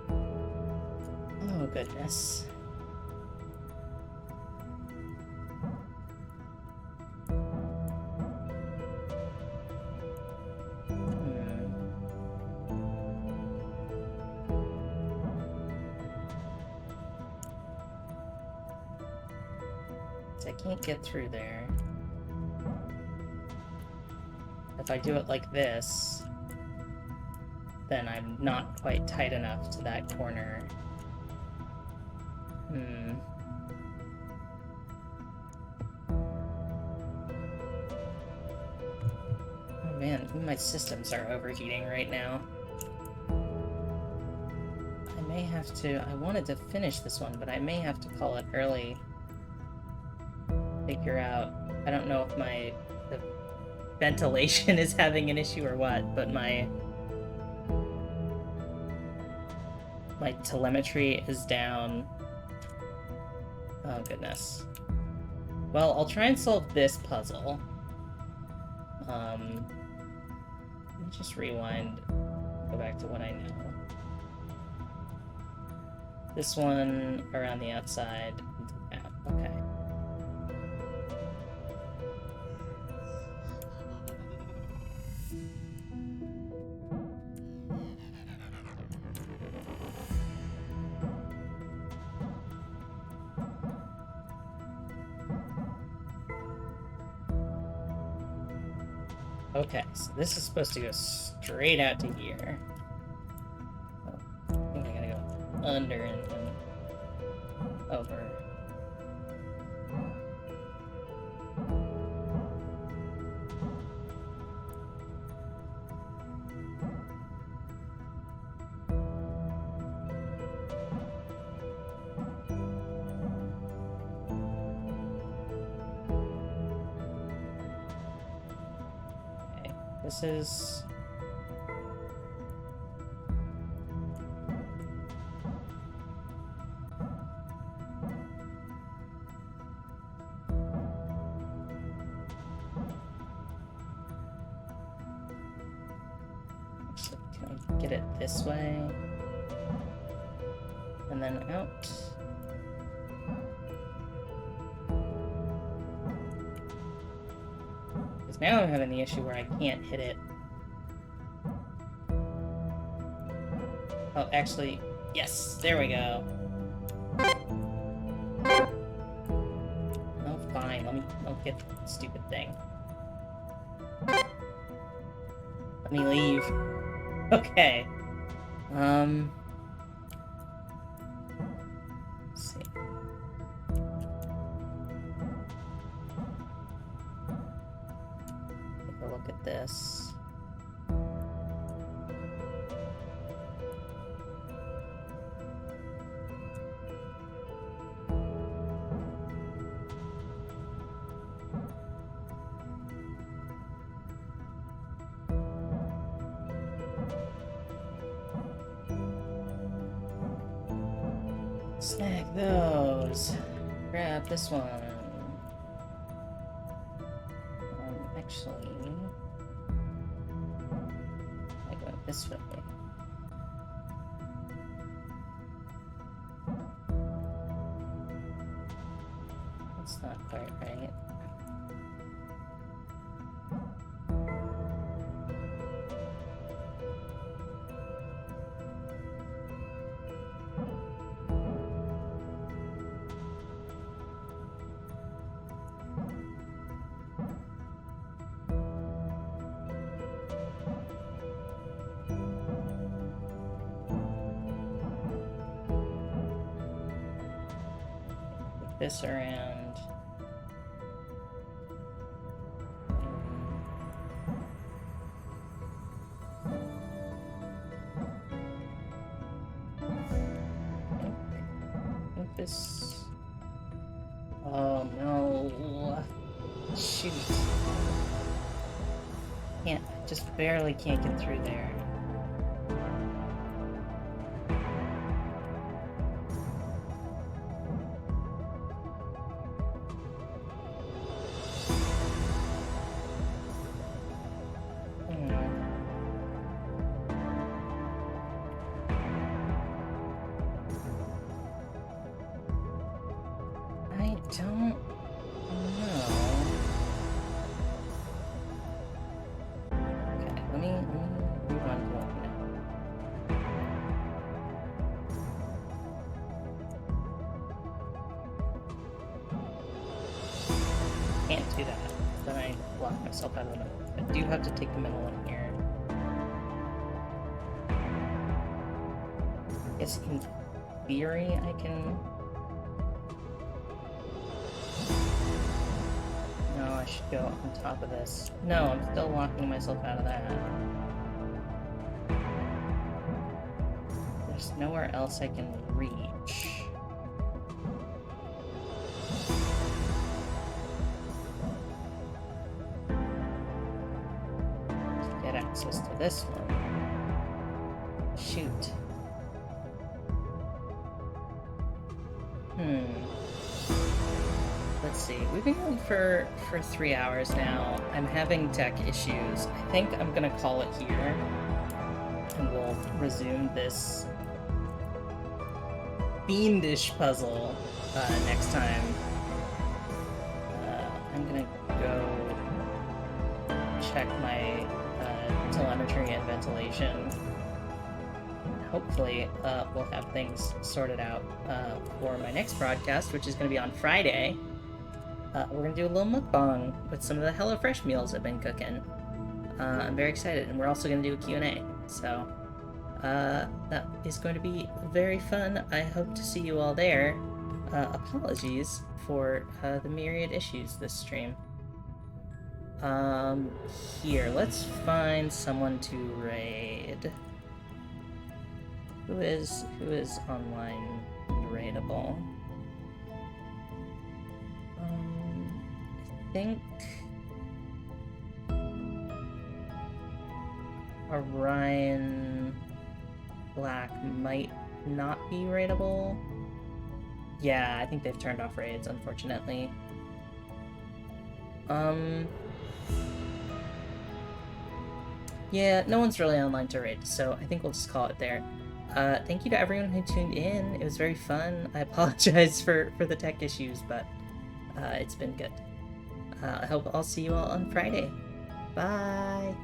Oh, goodness. I can't get through there. If I do it like this, then I'm not quite tight enough to that corner. Oh man, my systems are overheating right now. I may have to— I wanted to finish this one, but I may have to call it early. Figure out— I don't know if the ventilation is having an issue or what, but my telemetry is down. Oh goodness. Well, I'll try and solve this puzzle. Let me just rewind, go back to what I know. This one around the outside. Yeah, okay. Okay, so this is supposed to go straight out to here. Oh, I think I gotta go under and then over. This is... So can I get it this way? And then out? Because now I'm having the issue where I can't hit it. Oh, actually, yes, there we go. Oh, fine, I'll get the stupid thing. Let me leave. Okay. Let's see. Take a look at this. Snag those. Grab this one. Actually, I go this way. That's not quite right. This around. I think this. Oh no! Shoot! Just barely can't get through there. Can't do that. Then I lock myself out of the middle. I do have to take the middle one here. I guess in theory I can... No, I should go on top of this. No, I'm still locking myself out of that. There's nowhere else I can reach. Access to this one. Shoot. Let's see. We've been going for 3 hours now. I'm having tech issues. I think I'm gonna call it here, and we'll resume this fiendish puzzle next time. I'm gonna go check my telemetry and ventilation. Hopefully, we'll have things sorted out for my next broadcast, which is going to be on Friday. We're going to do a little mukbang with some of the HelloFresh meals I've been cooking. I'm very excited, and we're also going to do a Q&A. So that is going to be very fun. I hope to see you all there. Apologies for the myriad issues this stream. Here, let's find someone to raid. Who is online raidable? I think Orion Black might not be raidable. Yeah, I think they've turned off raids, unfortunately. Yeah, no one's really online to raid, so I think we'll just call it there. Thank you to everyone who tuned in. It was very fun. I apologize for the tech issues, but it's been good. I hope I'll see you all on Friday. Bye!